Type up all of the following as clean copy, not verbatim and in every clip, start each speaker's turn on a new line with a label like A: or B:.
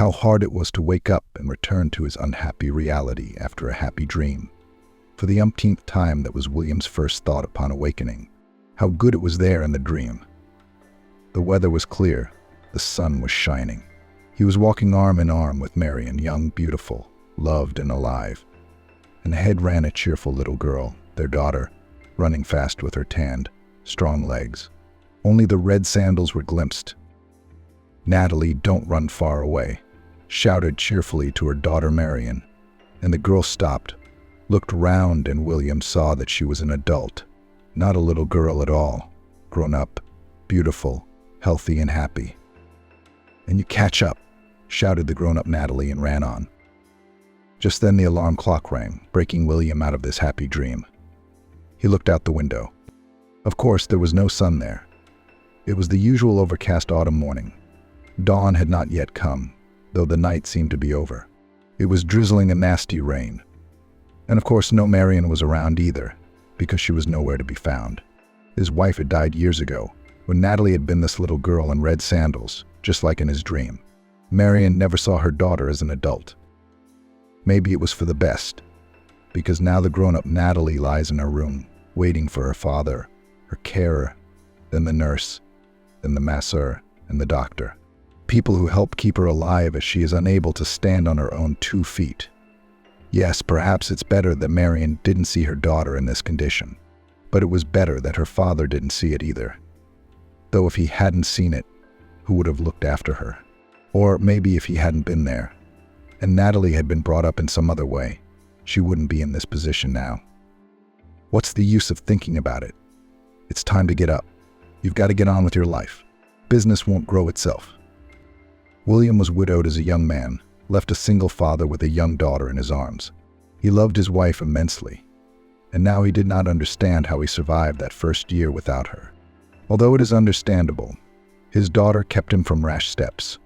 A: how hard it was to wake up and return to his unhappy reality after a happy dream. For the umpteenth time, that was William's first thought upon awakening. How good it was there in the dream. The weather was clear. The sun was shining. He was walking arm in arm with Marion, young, beautiful, loved, and alive. And ahead ran a cheerful little girl, their daughter, running fast with her tanned, strong legs. Only the red sandals were glimpsed. "Natalie, don't run far away," shouted cheerfully to her daughter Marion, and the girl stopped, looked round, and William saw that she was an adult, not a little girl at all, grown up, beautiful, healthy, and happy. "And you catch up," shouted the grown-up Natalie, and ran on. Just then the alarm clock rang, breaking William out of this happy dream. He looked out the window. Of course, there was no sun there. It was the usual overcast autumn morning. Dawn had not yet come, though the night seemed to be over. It was drizzling a nasty rain. And of course no Marion was around either, because she was nowhere to be found. His wife had died years ago, when Natalie had been this little girl in red sandals, just like in his dream. Marion never saw her daughter as an adult. Maybe it was for the best, because now the grown-up Natalie lies in her room, waiting for her father, her carer, then the nurse, then the masseur, and the doctor. People who help keep her alive as she is unable to stand on her own 2 feet. Yes, perhaps it's better that Marion didn't see her daughter in this condition, but it was better that her father didn't see it either. Though if he hadn't seen it, who would have looked after her? Or maybe if he hadn't been there, and Natalie had been brought up in some other way, she wouldn't be in this position now. What's the use of thinking about it? It's time to get up. You've got to get on with your life. Business won't grow itself. William was widowed as a young man, left a single father with a young daughter in his arms. He loved his wife immensely, and now he did not understand how he survived that first year without her. Although it is understandable, his daughter kept him from rash steps.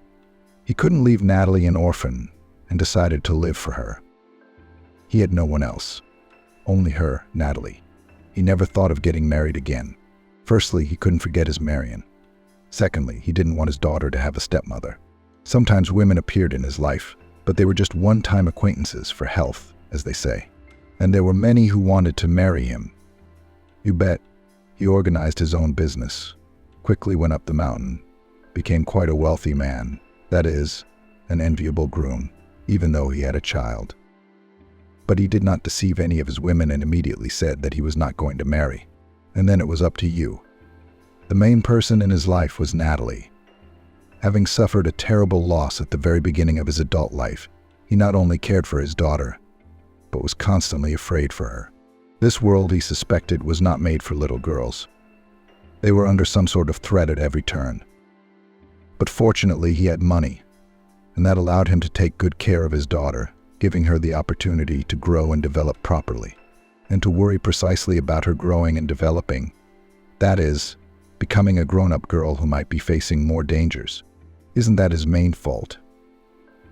A: He couldn't leave Natalie an orphan, and decided to live for her. He had no one else. Only her, Natalie. He never thought of getting married again. Firstly, he couldn't forget his Marion. Secondly, he didn't want his daughter to have a stepmother. Sometimes women appeared in his life, but they were just one-time acquaintances for health, as they say. And there were many who wanted to marry him. You bet. He organized his own business, quickly went up the mountain, became quite a wealthy man, that is, an enviable groom, even though he had a child. But he did not deceive any of his women and immediately said that he was not going to marry. And then it was up to you. The main person in his life was Natalie. Having suffered a terrible loss at the very beginning of his adult life, he not only cared for his daughter, but was constantly afraid for her. This world, he suspected, was not made for little girls. They were under some sort of threat at every turn. But fortunately, he had money, and that allowed him to take good care of his daughter, giving her the opportunity to grow and develop properly, and to worry precisely about her growing and developing, that is, becoming a grown-up girl who might be facing more dangers. Isn't that his main fault?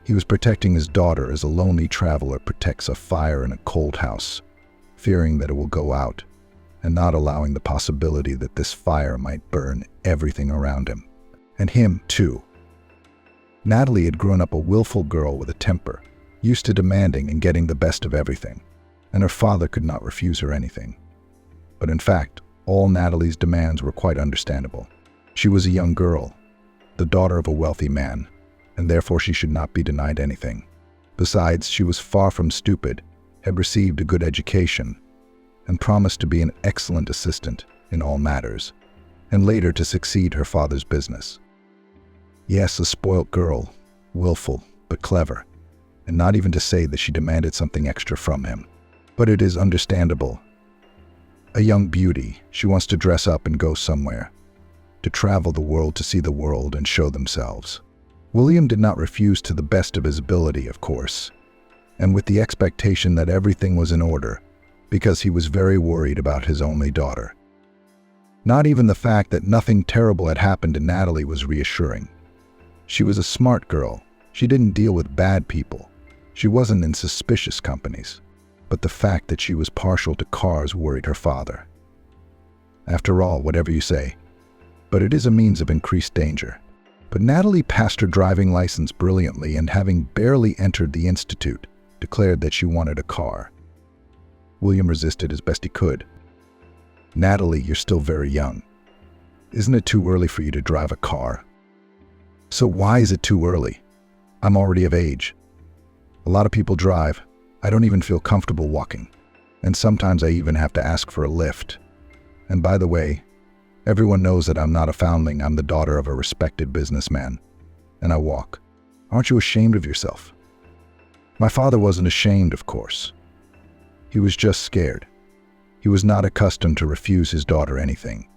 A: He was protecting his daughter as a lonely traveler protects a fire in a cold house, fearing that it will go out, and not allowing the possibility that this fire might burn everything around him. And him, too. Natalie had grown up a willful girl with a temper, used to demanding and getting the best of everything, and her father could not refuse her anything. But in fact, all Natalie's demands were quite understandable. She was a young girl, the daughter of a wealthy man, and therefore she should not be denied anything. Besides, she was far from stupid, had received a good education, and promised to be an excellent assistant in all matters, and later to succeed her father's business. Yes, a spoilt girl, willful, but clever, and not even to say that she demanded something extra from him. But it is understandable. A young beauty, she wants to dress up and go somewhere, to travel the world to see the world and show themselves. William did not refuse to the best of his ability, of course, and with the expectation that everything was in order, because he was very worried about his only daughter. Not even the fact that nothing terrible had happened to Natalie was reassuring. She was a smart girl. She didn't deal with bad people. She wasn't in suspicious companies. But the fact that she was partial to cars worried her father. After all, whatever you say, but it is a means of increased danger. But Natalie passed her driving license brilliantly and, having barely entered the institute, declared that she wanted a car. William resisted as best he could. "Natalie, you're still very young. Isn't it too early for you to drive a car?" "So why is it too early? I'm already of age. A lot of people drive. I don't even feel comfortable walking. And sometimes I even have to ask for a lift. And by the way, everyone knows that I'm not a foundling. I'm the daughter of a respected businessman. And I walk. Aren't you ashamed of yourself?" My father wasn't ashamed, of course. He was just scared. He was not accustomed to refuse his daughter anything.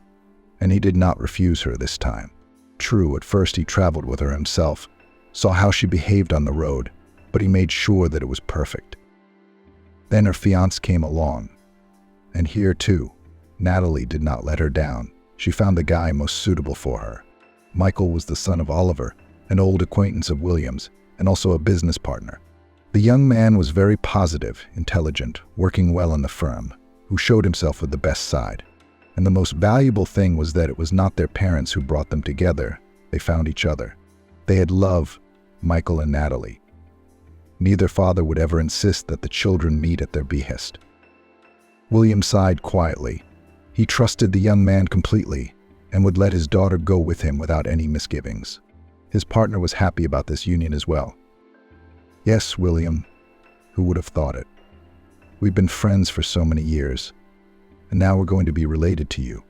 A: And he did not refuse her this time. True, at first he traveled with her himself, saw how she behaved on the road, but he made sure that it was perfect. Then her fiancé came along. And here, too, Natalie did not let her down. She found the guy most suitable for her. Michael was the son of Oliver, an old acquaintance of William's, and also a business partner. The young man was very positive, intelligent, working well in the firm, who showed himself with the best side. And the most valuable thing was that it was not their parents who brought them together. They found each other. They had love, Michael and Natalie. Neither father would ever insist that the children meet at their behest. William sighed quietly. He trusted the young man completely and would let his daughter go with him without any misgivings. His partner was happy about this union as well. "Yes, William, who would have thought it? We've been friends for so many years, and now we're going to be related to you.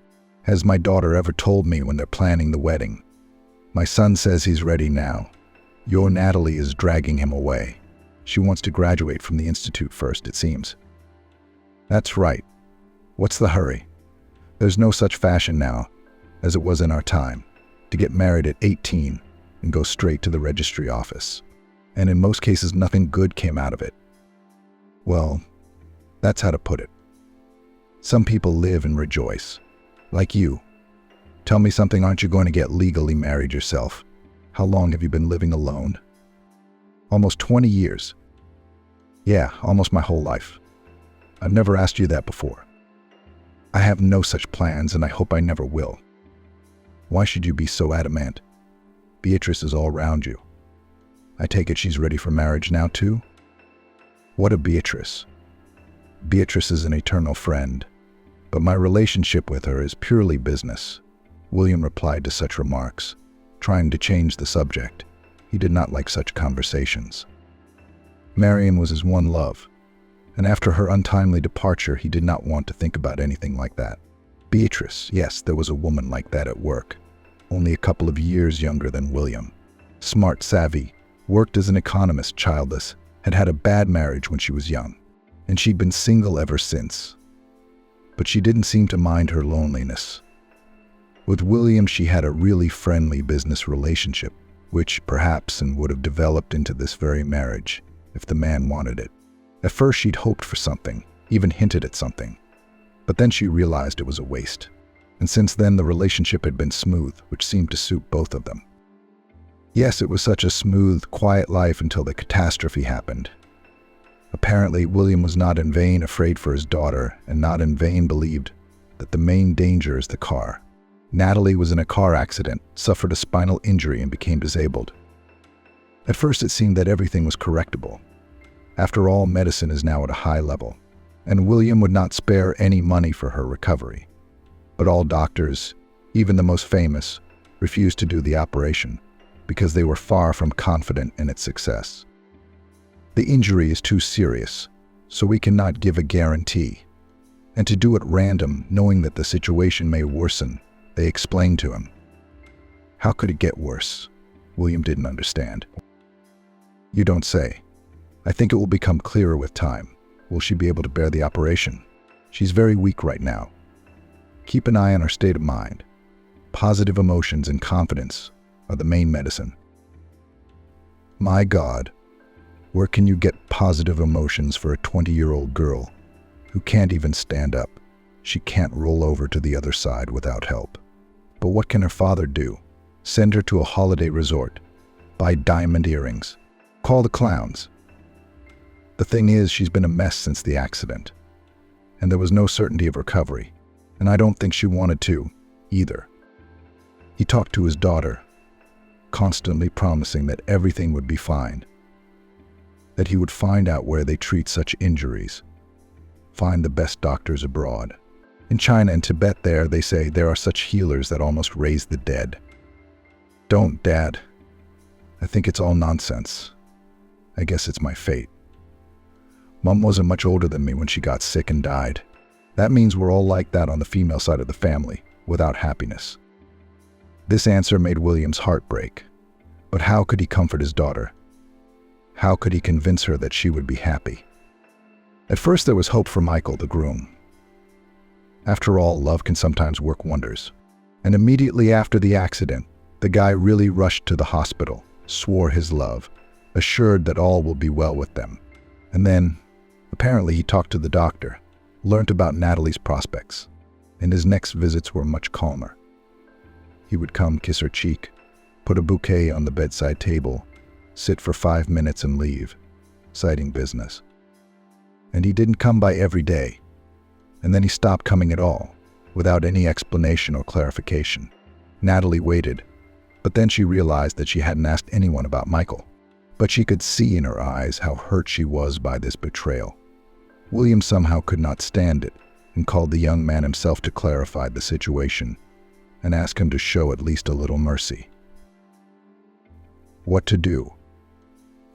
A: Has my daughter ever told me when they're planning the wedding? My son says he's ready now. Your Natalie is dragging him away. She wants to graduate from the institute first, it seems." "That's right. What's the hurry? There's no such fashion now, as it was in our time, to get married at 18 and go straight to the registry office. And in most cases, nothing good came out of it." "Well, that's how to put it. Some people live and rejoice. Like you. Tell me something, aren't you going to get legally married yourself? How long have you been living alone?" "Almost 20 years. Yeah, almost my whole life. I've never asked you that before." "I have no such plans, and I hope I never will." "Why should you be so adamant? Beatrice is all around you. I take it she's ready for marriage now, too?" "What of Beatrice? Beatrice is an eternal friend, but my relationship with her is purely business." William replied to such remarks, trying to change the subject. He did not like such conversations. Marion was his one love, and after her untimely departure, he did not want to think about anything like that. Beatrice, yes, there was a woman like that at work, only a couple of years younger than William. Smart, savvy, worked as an economist, childless, had had a bad marriage when she was young, and she'd been single ever since. But she didn't seem to mind her loneliness. With William, she had a really friendly business relationship, which perhaps and would have developed into this very marriage if the man wanted it. At first she'd hoped for something, even hinted at something, but then she realized it was a waste. And since then the relationship had been smooth, which seemed to suit both of them. Yes, it was such a smooth, quiet life until the catastrophe happened. Apparently, William was not in vain afraid for his daughter, and not in vain believed that the main danger is the car. Natalie was in a car accident, suffered a spinal injury, and became disabled. At first it seemed that everything was correctable. After all, medicine is now at a high level, and William would not spare any money for her recovery. But all doctors, even the most famous, refused to do the operation because they were far from confident in its success. The injury is too serious, so we cannot give a guarantee. And to do it random, knowing that the situation may worsen, they explained to him. How could it get worse? William didn't understand. You don't say. I think it will become clearer with time. Will she be able to bear the operation? She's very weak right now. Keep an eye on her state of mind. Positive emotions and confidence are the main medicine. My God, where can you get positive emotions for a 20-year-old girl who can't even stand up? She can't roll over to the other side without help. But what can her father do? Send her to a holiday resort, buy diamond earrings, call the clowns. The thing is, she's been a mess since the accident, and there was no certainty of recovery, and I don't think she wanted to, either. He talked to his daughter. constantly promising that everything would be fine, that he would find out where they treat such injuries, find the best doctors abroad. In China and Tibet they say there are such healers that almost raise the dead. Don't, Dad. I think it's all nonsense. I guess it's my fate. Mom wasn't much older than me when she got sick and died. That means we're all like that on the female side of the family, without happiness. This answer made William's heart break. But how could he comfort his daughter? How could he convince her that she would be happy? At first there was hope for Michael, the groom. After all, love can sometimes work wonders. And immediately after the accident, the guy really rushed to the hospital, swore his love, assured that all will be well with them. And then, apparently he talked to the doctor, learnt about Natalie's prospects, and his next visits were much calmer. He would come kiss her cheek, put a bouquet on the bedside table, sit for 5 minutes and leave, citing business. And he didn't come by every day. And then he stopped coming at all, without any explanation or clarification. Natalie waited, but then she realized that she hadn't asked anyone about Michael. But she could see in her eyes how hurt she was by this betrayal. William somehow could not stand it and called the young man himself to clarify the situation and ask him to show at least a little mercy. What to do?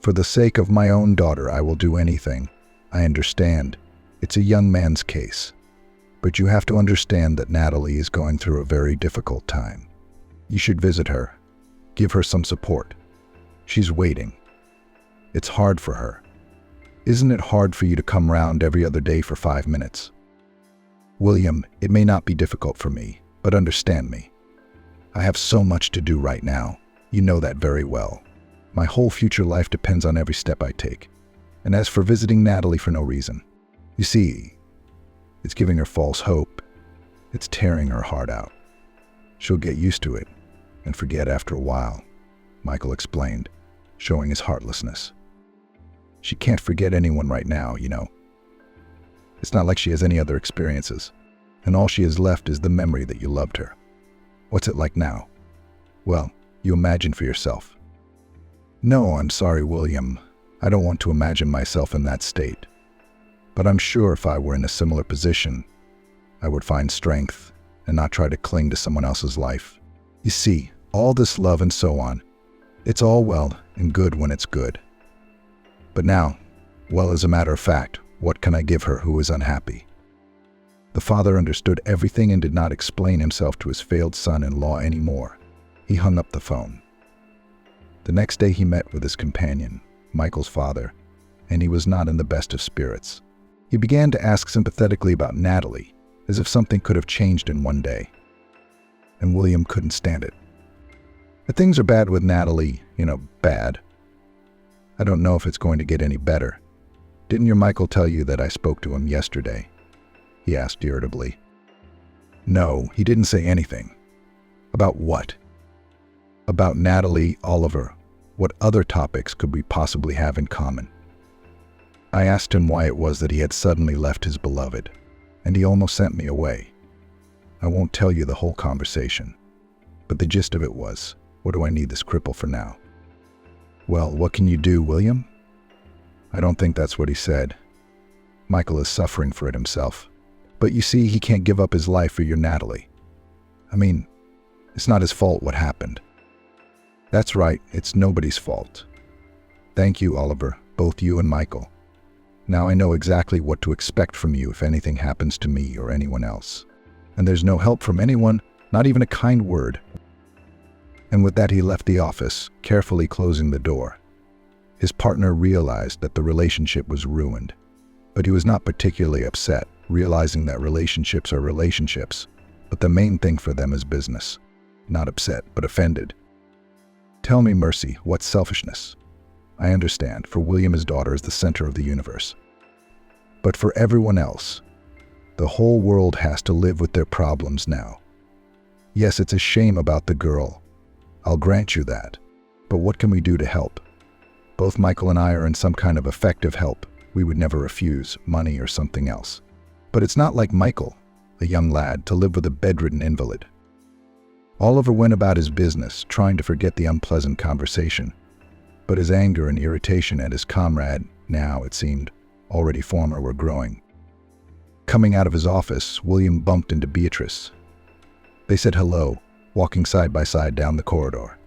A: For the sake of my own daughter, I will do anything. I understand. It's a young man's case. But you have to understand that Natalie is going through a very difficult time. You should visit her. Give her some support. She's waiting. It's hard for her. Isn't it hard for you to come round every other day for 5 minutes? William, it may not be difficult for me, but understand me. I have so much to do right now. You know that very well. My whole future life depends on every step I take. And as for visiting Natalie for no reason, you see, it's giving her false hope. It's tearing her heart out. She'll get used to it and forget after a while, Michael explained, showing his heartlessness. She can't forget anyone right now, you know. It's not like she has any other experiences, and all she has left is the memory that you loved her. What's it like now? Well, you imagine for yourself. No, I'm sorry, William. I don't want to imagine myself in that state. But I'm sure if I were in a similar position, I would find strength and not try to cling to someone else's life. You see, all this love and so on, it's all well and good when it's good. But now, well, as a matter of fact, what can I give her who is unhappy? The father understood everything and did not explain himself to his failed son-in-law anymore. He hung up the phone. The next day he met with his companion, Michael's father, and he was not in the best of spirits. He began to ask sympathetically about Natalie, as if something could have changed in one day. And William couldn't stand it. If things are bad with Natalie, bad. I don't know if it's going to get any better. Didn't your Michael tell you that I spoke to him yesterday? He asked irritably. No, he didn't say anything. About what? About Natalie, Oliver. What other topics could we possibly have in common? I asked him why it was that he had suddenly left his beloved, and he almost sent me away. I won't tell you the whole conversation, but the gist of it was, what do I need this cripple for now? Well, what can you do, William? I don't think that's what he said. Michael is suffering for it himself. But you see, he can't give up his life for your Natalie. I mean, it's not his fault what happened. That's right, it's nobody's fault. Thank you, Oliver, both you and Michael. Now I know exactly what to expect from you if anything happens to me or anyone else. And there's no help from anyone, not even a kind word. And with that he left the office, carefully closing the door. His partner realized that the relationship was ruined, but he was not particularly upset, realizing that relationships are relationships, but the main thing for them is business. Not upset, but offended. Tell me, Mercy, what's selfishness? I understand, for William, his daughter is the center of the universe. But for everyone else, the whole world has to live with their problems now. Yes, it's a shame about the girl. I'll grant you that. But what can we do to help? Both Michael and I are in some kind of effective help. We would never refuse money or something else. But it's not like Michael, a young lad, to live with a bedridden invalid. Oliver went about his business, trying to forget the unpleasant conversation. But his anger and irritation at his comrade, now, it seemed, already former, were growing. Coming out of his office, William bumped into Beatrice. They said hello, walking side by side down the corridor.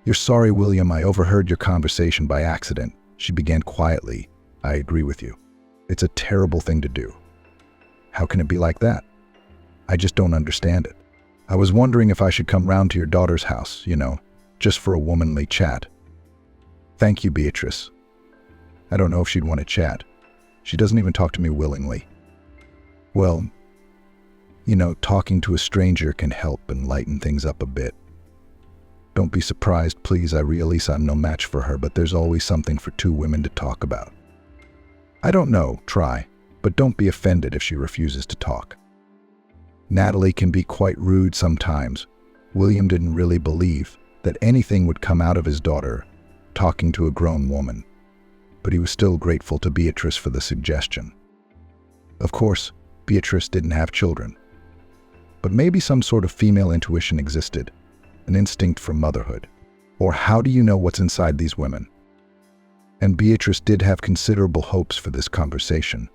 A: "You're sorry, William, I overheard your conversation by accident," she began quietly. "I agree with you. It's a terrible thing to do." "How can it be like that?" "I just don't understand it. I was wondering if I should come round to your daughter's house, just for a womanly chat." "Thank you, Beatrice. I don't know if she'd want to chat. She doesn't even talk to me willingly." "Well, talking to a stranger can help and lighten things up a bit. Don't be surprised, please. I realize I'm no match for her, but there's always something for two women to talk about." "I don't know, try, but don't be offended if she refuses to talk." Natalie can be quite rude sometimes. William didn't really believe that anything would come out of his daughter talking to a grown woman, but he was still grateful to Beatrice for the suggestion. Of course, Beatrice didn't have children, but maybe some sort of female intuition existed, an instinct for motherhood. Or how do you know what's inside these women? And Beatrice did have considerable hopes for this conversation.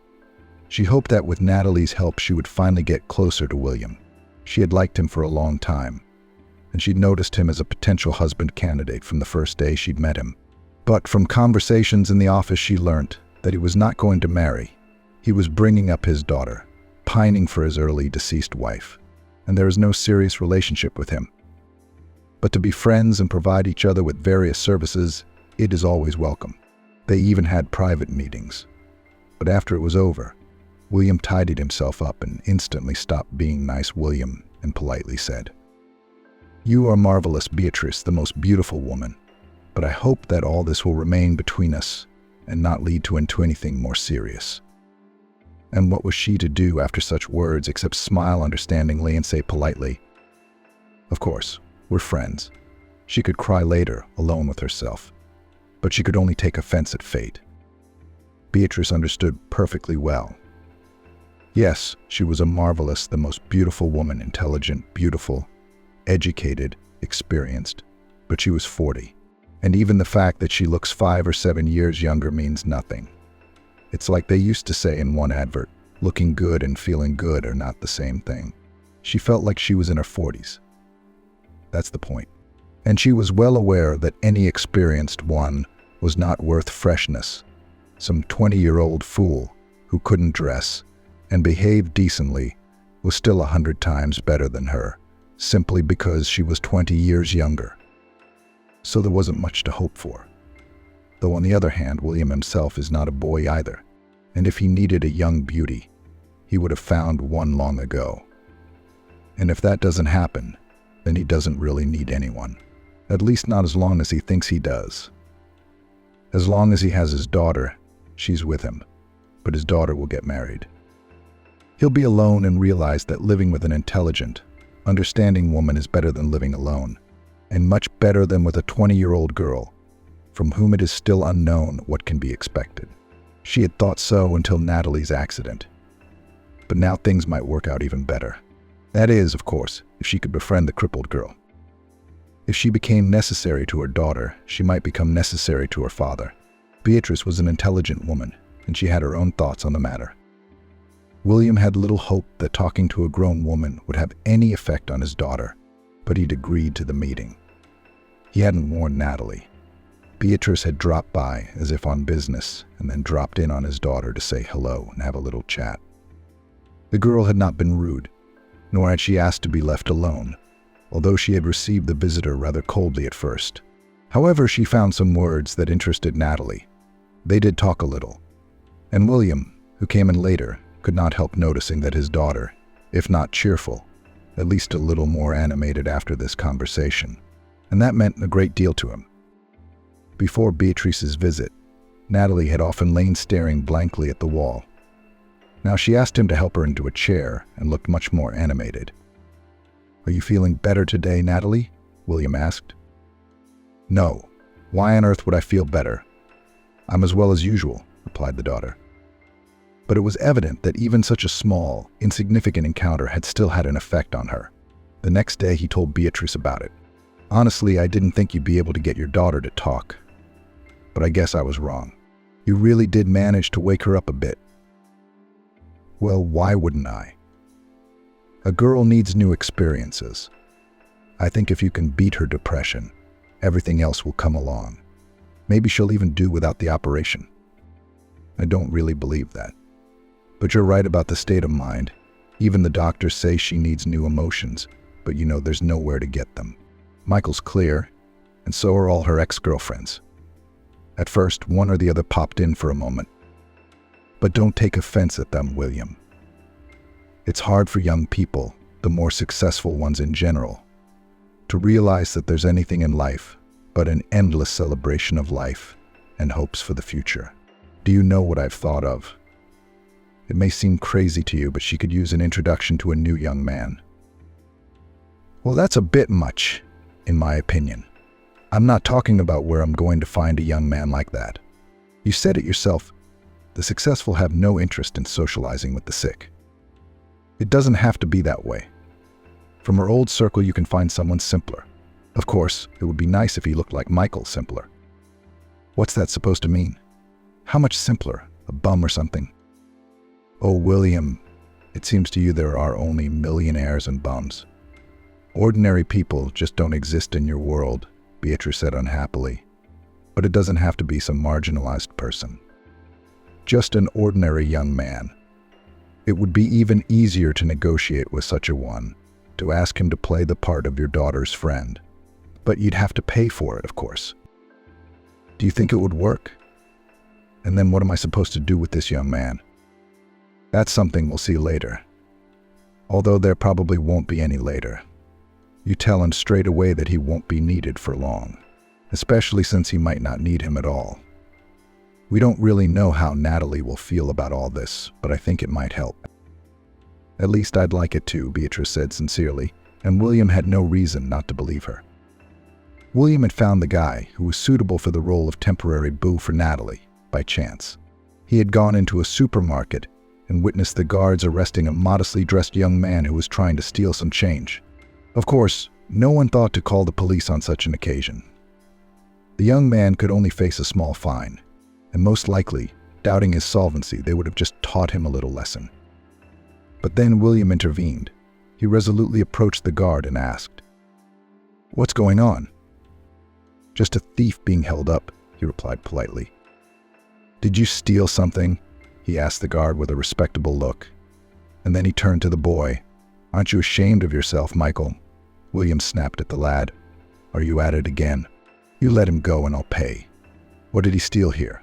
A: She hoped that with Natalie's help she would finally get closer to William. She had liked him for a long time, and she'd noticed him as a potential husband candidate from the first day she'd met him. But from conversations in the office she learned that he was not going to marry. He was bringing up his daughter, pining for his early deceased wife, and there is no serious relationship with him. But to be friends and provide each other with various services, it is always welcome. They even had private meetings. But after it was over, William tidied himself up and instantly stopped being nice William and politely said, "You are marvelous, Beatrice, the most beautiful woman, but I hope that all this will remain between us and not lead into anything more serious." And what was she to do after such words except smile understandingly and say politely, "Of course, we're friends." She could cry later, alone with herself, but she could only take offense at fate. Beatrice understood perfectly well. Yes, she was a marvelous, the most beautiful woman, intelligent, beautiful, educated, experienced, but she was 40. And even the fact that she looks 5 or 7 years younger means nothing. It's like they used to say in one advert, looking good and feeling good are not the same thing. She felt like she was in her 40s. That's the point. And she was well aware that any experienced one was not worth freshness. Some 20-year-old fool who couldn't dress and behave decently was still 100 times better than her, simply because she was 20 years younger. So there wasn't much to hope for. Though on the other hand, William himself is not a boy either, and if he needed a young beauty, he would have found one long ago. And if that doesn't happen, then he doesn't really need anyone. At least not as long as he thinks he does. As long as he has his daughter, she's with him, but his daughter will get married. He'll be alone and realize that living with an intelligent, understanding woman is better than living alone, and much better than with a 20-year-old girl, from whom it is still unknown what can be expected. She had thought so until Natalie's accident. But now things might work out even better. That is, of course, if she could befriend the crippled girl. If she became necessary to her daughter, she might become necessary to her father. Beatrice was an intelligent woman, and she had her own thoughts on the matter. William had little hope that talking to a grown woman would have any effect on his daughter, but he'd agreed to the meeting. He hadn't warned Natalie. Beatrice had dropped by as if on business and then dropped in on his daughter to say hello and have a little chat. The girl had not been rude, nor had she asked to be left alone, although she had received the visitor rather coldly at first. However, she found some words that interested Natalie. They did talk a little, and William, who came in later, could not help noticing that his daughter, if not cheerful, at least a little more animated after this conversation, and that meant a great deal to him. Before Beatrice's visit, Natalie had often lain staring blankly at the wall. Now she asked him to help her into a chair and looked much more animated. "Are you feeling better today, Natalie?" William asked. "No. Why on earth would I feel better? I'm as well as usual," replied the daughter. But it was evident that even such a small, insignificant encounter had still had an effect on her. The next day, he told Beatrice about it. Honestly, I didn't think you'd be able to get your daughter to talk. But I guess I was wrong. You really did manage to wake her up a bit. Well, why wouldn't I? A girl needs new experiences. I think if you can beat her depression, everything else will come along. Maybe she'll even do without the operation. I don't really believe that. But you're right about the state of mind. Even the doctors say she needs new emotions, but there's nowhere to get them. Michael's clear, and so are all her ex-girlfriends. At first, one or the other popped in for a moment. But don't take offense at them, William. It's hard for young people, the more successful ones in general, to realize that there's anything in life but an endless celebration of life and hopes for the future. Do you know what I've thought of? It may seem crazy to you, but she could use an introduction to a new young man. Well, that's a bit much, in my opinion. I'm not talking about where I'm going to find a young man like that. You said it yourself. The successful have no interest in socializing with the sick. It doesn't have to be that way. From her old circle, you can find someone simpler. Of course, it would be nice if he looked like Michael, simpler. What's that supposed to mean? How much simpler? A bum or something? Oh, William, it seems to you there are only millionaires and bums. Ordinary people just don't exist in your world, Beatrice said unhappily. But it doesn't have to be some marginalized person. Just an ordinary young man. It would be even easier to negotiate with such a one, to ask him to play the part of your daughter's friend. But you'd have to pay for it, of course. Do you think it would work? And then what am I supposed to do with this young man? That's something we'll see later. Although there probably won't be any later. You tell him straight away that he won't be needed for long, especially since he might not need him at all. We don't really know how Natalie will feel about all this, but I think it might help. At least I'd like it to, Beatrice said sincerely, and William had no reason not to believe her. William had found the guy who was suitable for the role of temporary boo for Natalie, by chance. He had gone into a supermarket and witnessed the guards arresting a modestly dressed young man who was trying to steal some change. Of course, no one thought to call the police on such an occasion. The young man could only face a small fine, and most likely, doubting his solvency, they would have just taught him a little lesson. But then William intervened. He resolutely approached the guard and asked, "What's going on?" "Just a thief being held up," he replied politely. "Did you steal something?" he asked the guard with a respectable look. And then he turned to the boy. "Aren't you ashamed of yourself, Michael?" William snapped at the lad. "Are you at it again? You let him go and I'll pay. What did he steal here?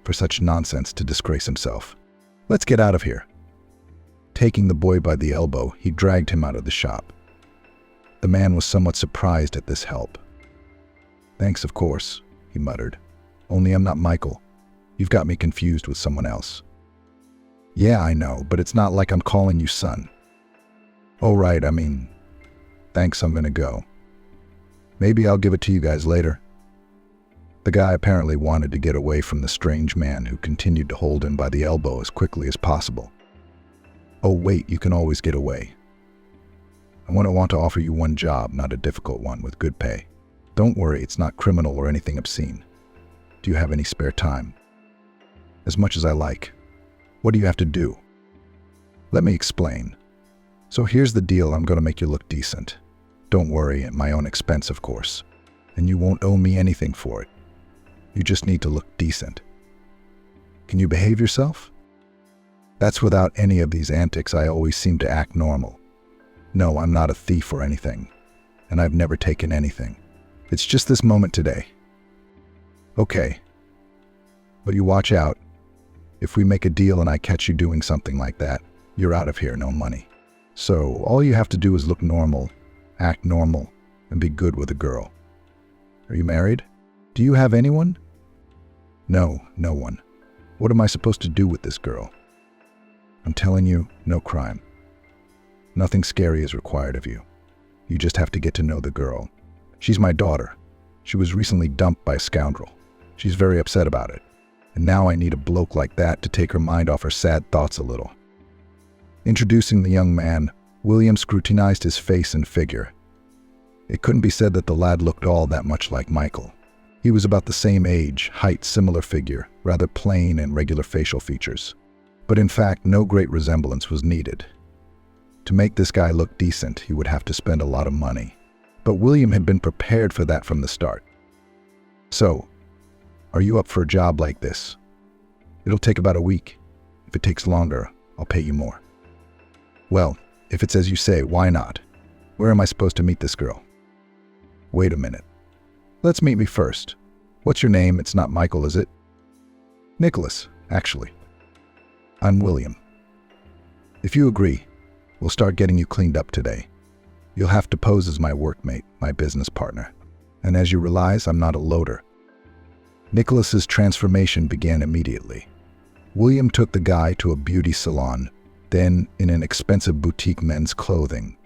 A: For such nonsense to disgrace himself. Let's get out of here." Taking the boy by the elbow, he dragged him out of the shop. The man was somewhat surprised at this help. "Thanks, of course," he muttered. "Only I'm not Michael. You've got me confused with someone else." "Yeah, I know, but it's not like I'm calling you son." "Oh, right, thanks, I'm gonna go. Maybe I'll give it to you guys later." The guy apparently wanted to get away from the strange man who continued to hold him by the elbow as quickly as possible. "Oh, wait, you can always get away. I want to offer you one job, not a difficult one, with good pay. Don't worry, it's not criminal or anything obscene. Do you have any spare time?" "As much as I like." "What do you have to do?" "Let me explain. So here's the deal, I'm going to make you look decent. Don't worry, at my own expense, of course. And you won't owe me anything for it. You just need to look decent. Can you behave yourself?" "That's without any of these antics. I always seem to act normal. No, I'm not a thief or anything. And I've never taken anything. It's just this moment today." "Okay. But you watch out. If we make a deal and I catch you doing something like that, you're out of here, no money. So all you have to do is look normal, act normal, and be good with a girl. Are you married? Do you have anyone?" "No, no one. What am I supposed to do with this girl?" "I'm telling you, no crime. Nothing scary is required of you. You just have to get to know the girl. She's my daughter. She was recently dumped by a scoundrel. She's very upset about it. And now I need a bloke like that to take her mind off her sad thoughts a little." Introducing the young man, William scrutinized his face and figure. It couldn't be said that the lad looked all that much like Michael. He was about the same age, height, similar figure, rather plain and regular facial features. But in fact, no great resemblance was needed. To make this guy look decent, he would have to spend a lot of money. But William had been prepared for that from the start. So, are you up for a job like this? It'll take about a week. If it takes longer, I'll pay you more. Well, if it's as you say, why not? Where am I supposed to meet this girl? Wait a minute. Let's meet me first. What's your name? It's not Michael, is it? Nicholas, actually. I'm William. If you agree, we'll start getting you cleaned up today. You'll have to pose as my workmate, my business partner. And as you realize, I'm not a loader. Nicholas's transformation began immediately. William took the guy to a beauty salon, then in an expensive boutique men's clothing.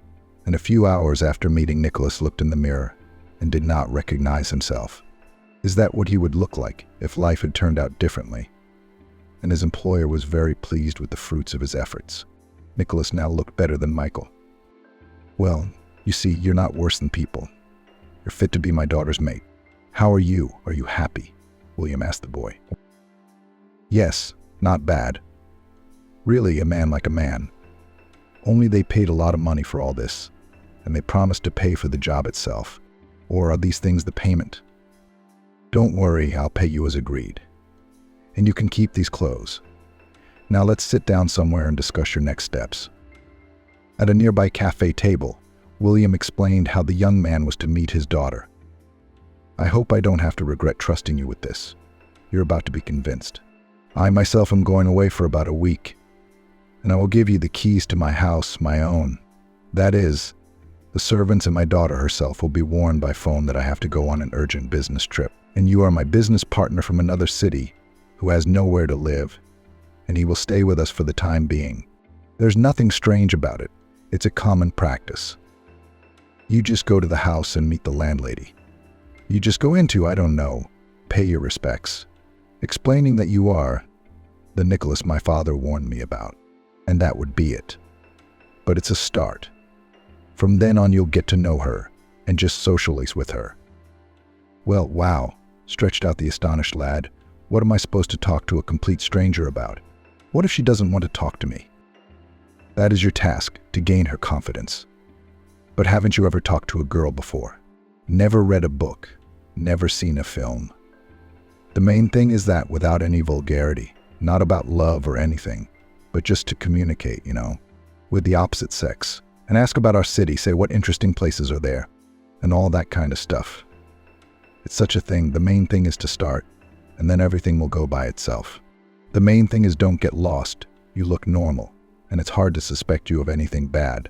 A: And a few hours after meeting, Nicholas looked in the mirror and did not recognize himself. Is that what he would look like if life had turned out differently? And his employer was very pleased with the fruits of his efforts. Nicholas now looked better than Michael. Well, you see, you're not worse than people. You're fit to be my daughter's mate. How are you? Are you happy? William asked the boy. Yes, not bad. Really, a man like a man. Only they paid a lot of money for all this, and they promised to pay for the job itself. Or are these things the payment? Don't worry, I'll pay you as agreed. And you can keep these clothes. Now let's sit down somewhere and discuss your next steps. At a nearby cafe table, William explained how the young man was to meet his daughter. I hope I don't have to regret trusting you with this. You're about to be convinced. I myself am going away for about a week, and I will give you the keys to my house, my own. That is, the servants and my daughter herself will be warned by phone that I have to go on an urgent business trip. And you are my business partner from another city who has nowhere to live, and he will stay with us for the time being. There's nothing strange about it. It's a common practice. You just go to the house and meet the landlady. You just go into, I don't know, pay your respects, explaining that you are the Nicholas my father warned me about, and that would be it. But it's a start. From then on, you'll get to know her and just socialize with her. Well, wow, stretched out the astonished lad. What am I supposed to talk to a complete stranger about? What if she doesn't want to talk to me? That is your task, to gain her confidence. But haven't you ever talked to a girl before? Never read a book, never seen a film. The main thing is that without any vulgarity, not about love or anything, but just to communicate, with the opposite sex. And ask about our city, say what interesting places are there, and all that kind of stuff. It's such a thing. The main thing is to start, and then everything will go by itself. The main thing is don't get lost. You look normal, and it's hard to suspect you of anything bad.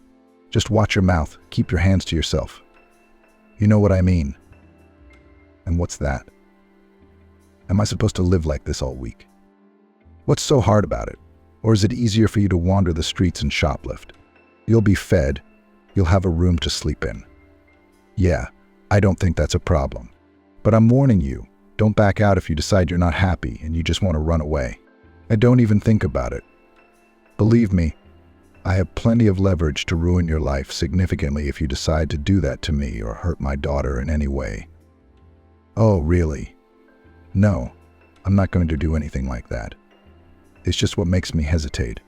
A: Just watch your mouth, keep your hands to yourself. You know what I mean. And what's that? Am I supposed to live like this all week? What's so hard about it? Or is it easier for you to wander the streets and shoplift? You'll be fed. You'll have a room to sleep in. Yeah, I don't think that's a problem. But I'm warning you, don't back out if you decide you're not happy and you just want to run away. And don't even think about it. Believe me, I have plenty of leverage to ruin your life significantly if you decide to do that to me or hurt my daughter in any way. Oh, really? No, I'm not going to do anything like that. It's just what makes me hesitate.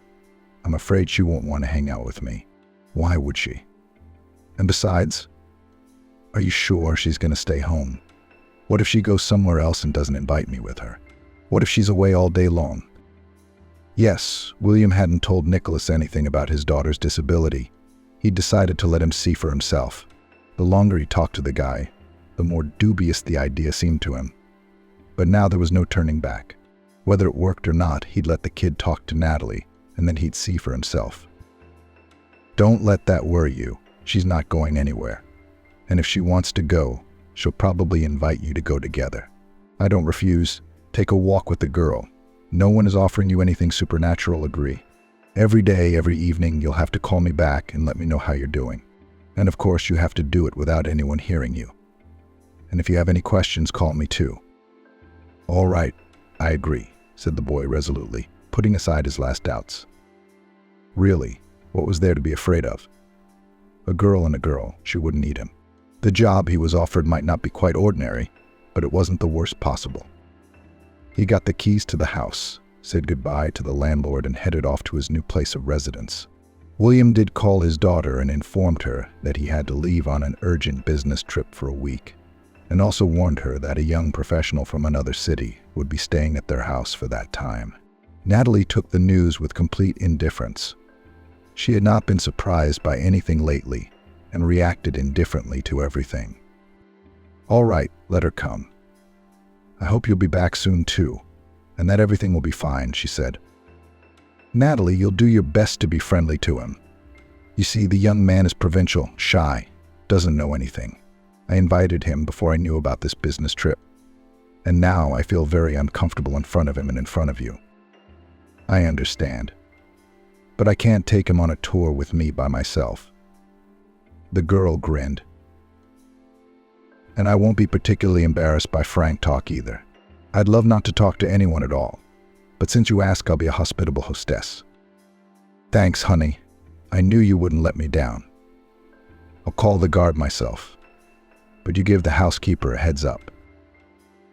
A: I'm afraid she won't want to hang out with me. Why would she? And besides, are you sure she's going to stay home? What if she goes somewhere else and doesn't invite me with her? What if she's away all day long? Yes, William hadn't told Nicholas anything about his daughter's disability. He decided to let him see for himself. The longer he talked to the guy, the more dubious the idea seemed to him. But now there was no turning back. Whether it worked or not, he'd let the kid talk to Natalie, and then he'd see for himself. Don't let that worry you. She's not going anywhere. And if she wants to go, she'll probably invite you to go together. I don't refuse. Take a walk with the girl. No one is offering you anything supernatural, agree. Every day, every evening, you'll have to call me back and let me know how you're doing. And of course, you have to do it without anyone hearing you. And if you have any questions, call me too. All right, I agree, said the boy resolutely, putting aside his last doubts. Really, what was there to be afraid of? A girl and a girl, she wouldn't need him. The job he was offered might not be quite ordinary, but it wasn't the worst possible. He got the keys to the house, said goodbye to the landlord, and headed off to his new place of residence. William did call his daughter and informed her that he had to leave on an urgent business trip for a week, and also warned her that a young professional from another city would be staying at their house for that time. Natalie took the news with complete indifference. She had not been surprised by anything lately and reacted indifferently to everything. "All right, let her come. I hope you'll be back soon too, and that everything will be fine," she said. "Natalie, you'll do your best to be friendly to him. You see, the young man is provincial, shy, doesn't know anything. I invited him before I knew about this business trip, and now I feel very uncomfortable in front of him and in front of you. I understand, but I can't take him on a tour with me by myself." The girl grinned. "And I won't be particularly embarrassed by frank talk either. I'd love not to talk to anyone at all, but since you ask, I'll be a hospitable hostess." "Thanks, honey. I knew you wouldn't let me down. I'll call the guard myself, but you give the housekeeper a heads up."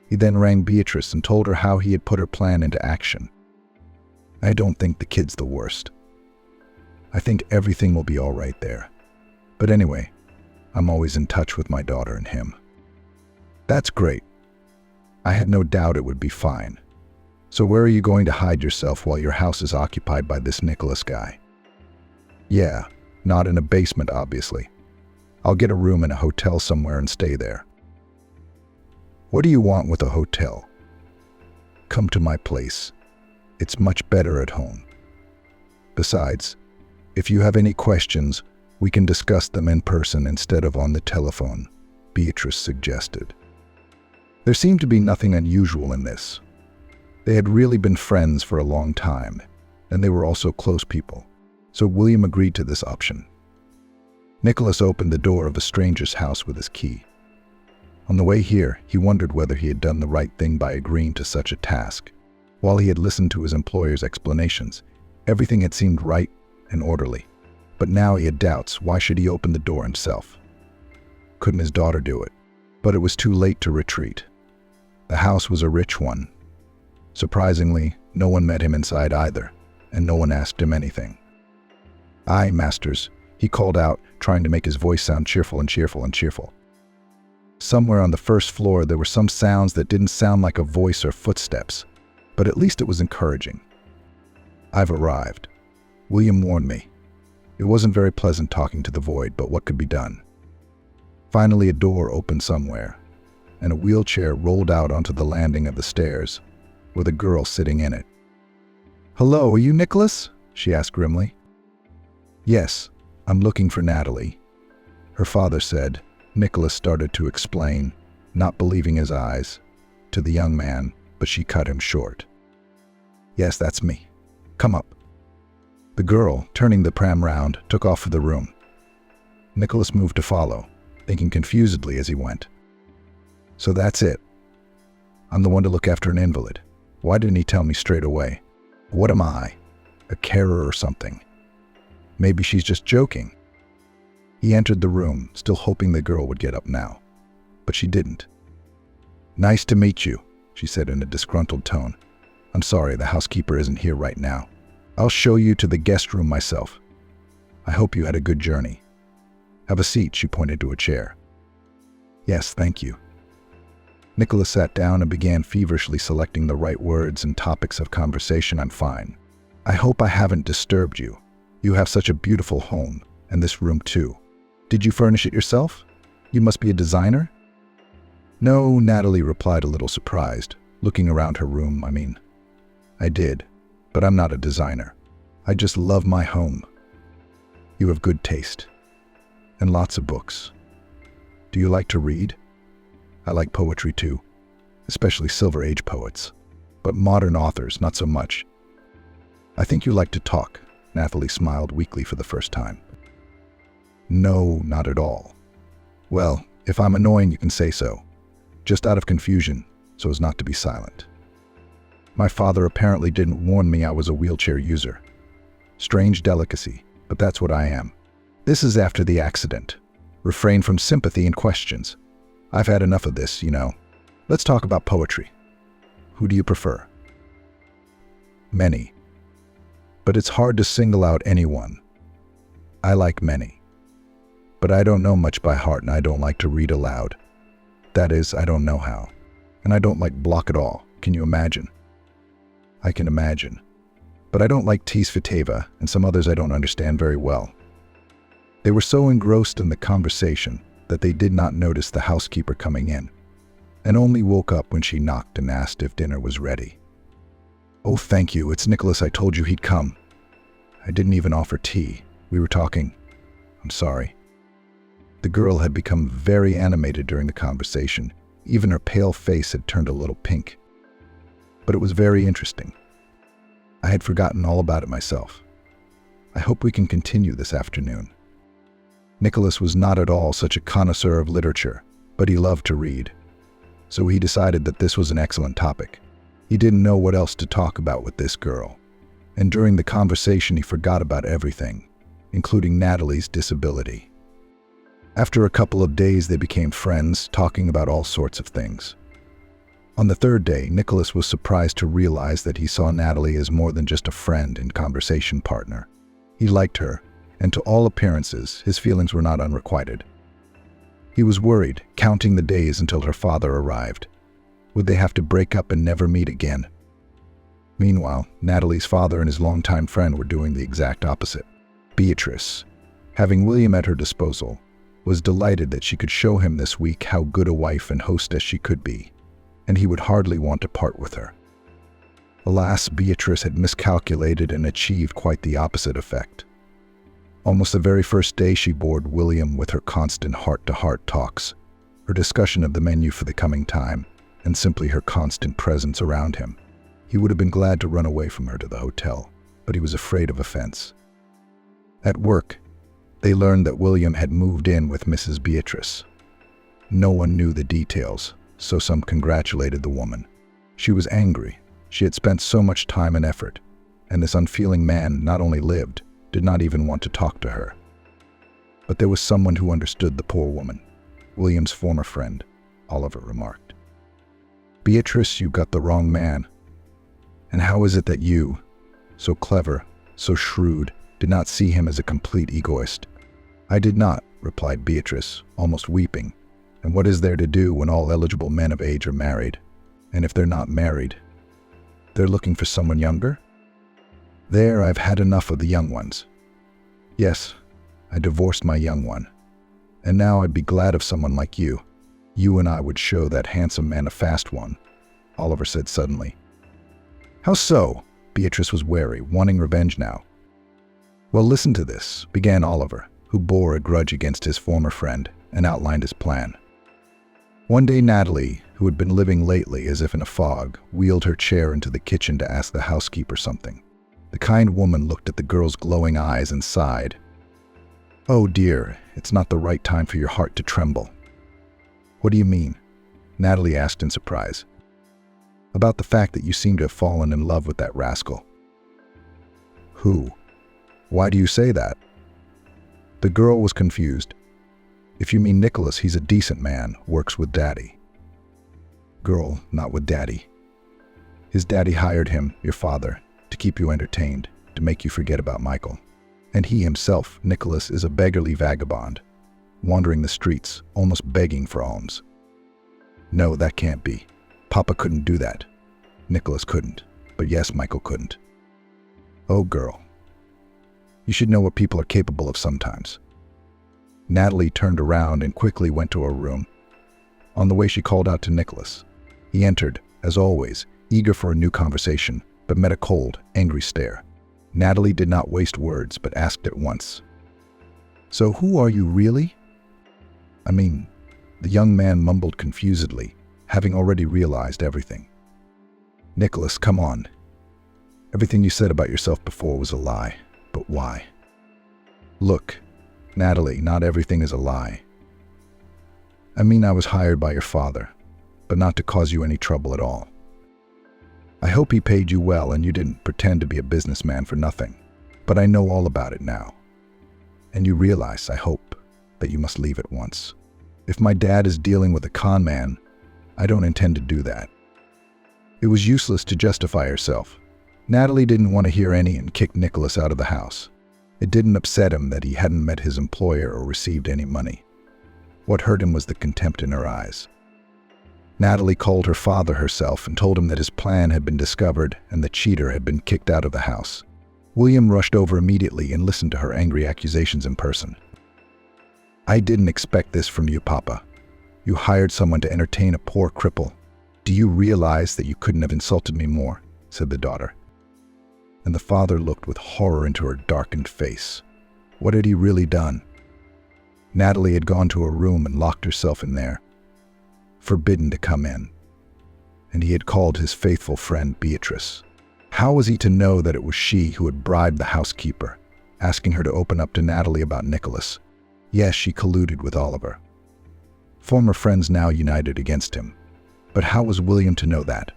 A: He then rang Beatrice and told her how he had put her plan into action. "I don't think the kid's the worst. I think everything will be all right there. But anyway, I'm always in touch with my daughter and him." "That's great. I had no doubt it would be fine. So where are you going to hide yourself while your house is occupied by this Nicholas guy?" "Yeah, not in a basement, obviously. I'll get a room in a hotel somewhere and stay there." "What do you want with a hotel? Come to my place. It's much better at home. Besides, if you have any questions, we can discuss them in person instead of on the telephone," Beatrice suggested. There seemed to be nothing unusual in this. They had really been friends for a long time, and they were also close people, so William agreed to this option. Nicholas opened the door of a stranger's house with his key. On the way here, he wondered whether he had done the right thing by agreeing to such a task. While he had listened to his employer's explanations, everything had seemed right and orderly. But now he had doubts. Why should he open the door himself? Couldn't his daughter do it? But it was too late to retreat. The house was a rich one. Surprisingly, no one met him inside either, and no one asked him anything. "Aye, masters," he called out, trying to make his voice sound cheerful and cheerful and cheerful. Somewhere on the first floor there were some sounds that didn't sound like a voice or footsteps, but at least it was encouraging. "I've arrived. William warned me." It wasn't very pleasant talking to the void, but what could be done? Finally, a door opened somewhere, and a wheelchair rolled out onto the landing of the stairs, with a girl sitting in it. "Hello, are you Nicholas?" she asked grimly. "Yes, I'm looking for Natalie," her father said. Nicholas started to explain, not believing his eyes, to the young man, but she cut him short. "Yes, that's me. Come up." The girl, turning the pram round, took off for the room. Nicholas moved to follow, thinking confusedly as he went. "So that's it. I'm the one to look after an invalid. Why didn't he tell me straight away? What am I? A carer or something? Maybe she's just joking." He entered the room, still hoping the girl would get up now. But she didn't. "Nice to meet you," she said in a disgruntled tone. "I'm sorry, the housekeeper isn't here right now. I'll show you to the guest room myself. I hope you had a good journey. Have a seat," she pointed to a chair. "Yes, thank you." Nicholas sat down and began feverishly selecting the right words and topics of conversation. "I'm fine. I hope I haven't disturbed you. You have such a beautiful home, and this room too. Did you furnish it yourself? You must be a designer?" "No," Natalie replied, a little surprised, looking around her room. I did, but I'm not a designer. I just love my home." "You have good taste. And lots of books. Do you like to read?" "I like poetry too, especially Silver Age poets. But modern authors, not so much." "I think you like to talk." Natalie smiled weakly for the first time. "No, not at all. Well, if I'm annoying, you can say so. Just out of confusion, so as not to be silent. My father apparently didn't warn me I was a wheelchair user. Strange delicacy, but that's what I am. This is after the accident. Refrain from sympathy and questions. I've had enough of this, you know. Let's talk about poetry. Who do you prefer? Many. But it's hard to single out anyone. I like many. But I don't know much by heart and I don't like to read aloud. That is, I don't know how. And I don't like block at all. Can you imagine? I can imagine. But I don't like Tis Viteva and some others I don't understand very well. They were so engrossed in the conversation that they did not notice the housekeeper coming in, and only woke up when she knocked and asked if dinner was ready. Oh, thank you. It's Nicholas. I told you he'd come. I didn't even offer tea. We were talking. I'm sorry. The girl had become very animated during the conversation. Even her pale face had turned a little pink. But it was very interesting. I had forgotten all about it myself. I hope we can continue this afternoon. Nicholas was not at all such a connoisseur of literature, but he loved to read. So he decided that this was an excellent topic. He didn't know what else to talk about with this girl. And during the conversation, he forgot about everything, including Natalie's disability. After a couple of days, they became friends, talking about all sorts of things. On the third day, Nicholas was surprised to realize that he saw Natalie as more than just a friend and conversation partner. He liked her, and to all appearances, his feelings were not unrequited. He was worried, counting the days until her father arrived. Would they have to break up and never meet again? Meanwhile, Natalie's father and his longtime friend were doing the exact opposite. Beatrice, having William at her disposal, was delighted that she could show him this week how good a wife and hostess she could be, and he would hardly want to part with her. Alas, Beatrice had miscalculated and achieved quite the opposite effect. Almost the very first day she bored William with her constant heart-to-heart talks, her discussion of the menu for the coming time, and simply her constant presence around him. He would have been glad to run away from her to the hotel, but he was afraid of offense. At work, they learned that William had moved in with Mrs. Beatrice. No one knew the details, so some congratulated the woman. She was angry. She had spent so much time and effort, and this unfeeling man not only lived, did not even want to talk to her. But there was someone who understood the poor woman. William's former friend, Oliver, remarked. Beatrice, you got the wrong man. And how is it that you, so clever, so shrewd, did not see him as a complete egoist? I did not, replied Beatrice, almost weeping. And what is there to do when all eligible men of age are married? And if they're not married, they're looking for someone younger? There, I've had enough of the young ones. Yes, I divorced my young one. And now I'd be glad of someone like you. You and I would show that handsome man a fast one, Oliver said suddenly. How so? Beatrice was wary, wanting revenge now. Well, listen to this, began Oliver, who bore a grudge against his former friend, and outlined his plan. One day Natalie, who had been living lately as if in a fog, wheeled her chair into the kitchen to ask the housekeeper something. The kind woman looked at the girl's glowing eyes and sighed. Oh dear, it's not the right time for your heart to tremble. What do you mean? Natalie asked in surprise. About the fact that you seem to have fallen in love with that rascal. Who? Why do you say that? The girl was confused. If you mean Nicholas, he's a decent man, works with Daddy. Girl, not with Daddy. His daddy hired him, your father, to keep you entertained, to make you forget about Michael. And he himself, Nicholas, is a beggarly vagabond, wandering the streets, almost begging for alms. No, that can't be. Papa couldn't do that. Nicholas couldn't. But yes, Michael couldn't. Oh, girl. You should know what people are capable of sometimes. Natalie turned around and quickly went to her room. On the way, she called out to Nicholas. He entered, as always, eager for a new conversation, but met a cold, angry stare. Natalie did not waste words, but asked at once. So who are you really? I mean, the young man mumbled confusedly, having already realized everything. Nicholas, come on. Everything you said about yourself before was a lie, but why? Look, Natalie, not everything is a lie. I mean, I was hired by your father, but not to cause you any trouble at all. I hope he paid you well and you didn't pretend to be a businessman for nothing, but I know all about it now. And you realize, I hope, that you must leave at once. If my dad is dealing with a con man, I don't intend to do that. It was useless to justify herself. Natalie didn't want to hear any and kicked Nicholas out of the house. It didn't upset him that he hadn't met his employer or received any money. What hurt him was the contempt in her eyes. Natalie called her father herself and told him that his plan had been discovered and the cheater had been kicked out of the house. William rushed over immediately and listened to her angry accusations in person. I didn't expect this from you, Papa. You hired someone to entertain a poor cripple. Do you realize that you couldn't have insulted me more? Said the daughter. And the father looked with horror into her darkened face. What had he really done? Natalie had gone to her room and locked herself in there, forbidden to come in. And he had called his faithful friend Beatrice. How was he to know that it was she who had bribed the housekeeper, asking her to open up to Natalie about Nicholas? Yes, she colluded with Oliver. Former friends now united against him. But how was William to know that?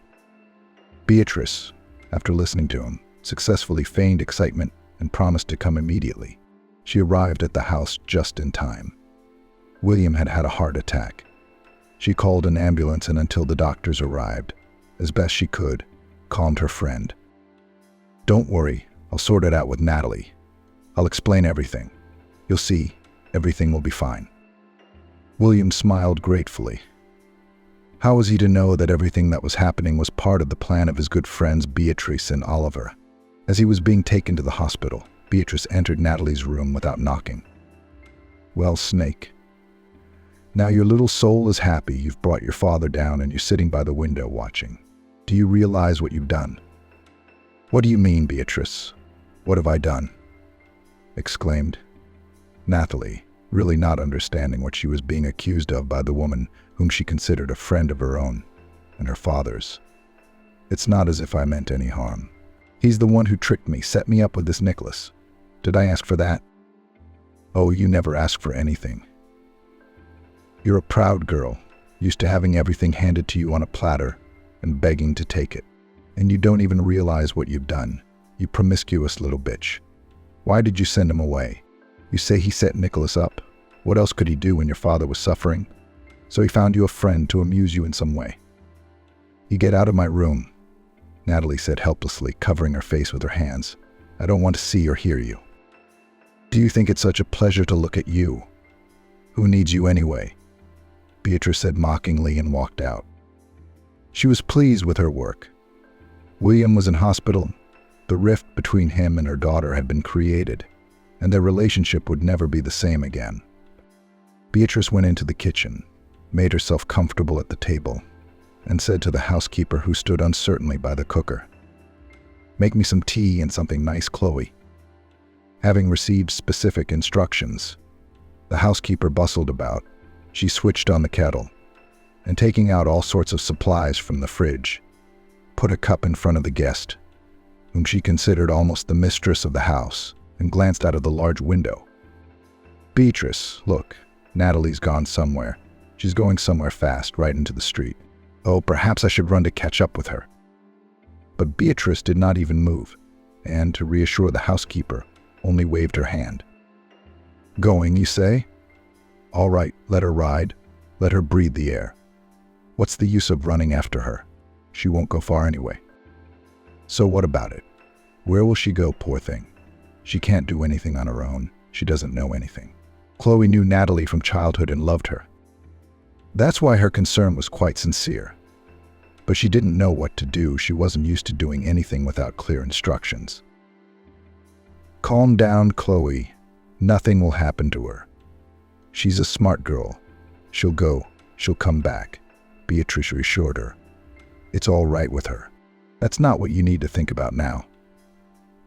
A: Beatrice, after listening to him, successfully feigned excitement and promised to come immediately. She arrived at the house just in time. William had had a heart attack. She called an ambulance and until the doctors arrived, as best she could, calmed her friend. Don't worry, I'll sort it out with Natalie. I'll explain everything. You'll see, everything will be fine. William smiled gratefully. How was he to know that everything that was happening was part of the plan of his good friends Beatrice and Oliver? As he was being taken to the hospital, Beatrice entered Natalie's room without knocking. Well, Snake, now your little soul is happy you've brought your father down and you're sitting by the window watching. Do you realize what you've done? What do you mean, Beatrice? What have I done? Exclaimed Natalie, really not understanding what she was being accused of by the woman whom she considered a friend of her own and her father's. It's not as if I meant any harm. He's the one who tricked me, set me up with this Nicholas. Did I ask for that? Oh, you never asked for anything. You're a proud girl, used to having everything handed to you on a platter and begging to take it. And you don't even realize what you've done, you promiscuous little bitch. Why did you send him away? You say he set Nicholas up. What else could he do when your father was suffering? So he found you a friend to amuse you in some way. You get out of my room, Natalie said helplessly, covering her face with her hands. I don't want to see or hear you. Do you think it's such a pleasure to look at you? Who needs you anyway? Beatrice said mockingly and walked out. She was pleased with her work. William was in hospital. The rift between him and her daughter had been created, and their relationship would never be the same again. Beatrice went into the kitchen, made herself comfortable at the table, and said to the housekeeper who stood uncertainly by the cooker, "Make me some tea and something nice, Chloe." Having received specific instructions, the housekeeper bustled about. She switched on the kettle, and taking out all sorts of supplies from the fridge, put a cup in front of the guest, whom she considered almost the mistress of the house, and glanced out of the large window. "Beatrice, look, Natalie's gone somewhere. She's going somewhere fast, right into the street. Oh, perhaps I should run to catch up with her." But Beatrice did not even move, and, to reassure the housekeeper, only waved her hand. "Going, you say? All right, let her ride. Let her breathe the air. What's the use of running after her? She won't go far anyway. So what about it? Where will she go, poor thing? She can't do anything on her own. She doesn't know anything." Chloe knew Natalie from childhood and loved her. That's why her concern was quite sincere. But she didn't know what to do. She wasn't used to doing anything without clear instructions. "Calm down, Chloe. Nothing will happen to her. She's a smart girl. She'll go. She'll come back," Beatrice reassured her. "It's all right with her. That's not what you need to think about now.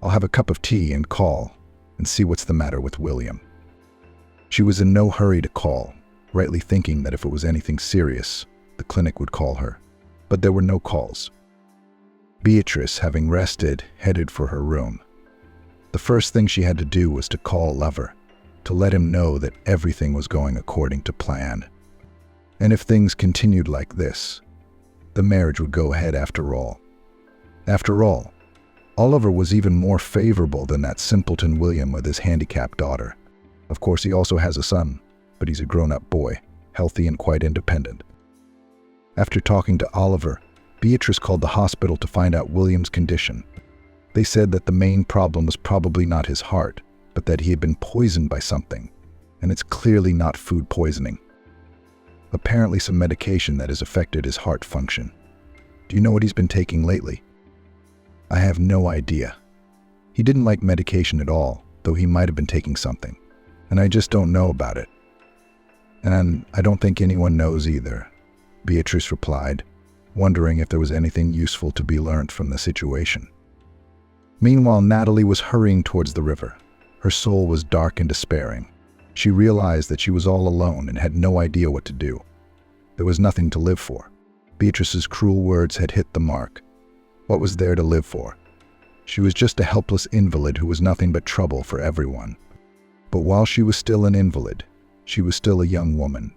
A: I'll have a cup of tea and call and see what's the matter with William." She was in no hurry to call, rightly thinking that if it was anything serious, the clinic would call her. But there were no calls. Beatrice, having rested, headed for her room. The first thing she had to do was to call Lover, to let him know that everything was going according to plan. And if things continued like this, the marriage would go ahead after all. After all, Oliver was even more favorable than that simpleton William with his handicapped daughter. Of course, he also has a son, but he's a grown-up boy, healthy and quite independent. After talking to Oliver, Beatrice called the hospital to find out William's condition. They said that the main problem was probably not his heart, but that he had been poisoned by something, and it's clearly not food poisoning. Apparently some medication that has affected his heart function. Do you know what he's been taking lately? I have no idea. He didn't like medication at all, though he might have been taking something, and I just don't know about it. And I don't think anyone knows either, Beatrice replied, wondering if there was anything useful to be learned from the situation. Meanwhile, Natalie was hurrying towards the river. Her soul was dark and despairing. She realized that she was all alone and had no idea what to do. There was nothing to live for. Beatrice's cruel words had hit the mark. What was there to live for? She was just a helpless invalid who was nothing but trouble for everyone. But while she was still an invalid, she was still a young woman,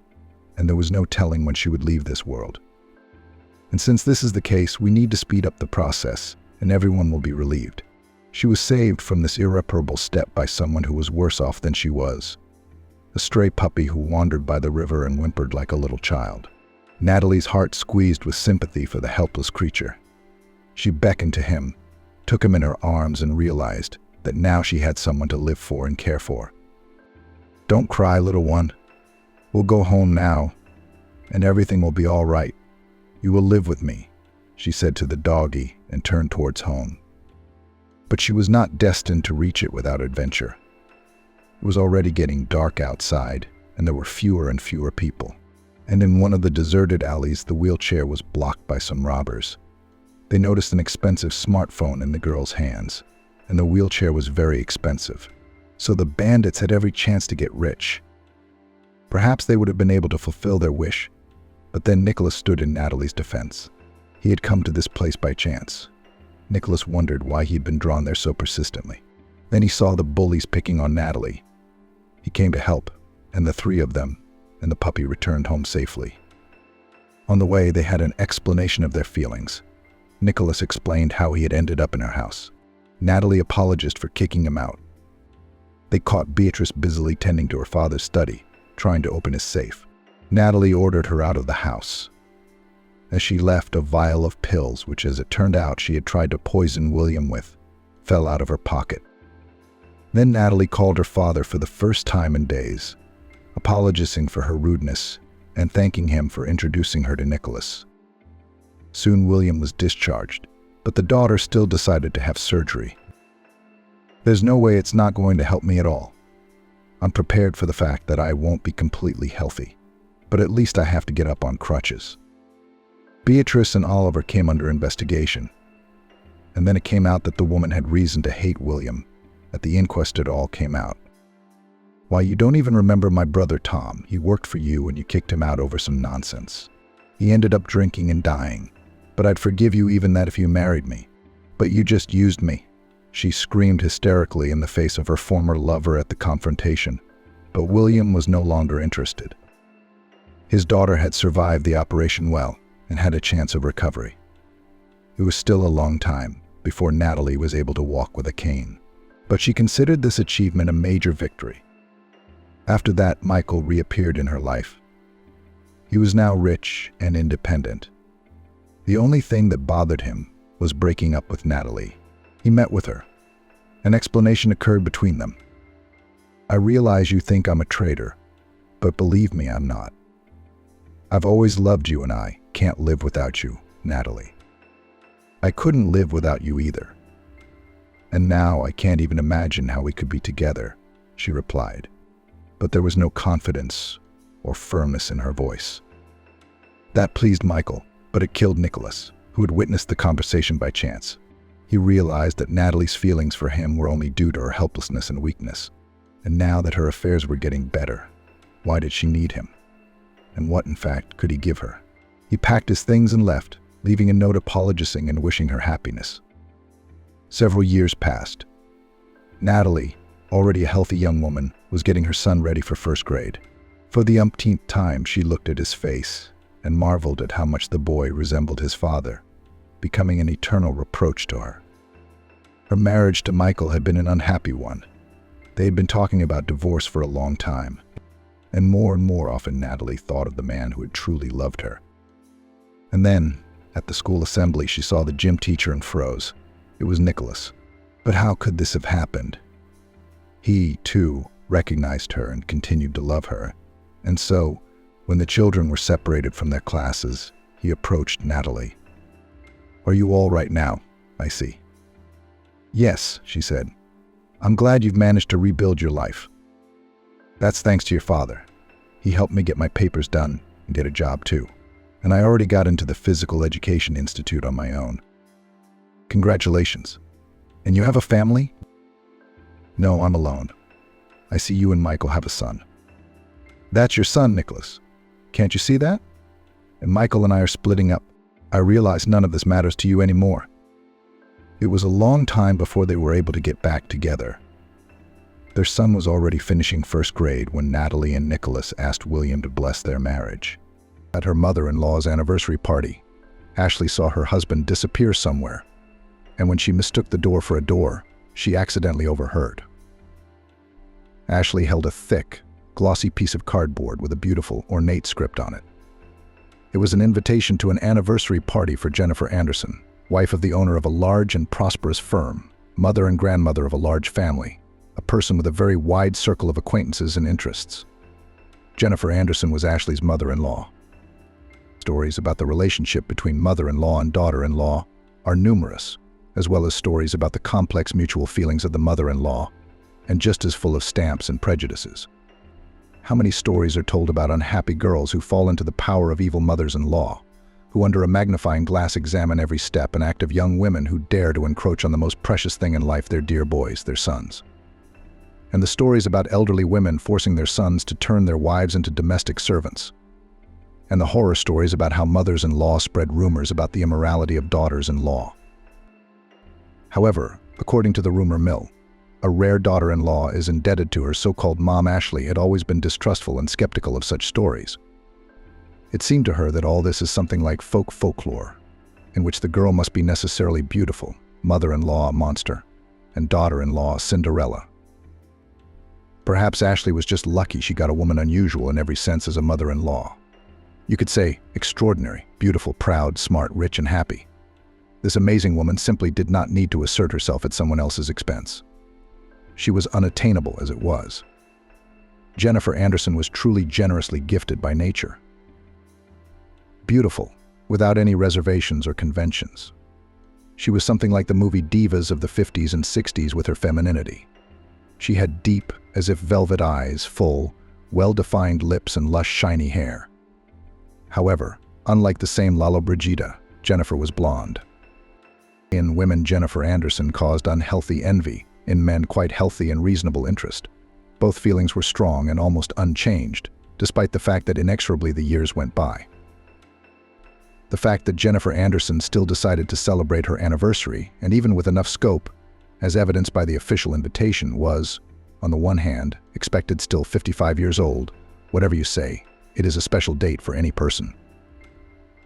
A: and there was no telling when she would leave this world. And since this is the case, we need to speed up the process, and everyone will be relieved. She was saved from this irreparable step by someone who was worse off than she was. A stray puppy who wandered by the river and whimpered like a little child. Natalie's heart squeezed with sympathy for the helpless creature. She beckoned to him, took him in her arms, and realized that now she had someone to live for and care for. "Don't cry, little one. We'll go home now, and everything will be all right. You will live with me," she said to the doggy and turned towards home. But she was not destined to reach it without adventure. It was already getting dark outside, and there were fewer and fewer people. And in one of the deserted alleys, the wheelchair was blocked by some robbers. They noticed an expensive smartphone in the girl's hands, and the wheelchair was very expensive. So the bandits had every chance to get rich. Perhaps they would have been able to fulfill their wish, but then Nicholas stood in Natalie's defense. He had come to this place by chance. Nicholas wondered why he'd been drawn there so persistently. Then he saw the bullies picking on Natalie. He came to help, and the three of them and the puppy returned home safely. On the way, they had an explanation of their feelings. Nicholas explained how he had ended up in her house. Natalie apologized for kicking him out. They caught Beatrice busily tending to her father's study, trying to open his safe. Natalie ordered her out of the house. As she left, a vial of pills, which as it turned out she had tried to poison William with, fell out of her pocket. Then Natalie called her father for the first time in days, apologizing for her rudeness and thanking him for introducing her to Nicholas. Soon William was discharged, but the daughter still decided to have surgery. "There's no way it's not going to help me at all. I'm prepared for the fact that I won't be completely healthy, but at least I have to get up on crutches." Beatrice and Oliver came under investigation, and then it came out that the woman had reason to hate William. At the inquest, it all came out. "Why, you don't even remember my brother Tom. He worked for you and you kicked him out over some nonsense. He ended up drinking and dying, but I'd forgive you even that if you married me. But you just used me." She screamed hysterically in the face of her former lover at the confrontation, but William was no longer interested. His daughter had survived the operation well and had a chance of recovery. It was still a long time before Natalie was able to walk with a cane, but she considered this achievement a major victory. After that, Michael reappeared in her life. He was now rich and independent. The only thing that bothered him was breaking up with Natalie. He met with her. An explanation occurred between them. "I realize you think I'm a traitor, but believe me, I'm not. I've always loved you and I can't live without you, Natalie. I couldn't live without you either. And now I can't even imagine how we could be together," she replied. But there was no confidence or firmness in her voice. That pleased Michael, but it killed Nicholas, who had witnessed the conversation by chance. He realized that Natalie's feelings for him were only due to her helplessness and weakness. And now that her affairs were getting better, why did she need him? And what, in fact, could he give her? He packed his things and left, leaving a note apologizing and wishing her happiness. Several years passed. Natalie, already a healthy young woman, was getting her son ready for first grade. For the umpteenth time, she looked at his face and marveled at how much the boy resembled his father, becoming an eternal reproach to her. Her marriage to Michael had been an unhappy one. They had been talking about divorce for a long time, and more often Natalie thought of the man who had truly loved her. And then, at the school assembly, she saw the gym teacher and froze. It was Nicholas. But how could this have happened? He, too, recognized her and continued to love her. And so, when the children were separated from their classes, he approached Natalie. "Are you all right now? I see." "Yes," she said. "I'm glad you've managed to rebuild your life. That's thanks to your father. He helped me get my papers done and did a job too. And I already got into the Physical Education Institute on my own." "Congratulations. And you have a family?" "No, I'm alone. I see you and Michael have a son." "That's your son, Nicholas. Can't you see that? And Michael and I are splitting up. I realize none of this matters to you anymore." It was a long time before they were able to get back together. Their son was already finishing first grade when Natalie and Nicholas asked William to bless their marriage. At her mother-in-law's anniversary party, Ashley saw her husband disappear somewhere, and when she mistook the door for a door, she accidentally overheard. Ashley held a thick, glossy piece of cardboard with a beautiful, ornate script on it. It was an invitation to an anniversary party for Jennifer Anderson, wife of the owner of a large and prosperous firm, mother and grandmother of a large family, a person with a very wide circle of acquaintances and interests. Jennifer Anderson was Ashley's mother-in-law. Stories about the relationship between mother-in-law and daughter-in-law are numerous, as well as stories about the complex mutual feelings of the mother-in-law, and just as full of stamps and prejudices. How many stories are told about unhappy girls who fall into the power of evil mothers-in-law, who under a magnifying glass examine every step and act of young women who dare to encroach on the most precious thing in life, their dear boys, their sons. And the stories about elderly women forcing their sons to turn their wives into domestic servants. And the horror stories about how mothers-in-law spread rumors about the immorality of daughters-in-law. However, according to the rumor mill, a rare daughter-in-law is indebted to her so-called mom. Ashley had always been distrustful and skeptical of such stories. It seemed to her that all this is something like folklore, in which the girl must be necessarily beautiful, mother-in-law a monster, and daughter-in-law a Cinderella. Perhaps Ashley was just lucky she got a woman unusual in every sense as a mother-in-law. You could say extraordinary, beautiful, proud, smart, rich, and happy. This amazing woman simply did not need to assert herself at someone else's expense. She was unattainable as it was. Jennifer Anderson was truly generously gifted by nature. Beautiful, without any reservations or conventions. She was something like the movie divas of the 50s and 60s with her femininity. She had deep, as if velvet eyes, full, well-defined lips and lush, shiny hair. However, unlike the same Lollobrigida, Jennifer was blonde. In women, Jennifer Anderson caused unhealthy envy, in men quite healthy and reasonable interest. Both feelings were strong and almost unchanged, despite the fact that inexorably the years went by. The fact that Jennifer Anderson still decided to celebrate her anniversary, and even with enough scope, as evidenced by the official invitation, was, on the one hand, expected still 55 years old. Whatever you say, it is a special date for any person.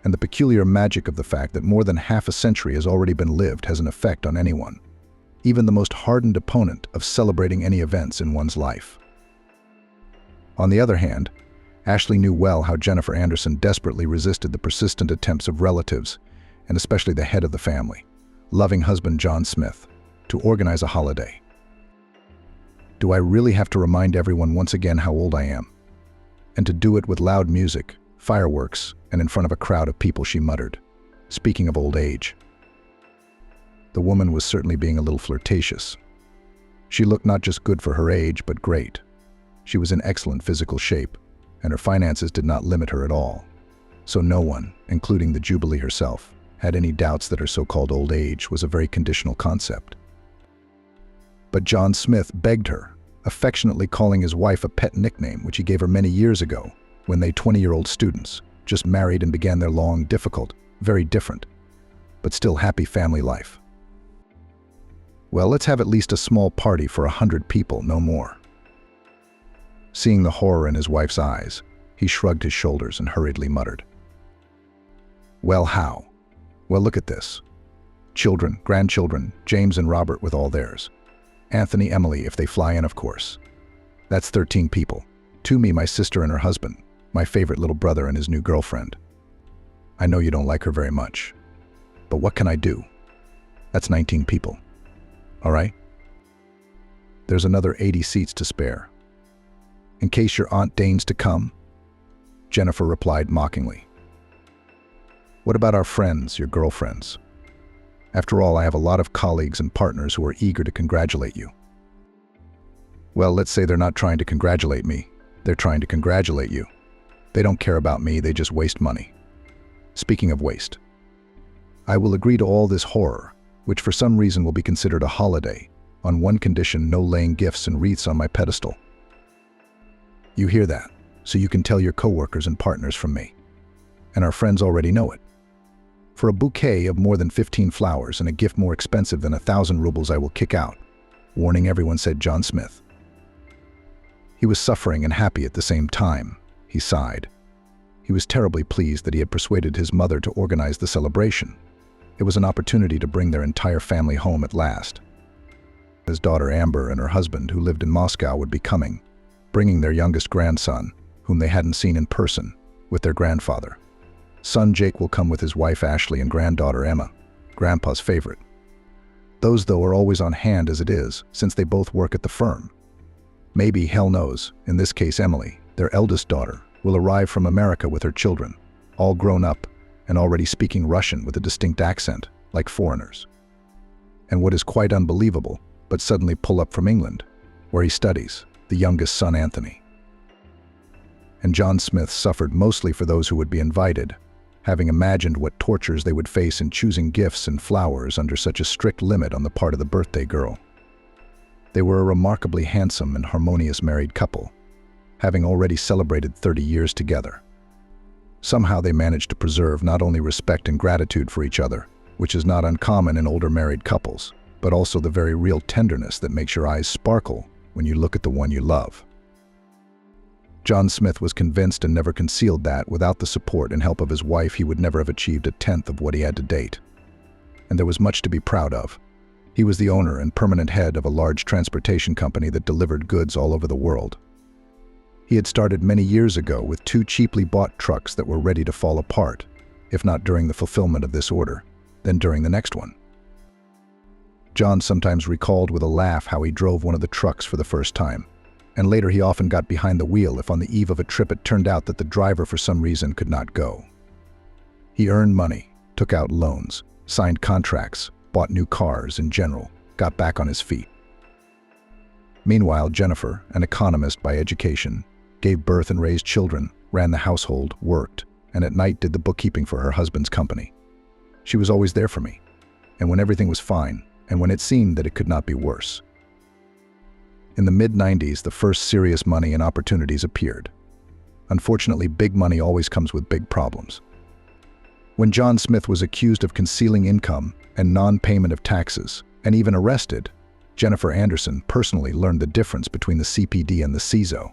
A: And the peculiar magic of the fact that more than half a century has already been lived has an effect on anyone, even the most hardened opponent of celebrating any events in one's life. On the other hand, Ashley knew well how Jennifer Anderson desperately resisted the persistent attempts of relatives, and especially the head of the family, loving husband John Smith, to organize a holiday. Do I really have to remind everyone once again how old I am? And to do it with loud music, fireworks, and in front of a crowd of people, she muttered. Speaking of old age. The woman was certainly being a little flirtatious. She looked not just good for her age, but great. She was in excellent physical shape, and her finances did not limit her at all. So no one, including the Jubilee herself, had any doubts that her so-called old age was a very conditional concept. But John Smith begged her, affectionately calling his wife a pet nickname which he gave her many years ago, when they 20-year-old students just married and began their long, difficult, very different, but still happy family life. Well, let's have at least a small party for 100 people, no more. Seeing the horror in his wife's eyes, he shrugged his shoulders and hurriedly muttered. Well, how? Well, look at this. Children, grandchildren, James and Robert with all theirs. Anthony, Emily, if they fly in, of course. That's 13 people. 2 me, my sister and her husband, my favorite little brother and his new girlfriend. I know you don't like her very much, but what can I do? That's 19 people. All right? There's another 80 seats to spare. In case your aunt deigns to come, Jennifer replied mockingly. What about our friends, your girlfriends? After all, I have a lot of colleagues and partners who are eager to congratulate you. Well, let's say they're not trying to congratulate me. They're trying to congratulate you. They don't care about me, they just waste money. Speaking of waste, I will agree to all this horror, which for some reason will be considered a holiday, on one condition: no laying gifts and wreaths on my pedestal. You hear that, so you can tell your coworkers and partners from me. And our friends already know it. For a bouquet of more than 15 flowers and a gift more expensive than 1,000 rubles I will kick out. Warning everyone, said John Smith. He was suffering and happy at the same time. He sighed. He was terribly pleased that he had persuaded his mother to organize the celebration. It was an opportunity to bring their entire family home at last. His daughter Amber and her husband, who lived in Moscow, would be coming, bringing their youngest grandson, whom they hadn't seen in person, with their grandfather. Son Jake will come with his wife Ashley and granddaughter Emma, Grandpa's favorite. Those, though, are always on hand as it is, since they both work at the firm. Maybe, hell knows, in this case Emily, their eldest daughter, will arrive from America with her children, all grown up and already speaking Russian with a distinct accent, like foreigners. And what is quite unbelievable, but suddenly pull up from England, where he studies, the youngest son Anthony. And John Smith suffered mostly for those who would be invited, having imagined what tortures they would face in choosing gifts and flowers under such a strict limit on the part of the birthday girl. They were a remarkably handsome and harmonious married couple, having already celebrated 30 years together. Somehow they managed to preserve not only respect and gratitude for each other, which is not uncommon in older married couples, but also the very real tenderness that makes your eyes sparkle when you look at the one you love. John Smith was convinced and never concealed that, without the support and help of his wife, he would never have achieved a tenth of what he had to date. And there was much to be proud of. He was the owner and permanent head of a large transportation company that delivered goods all over the world. He had started many years ago with 2 cheaply bought trucks that were ready to fall apart, if not during the fulfillment of this order, then during the next one. John sometimes recalled with a laugh how he drove one of the trucks for the first time, and later he often got behind the wheel if on the eve of a trip it turned out that the driver for some reason could not go. He earned money, took out loans, signed contracts, bought new cars, in general, got back on his feet. Meanwhile, Jennifer, an economist by education, gave birth and raised children, ran the household, worked, and at night did the bookkeeping for her husband's company. She was always there for me, and when everything was fine, and when it seemed that it could not be worse. In the mid-90s, the first serious money and opportunities appeared. Unfortunately, big money always comes with big problems. When John Smith was accused of concealing income and non-payment of taxes, and even arrested, Jennifer Anderson personally learned the difference between the CPD and the CISO,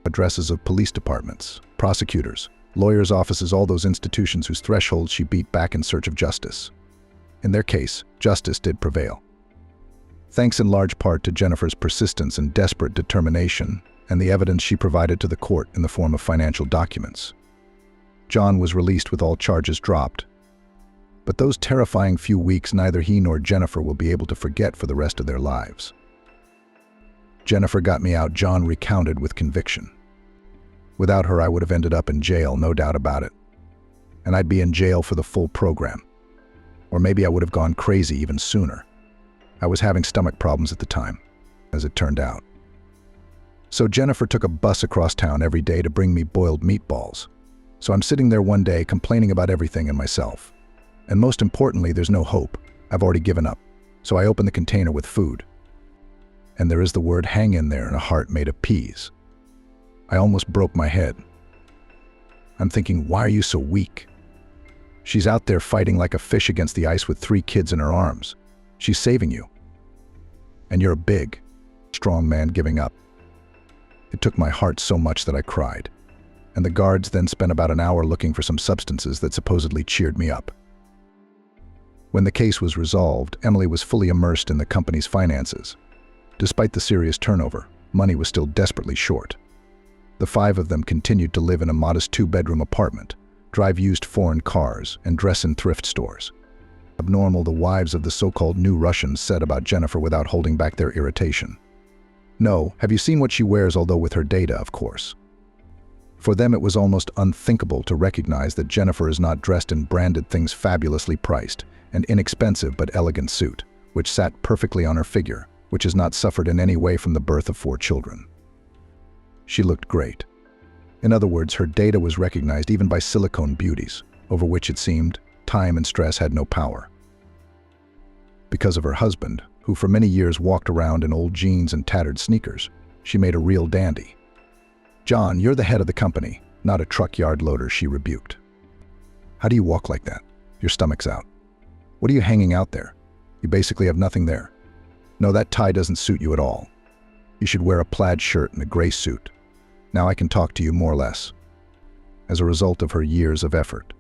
A: addresses of police departments, prosecutors, lawyers' offices, all those institutions whose thresholds she beat back in search of justice. In their case, justice did prevail. Thanks in large part to Jennifer's persistence and desperate determination, and the evidence she provided to the court in the form of financial documents. John was released with all charges dropped. But those terrifying few weeks neither he nor Jennifer will be able to forget for the rest of their lives. Jennifer got me out, John recounted with conviction. Without her, I would have ended up in jail, no doubt about it. And I'd be in jail for the full program. Or maybe I would have gone crazy even sooner. I was having stomach problems at the time, as it turned out. So Jennifer took a bus across town every day to bring me boiled meatballs. So I'm sitting there one day complaining about everything and myself. And most importantly, there's no hope. I've already given up. So I open the container with food. And there is the word "hang in there" and a heart made of peas. I almost broke my head. I'm thinking, why are you so weak? She's out there fighting like a fish against the ice with 3 kids in her arms. She's saving you. And you're a big, strong man giving up. It took my heart so much that I cried. And the guards then spent about an hour looking for some substances that supposedly cheered me up. When the case was resolved, Emily was fully immersed in the company's finances. Despite the serious turnover, money was still desperately short. The five of them continued to live in a modest two-bedroom apartment, drive used foreign cars, and dress in thrift stores. Abnormal, the wives of the so-called new Russians said about Jennifer without holding back their irritation. No, have you seen what she wears, although with her data, of course. For them it was almost unthinkable to recognize that Jennifer is not dressed in branded things, fabulously priced, an inexpensive but elegant suit, which sat perfectly on her figure, which has not suffered in any way from the birth of 4 children. She looked great. In other words, her data was recognized even by silicone beauties, over which it seemed time and stress had no power. Because of her husband, who for many years walked around in old jeans and tattered sneakers, she made a real dandy. "John, you're the head of the company, not a truck yard loader," she rebuked. "How do you walk like that? Your stomach's out. What are you hanging out there? You basically have nothing there. No, that tie doesn't suit you at all. You should wear a plaid shirt and a gray suit. Now I can talk to you more or less." As a result of her years of effort,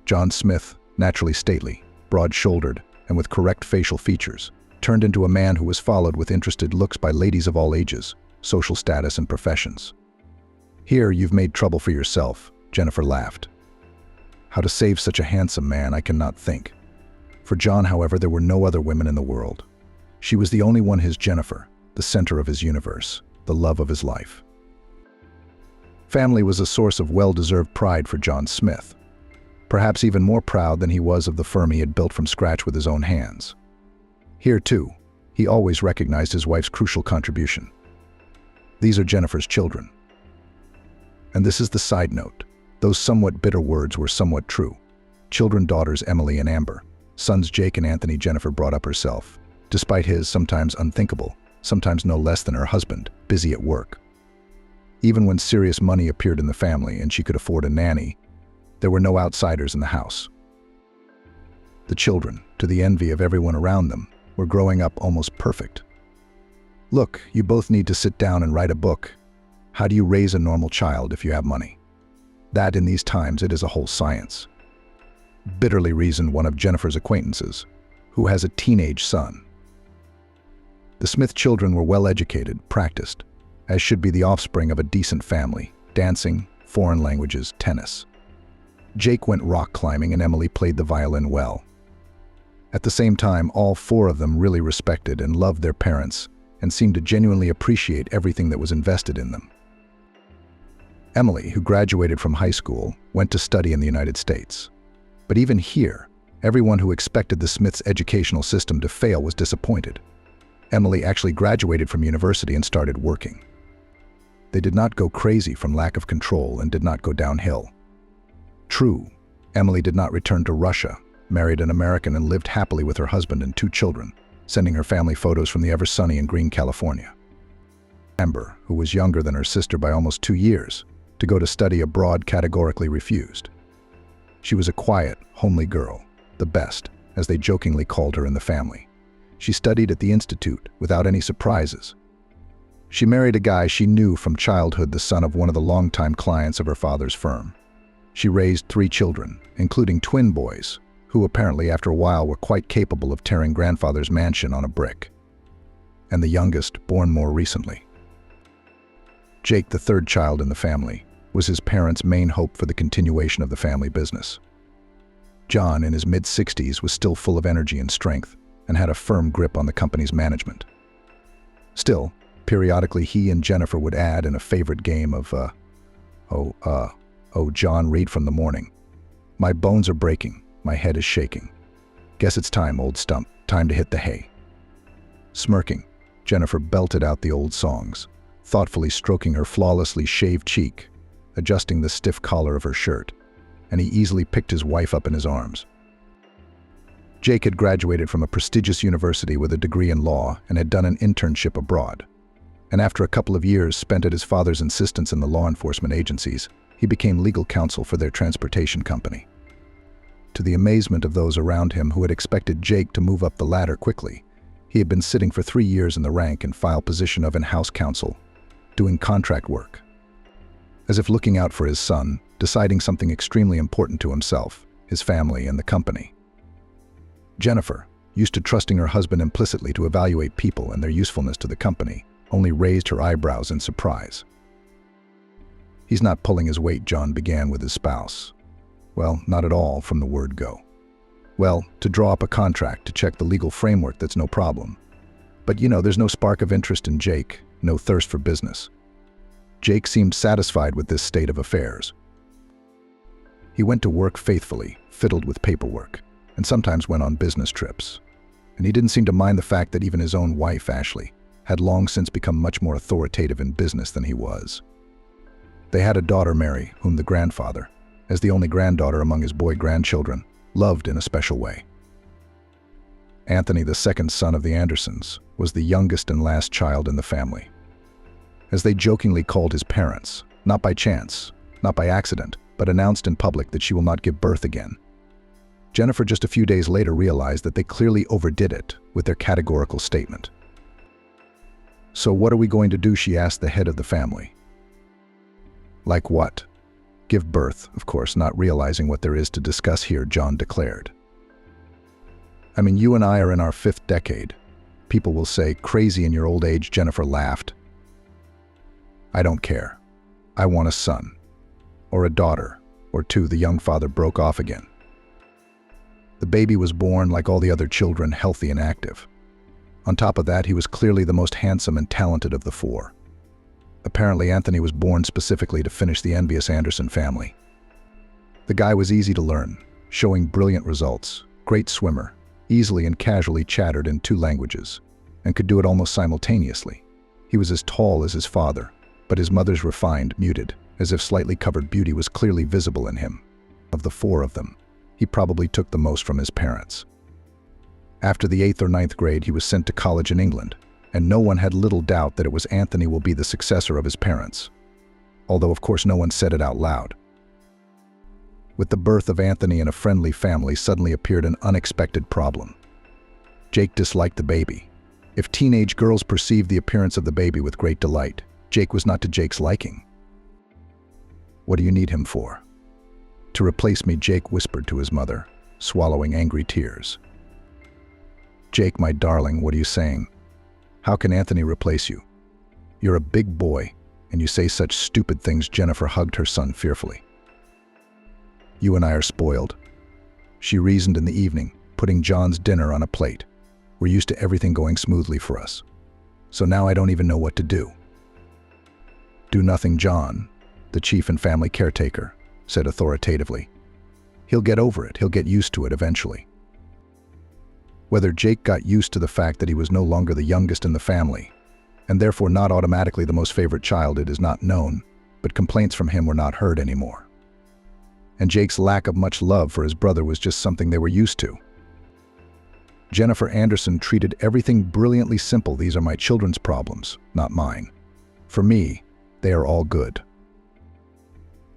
A: John Smith, naturally stately, broad-shouldered, and with correct facial features, turned into a man who was followed with interested looks by ladies of all ages, social status, and professions. "Here, you've made trouble for yourself," Jennifer laughed. How to save such a handsome man, I cannot think. For John, however, there were no other women in the world. She was the only one, his Jennifer, the center of his universe, the love of his life. Family was a source of well-deserved pride for John Smith. Perhaps even more proud than he was of the firm he had built from scratch with his own hands. Here, too, he always recognized his wife's crucial contribution. These are Jennifer's children. And this is the side note. Those somewhat bitter words were somewhat true. Children, daughters Emily and Amber, sons Jake and Anthony, Jennifer brought up herself, despite his sometimes unthinkable, sometimes no less than her husband, busy at work. Even when serious money appeared in the family and she could afford a nanny, there were no outsiders in the house. The children, to the envy of everyone around them, were growing up almost perfect. "Look, you both need to sit down and write a book. How do you raise a normal child if you have money? That, in these times, it is a whole science," bitterly reasoned one of Jennifer's acquaintances, who has a teenage son. The Smith children were well-educated, practiced, as should be the offspring of a decent family, dancing, foreign languages, tennis. Jake went rock climbing and Emily played the violin well. At the same time, all 4 of them really respected and loved their parents and seemed to genuinely appreciate everything that was invested in them. Emily, who graduated from high school, went to study in the United States. But even here, everyone who expected the Smiths' educational system to fail was disappointed. Emily actually graduated from university and started working. They did not go crazy from lack of control and did not go downhill. True, Emily did not return to Russia, married an American, and lived happily with her husband and 2 children, sending her family photos from the ever-sunny and green California. Amber, who was younger than her sister by almost 2 years, to go to study abroad, categorically refused. She was a quiet, homely girl, the best, as they jokingly called her in the family. She studied at the Institute without any surprises. She married a guy she knew from childhood, the son of one of the longtime clients of her father's firm. She raised 3 children, including twin boys, who apparently after a while were quite capable of tearing grandfather's mansion on a brick. And the youngest, born more recently. Jake, the 3rd child in the family, was his parents' main hope for the continuation of the family business. John, in his mid-60s, was still full of energy and strength and had a firm grip on the company's management. Still, periodically he and Jennifer would add in a favorite game of, "Oh, John, read from the morning. My bones are breaking, my head is shaking. Guess it's time, old stump, time to hit the hay." Smirking, Jennifer belted out the old songs, thoughtfully stroking her flawlessly shaved cheek, adjusting the stiff collar of her shirt, and he easily picked his wife up in his arms. Jake had graduated from a prestigious university with a degree in law and had done an internship abroad. And after a couple of years spent at his father's insistence in the law enforcement agencies, he became legal counsel for their transportation company. To the amazement of those around him who had expected Jake to move up the ladder quickly, he had been sitting for 3 years in the rank and file position of in-house counsel, doing contract work. As if looking out for his son, deciding something extremely important to himself, his family, and the company. Jennifer, used to trusting her husband implicitly to evaluate people and their usefulness to the company, only raised her eyebrows in surprise. "He's not pulling his weight," John began with his spouse. "Well, not at all from the word go. Well, to draw up a contract, to check the legal framework, that's no problem. But there's no spark of interest in Jake, no thirst for business." Jake seemed satisfied with this state of affairs. He went to work faithfully, fiddled with paperwork, and sometimes went on business trips. And he didn't seem to mind the fact that even his own wife, Ashley, had long since become much more authoritative in business than he was. They had a daughter, Mary, whom the grandfather, as the only granddaughter among his boy grandchildren, loved in a special way. Anthony, the second son of the Andersons, was the youngest and last child in the family. As they jokingly called his parents, not by chance, not by accident, but announced in public that she will not give birth again. Jennifer just a few days later realized that they clearly overdid it with their categorical statement. "So what are we going to do?" she asked the head of the family. "Like what?" "Give birth, of course, not realizing what there is to discuss here," John declared. "I mean, you and I are in our 5th decade. People will say, 'Crazy in your old age,'" Jennifer laughed. "I don't care. I want a son. Or a daughter, or 2, the young father broke off again. The baby was born, like all the other children, healthy and active. On top of that, he was clearly the most handsome and talented of the 4. Apparently, Anthony was born specifically to finish the envious Anderson family. The guy was easy to learn, showing brilliant results, great swimmer, easily and casually chattered in 2 languages, and could do it almost simultaneously. He was as tall as his father, but his mother's refined, muted, as if slightly covered beauty was clearly visible in him. Of the 4 of them, he probably took the most from his parents. After the 8th or 9th grade, he was sent to college in England, and no one had little doubt that it was Anthony will be the successor of his parents, although of course no one said it out loud. With the birth of Anthony in a friendly family suddenly appeared an unexpected problem. Jake disliked the baby. If teenage girls perceived the appearance of the baby with great delight, Jake was not to Jake's liking. "What do you need him for?" "To replace me," Jake whispered to his mother, swallowing angry tears. "Jake, my darling, what are you saying? How can Anthony replace you? You're a big boy, and you say such stupid things." Jennifer hugged her son fearfully. "You and I are spoiled," she reasoned in the evening, putting John's dinner on a plate. "We're used to everything going smoothly for us. So now I don't even know what to do." "Do nothing, John," the chief and family caretaker said authoritatively. "He'll get over it. He'll get used to it eventually." Whether Jake got used to the fact that he was no longer the youngest in the family, and therefore not automatically the most favorite child, it is not known, but complaints from him were not heard anymore. And Jake's lack of much love for his brother was just something they were used to. Jennifer Anderson treated everything brilliantly simple. "These are my children's problems, not mine. For me, they are all good."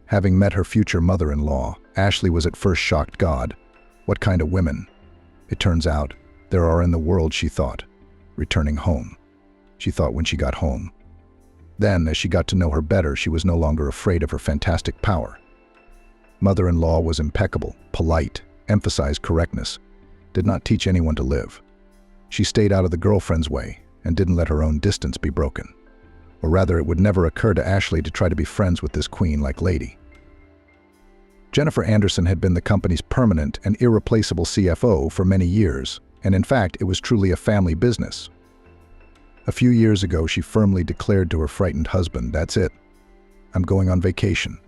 A: Having met her future mother-in-law, Ashley was at first shocked. God, what kind of women? It turns out, there are in the world, she thought, returning home. She thought when she got home. Then, as she got to know her better, she was no longer afraid of her fantastic power. Mother-in-law was impeccable, polite, emphasized correctness, did not teach anyone to live. She stayed out of the girlfriend's way and didn't let her own distance be broken. Or rather, it would never occur to Ashley to try to be friends with this queen-like lady. Jennifer Anderson had been the company's permanent and irreplaceable CFO for many years, and in fact, it was truly a family business. A few years ago, she firmly declared to her frightened husband, "That's it. I'm going on vacation.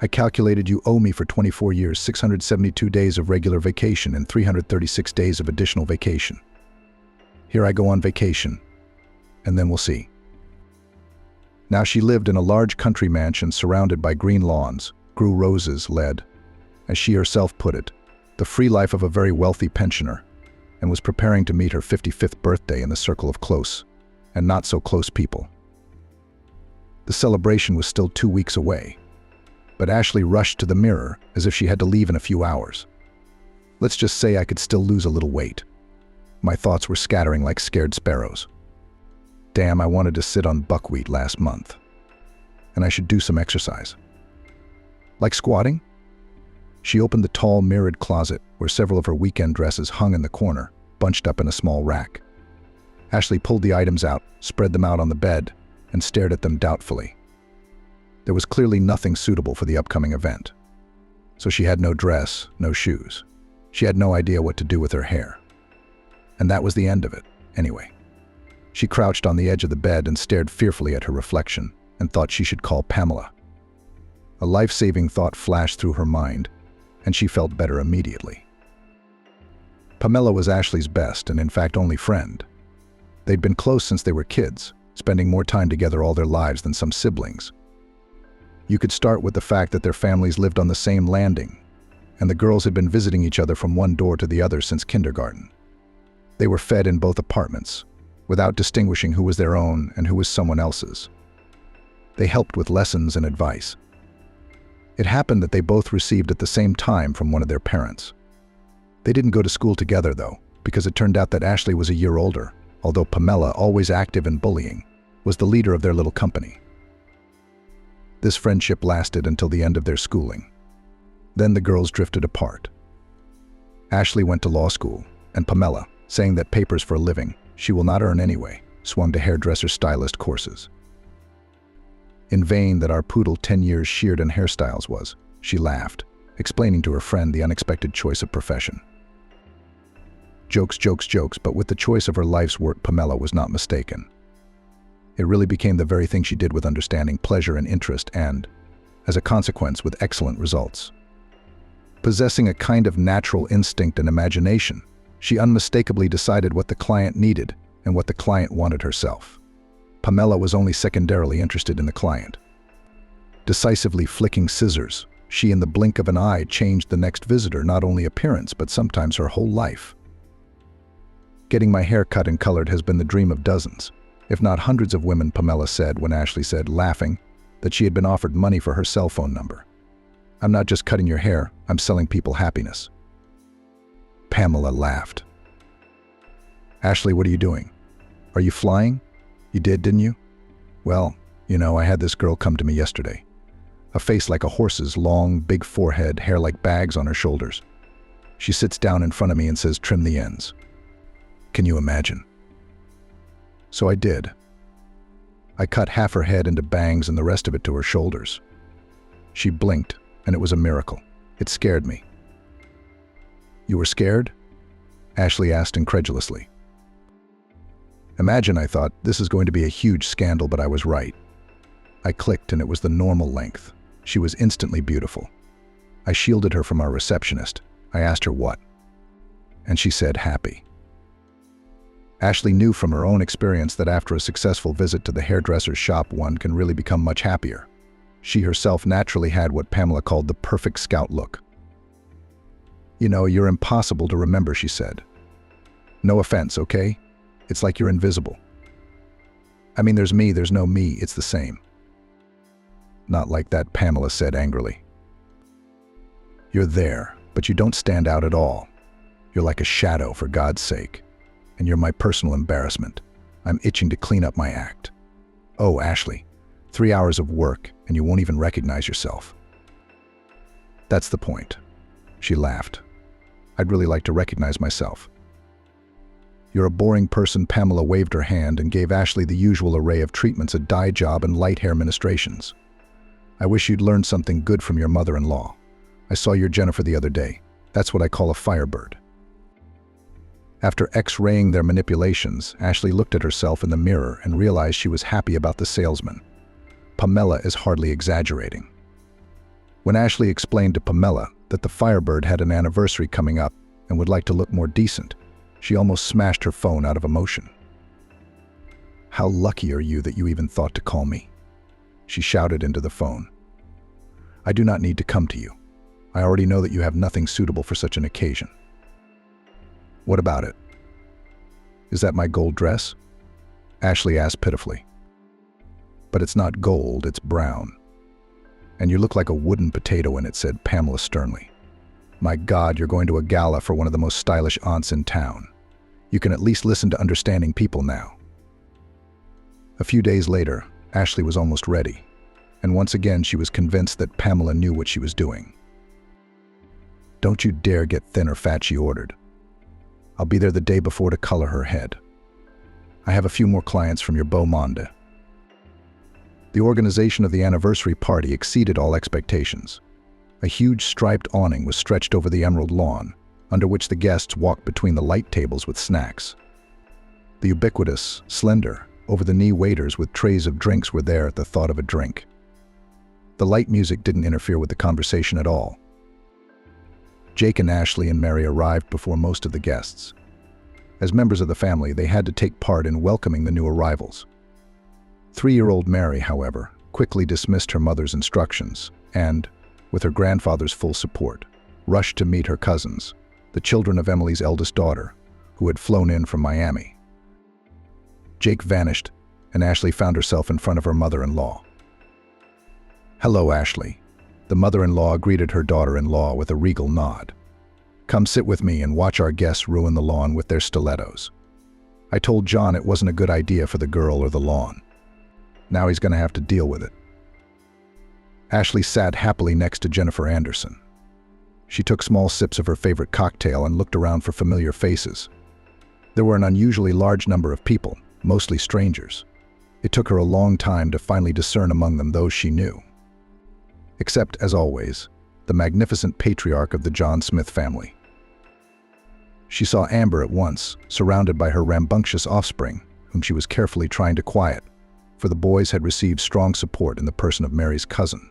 A: I calculated you owe me for 24 years, 672 days of regular vacation and 336 days of additional vacation. Here I go on vacation, and then we'll see." Now she lived in a large country mansion surrounded by green lawns, grew roses, led, as she herself put it, the free life of a very wealthy pensioner, and was preparing to meet her 55th birthday in the circle of close and not so close people. The celebration was still 2 weeks away, but Ashley rushed to the mirror as if she had to leave in a few hours. Let's just say I could still lose a little weight. My thoughts were scattering like scared sparrows. Damn, I wanted to sit on buckwheat last month. And I should do some exercise. Like squatting? She opened the tall, mirrored closet where several of her weekend dresses hung in the corner, bunched up in a small rack. Ashley pulled the items out, spread them out on the bed, and stared at them doubtfully. There was clearly nothing suitable for the upcoming event. So she had no dress, no shoes. She had no idea what to do with her hair. And that was the end of it, anyway. She crouched on the edge of the bed and stared fearfully at her reflection and thought she should call Pamela. A life-saving thought flashed through her mind, and she felt better immediately. Pamela was Ashley's best and in fact only friend. They'd been close since they were kids, spending more time together all their lives than some siblings. You could start with the fact that their families lived on the same landing, and the girls had been visiting each other from one door to the other since kindergarten. They were fed in both apartments, without distinguishing who was their own and who was someone else's. They helped with lessons and advice. It happened that they both received at the same time from one of their parents. They didn't go to school together, though, because it turned out that Ashley was a year older, although Pamela, always active in bullying, was the leader of their little company. This friendship lasted until the end of their schooling. Then the girls drifted apart. Ashley went to law school, and Pamela, saying that papers for a living she will not earn anyway, swung to hairdresser-stylist courses. In vain that our poodle 10 years sheared and hairstyles was, she laughed, explaining to her friend the unexpected choice of profession. Jokes, jokes, jokes, but with the choice of her life's work, Pamela was not mistaken. It really became the very thing she did with understanding, pleasure, and interest, and, as a consequence, with excellent results. Possessing a kind of natural instinct and imagination, she unmistakably decided what the client needed and what the client wanted herself. Pamela was only secondarily interested in the client. Decisively flicking scissors, she in the blink of an eye changed the next visitor not only appearance but sometimes her whole life. Getting my hair cut and colored has been the dream of dozens, if not hundreds of women, Pamela said when Ashley said, laughing, that she had been offered money for her cell phone number. I'm not just cutting your hair, I'm selling people happiness. Pamela laughed. Ashley, what are you doing? Are you flying? You did, didn't you? Well, I had this girl come to me yesterday. A face like a horse's, long, big forehead, hair like bags on her shoulders. She sits down in front of me and says, trim the ends. Can you imagine? So I did. I cut half her head into bangs and the rest of it to her shoulders. She blinked, and it was a miracle. It scared me. You were scared? Ashley asked incredulously. Imagine, I thought, this is going to be a huge scandal, but I was right. I clicked, and it was the normal length. She was instantly beautiful. I shielded her from our receptionist. I asked her what, and she said happy. Ashley knew from her own experience that after a successful visit to the hairdresser's shop, one can really become much happier. She herself naturally had what Pamela called the perfect scout look. You're impossible to remember, she said. No offense, okay? It's like you're invisible. I mean, there's me, there's no me, it's the same. Not like that, Pamela said angrily. You're there, but you don't stand out at all. You're like a shadow, for God's sake. And you're my personal embarrassment. I'm itching to clean up my act. Oh, Ashley, 3 hours of work, and you won't even recognize yourself. That's the point. She laughed. I'd really like to recognize myself. You're a boring person. Pamela waved her hand and gave Ashley the usual array of treatments, a dye job and light hair ministrations. I wish you'd learned something good from your mother-in-law. I saw your Jennifer the other day. That's what I call a firebird. After X-raying their manipulations, Ashley looked at herself in the mirror and realized she was happy about the salesman. Pamela is hardly exaggerating. When Ashley explained to Pamela that the firebird had an anniversary coming up and would like to look more decent, she almost smashed her phone out of emotion. How lucky are you that you even thought to call me? She shouted into the phone. I do not need to come to you. I already know that you have nothing suitable for such an occasion. What about it? Is that my gold dress? Ashley asked pitifully. But it's not gold, it's brown. And you look like a wooden potato in it, said Pamela sternly. My God, you're going to a gala for one of the most stylish aunts in town. You can at least listen to understanding people now. A few days later, Ashley was almost ready, and once again she was convinced that Pamela knew what she was doing. "Don't you dare get thin or fat," she ordered. "I'll be there the day before to color her head. I have a few more clients from your beau monde." The organization of the anniversary party exceeded all expectations. A huge striped awning was stretched over the emerald lawn, under which the guests walked between the light tables with snacks. The ubiquitous, slender, over-the-knee waiters with trays of drinks were there at the thought of a drink. The light music didn't interfere with the conversation at all. Jake and Ashley and Mary arrived before most of the guests. As members of the family, they had to take part in welcoming the new arrivals. 3-year-old Mary, however, quickly dismissed her mother's instructions and, with her grandfather's full support, rushed to meet her cousins, the children of Emily's eldest daughter, who had flown in from Miami. Jake vanished, and Ashley found herself in front of her mother-in-law. "Hello, Ashley." The mother-in-law greeted her daughter-in-law with a regal nod. "Come sit with me and watch our guests ruin the lawn with their stilettos. I told John it wasn't a good idea for the girl or the lawn. Now he's going to have to deal with it." Ashley sat happily next to Jennifer Anderson. She took small sips of her favorite cocktail and looked around for familiar faces. There were an unusually large number of people, mostly strangers. It took her a long time to finally discern among them those she knew. Except, as always, the magnificent patriarch of the John Smith family. She saw Amber at once, surrounded by her rambunctious offspring, whom she was carefully trying to quiet, for the boys had received strong support in the person of Mary's cousin.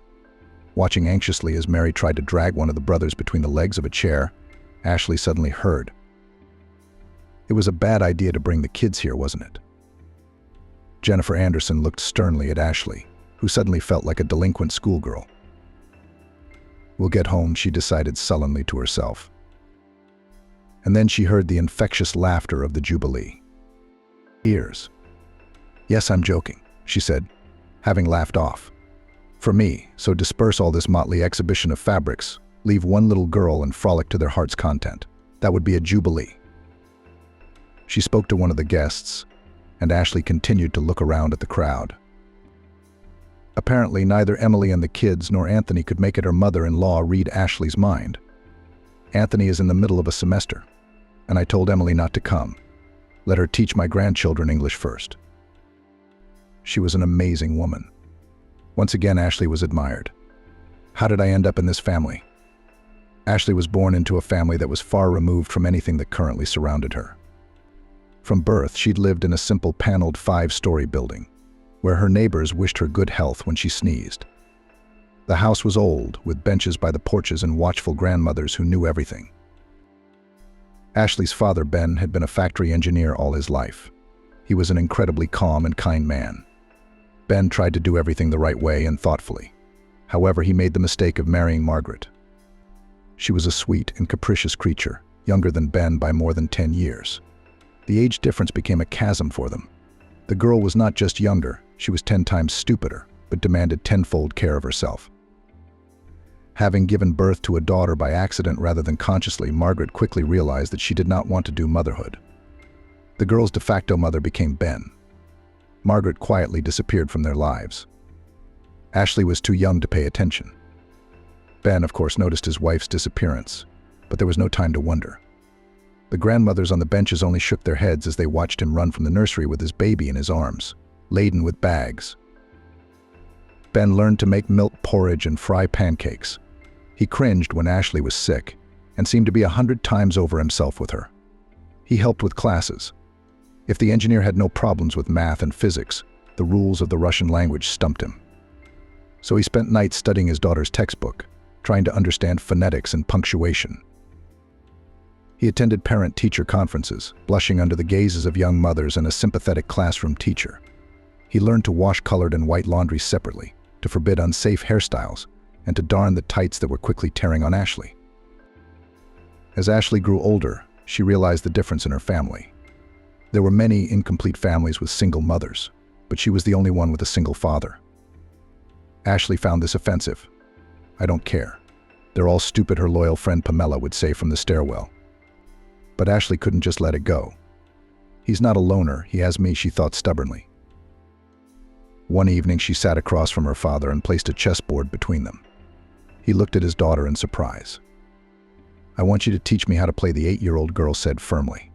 A: Watching anxiously as Mary tried to drag one of the brothers between the legs of a chair, Ashley suddenly heard. "It was a bad idea to bring the kids here, wasn't it?" Jennifer Anderson looked sternly at Ashley, who suddenly felt like a delinquent schoolgirl. "We'll get home," she decided sullenly to herself. And then she heard the infectious laughter of the Jubilee. "Ears. Yes, I'm joking," she said, having laughed off. "For me, so disperse all this motley exhibition of fabrics, leave one little girl and frolic to their heart's content. That would be a jubilee." She spoke to one of the guests, and Ashley continued to look around at the crowd. Apparently, neither Emily and the kids nor Anthony could make it her mother-in-law read Ashley's mind. "Anthony is in the middle of a semester, and I told Emily not to come. Let her teach my grandchildren English first." She was an amazing woman. Once again, Ashley was admired. How did I end up in this family? Ashley was born into a family that was far removed from anything that currently surrounded her. From birth, she'd lived in a simple paneled 5-story building, where her neighbors wished her good health when she sneezed. The house was old, with benches by the porches and watchful grandmothers who knew everything. Ashley's father, Ben, had been a factory engineer all his life. He was an incredibly calm and kind man. Ben tried to do everything the right way and thoughtfully. However, he made the mistake of marrying Margaret. She was a sweet and capricious creature, younger than Ben by more than 10 years. The age difference became a chasm for them. The girl was not just younger, she was 10 times stupider, but demanded tenfold care of herself. Having given birth to a daughter by accident rather than consciously, Margaret quickly realized that she did not want to do motherhood. The girl's de facto mother became Ben. Margaret quietly disappeared from their lives. Ashley was too young to pay attention. Ben, of course, noticed his wife's disappearance, but there was no time to wonder. The grandmothers on the benches only shook their heads as they watched him run from the nursery with his baby in his arms, laden with bags. Ben learned to make milk porridge and fry pancakes. He cringed when Ashley was sick and seemed to be 100 times over himself with her. He helped with classes. If the engineer had no problems with math and physics, the rules of the Russian language stumped him. So he spent nights studying his daughter's textbook, trying to understand phonetics and punctuation. He attended parent-teacher conferences, blushing under the gazes of young mothers and a sympathetic classroom teacher. He learned to wash colored and white laundry separately, to forbid unsafe hairstyles, and to darn the tights that were quickly tearing on Ashley. As Ashley grew older, she realized the difference in her family. There were many incomplete families with single mothers, but she was the only one with a single father. Ashley found this offensive. "I don't care. They're all stupid," her loyal friend Pamela would say from the stairwell. But Ashley couldn't just let it go. "He's not a loner, he has me," she thought stubbornly. One evening, she sat across from her father and placed a chessboard between them. He looked at his daughter in surprise. I want you to teach me how to play, the 8-year-old girl said firmly.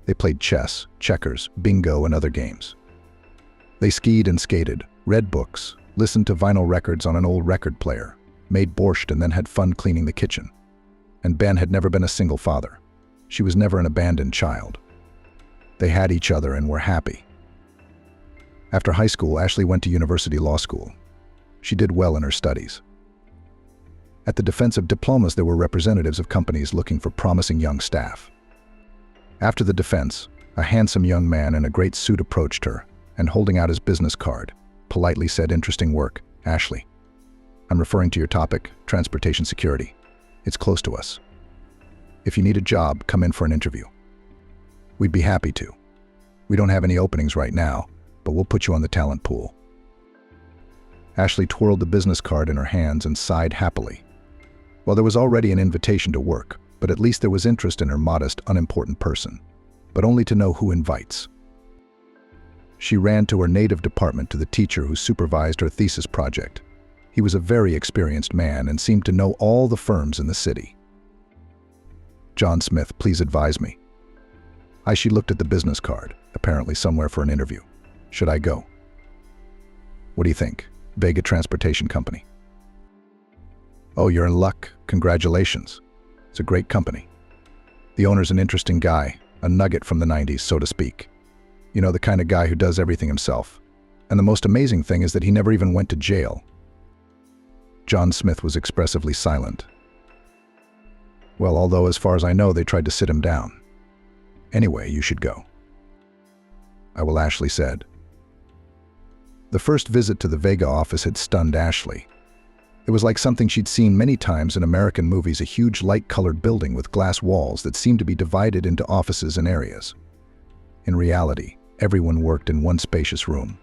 A: They played chess, checkers, bingo, and other games. They skied and skated, read books, listened to vinyl records on an old record player, made borscht, and then had fun cleaning the kitchen. And Ben had never been a single father. She was never an abandoned child. They had each other and were happy. After high school, Ashley went to university law school. She did well in her studies. At the defense of diplomas, there were representatives of companies looking for promising young staff. After the defense, a handsome young man in a great suit approached her and, holding out his business card, politely said, "Interesting work, Ashley. I'm referring to your topic, transportation security. It's close to us. If you need a job, come in for an interview. We'd be happy to. We don't have any openings right now, but we'll put you on the talent pool." Ashley twirled the business card in her hands and sighed happily. Well, there was already an invitation to work, but at least there was interest in her modest, unimportant person, but only to know who invites. She ran to her native department to the teacher who supervised her thesis project. He was a very experienced man and seemed to know all the firms in the city. "John Smith, please advise me." She looked at the business card, apparently somewhere for an interview. "Should I go?" "What do you think? Vega Transportation Company." "Oh, you're in luck. Congratulations. It's a great company. The owner's an interesting guy, a nugget from the 90s, so to speak. You know, the kind of guy who does everything himself. And the most amazing thing is that he never even went to jail." John Smith was expressively silent. "Well, although as far as I know, they tried to sit him down. Anyway, you should go." "I will," Ashley said. The first visit to the Vega office had stunned Ashley. It was like something she'd seen many times in American movies, a huge light-colored building with glass walls that seemed to be divided into offices and areas. In reality, everyone worked in one spacious room.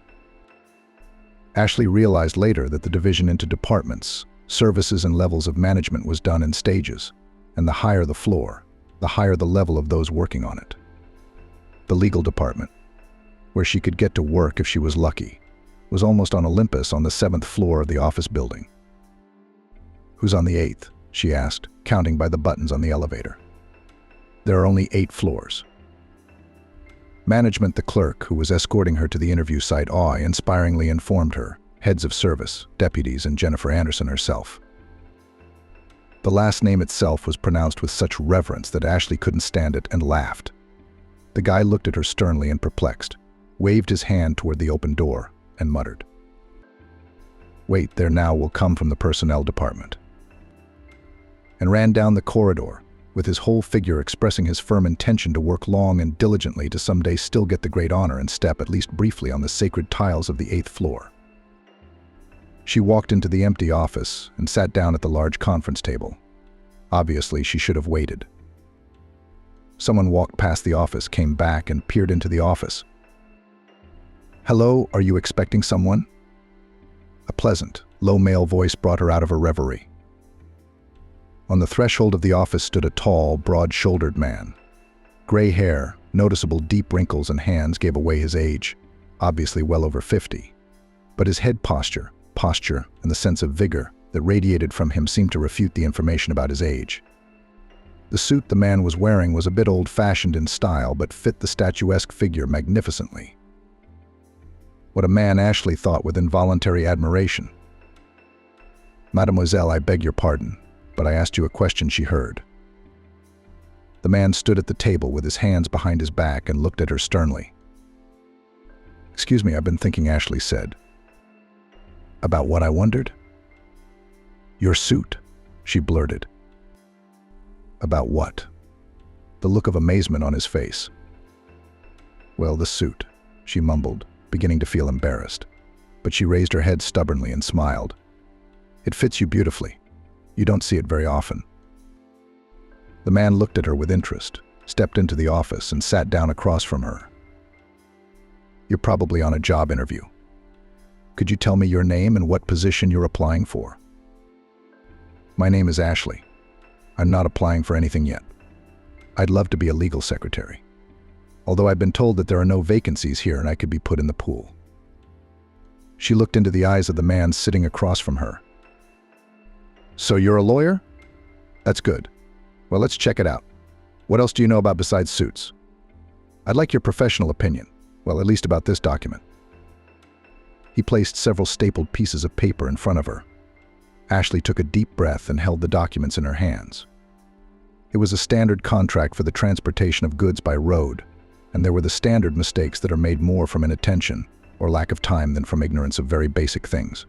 A: Ashley realized later that the division into departments, services, and levels of management was done in stages, and the higher the floor, the higher the level of those working on it. The legal department, where she could get to work if she was lucky, was almost on Olympus on the 7th floor of the office building. "Who's on the 8th?" she asked, counting by the buttons on the elevator. "There are only 8 floors." Management, the clerk who was escorting her to the interview site, awe-inspiringly informed her, heads of service, deputies, and Jennifer Anderson herself. The last name itself was pronounced with such reverence that Ashley couldn't stand it and laughed. The guy looked at her sternly and perplexed, waved his hand toward the open door, and muttered, "Wait, there now will come from the personnel department," and ran down the corridor, with his whole figure expressing his firm intention to work long and diligently to someday still get the great honor and step at least briefly on the sacred tiles of the 8th floor. She walked into the empty office and sat down at the large conference table. Obviously, she should have waited. Someone walked past the office, came back, and peered into the office. "Hello, are you expecting someone?" A pleasant, low male voice brought her out of her reverie. On the threshold of the office stood a tall, broad-shouldered man. Gray hair, noticeable deep wrinkles, and hands gave away his age, obviously well over 50. But his head posture, and the sense of vigor that radiated from him seemed to refute the information about his age. The suit the man was wearing was a bit old-fashioned in style, but fit the statuesque figure magnificently. What a man, Ashley thought with involuntary admiration. "Mademoiselle, I beg your pardon, but I asked you a question," she heard. The man stood at the table with his hands behind his back and looked at her sternly. "Excuse me, I've been thinking," Ashley said. "About what?" I wondered. "Your suit," she blurted. "About what?" The look of amazement on his face. "Well, the suit," she mumbled, beginning to feel embarrassed. But she raised her head stubbornly and smiled. "It fits you beautifully. You don't see it very often." The man looked at her with interest, stepped into the office, and sat down across from her. "You're probably on a job interview. Could you tell me your name and what position you're applying for?" "My name is Ashley. I'm not applying for anything yet. I'd love to be a legal secretary. Although I've been told that there are no vacancies here and I could be put in the pool." She looked into the eyes of the man sitting across from her. "So you're a lawyer? That's good. Well, let's check it out. What else do you know about besides suits? I'd like your professional opinion. Well, at least about this document. He placed several stapled pieces of paper in front of her. Ashley took a deep breath and held the documents in her hands. It was a standard contract for the transportation of goods by road, and there were the standard mistakes that are made more from inattention or lack of time than from ignorance of very basic things.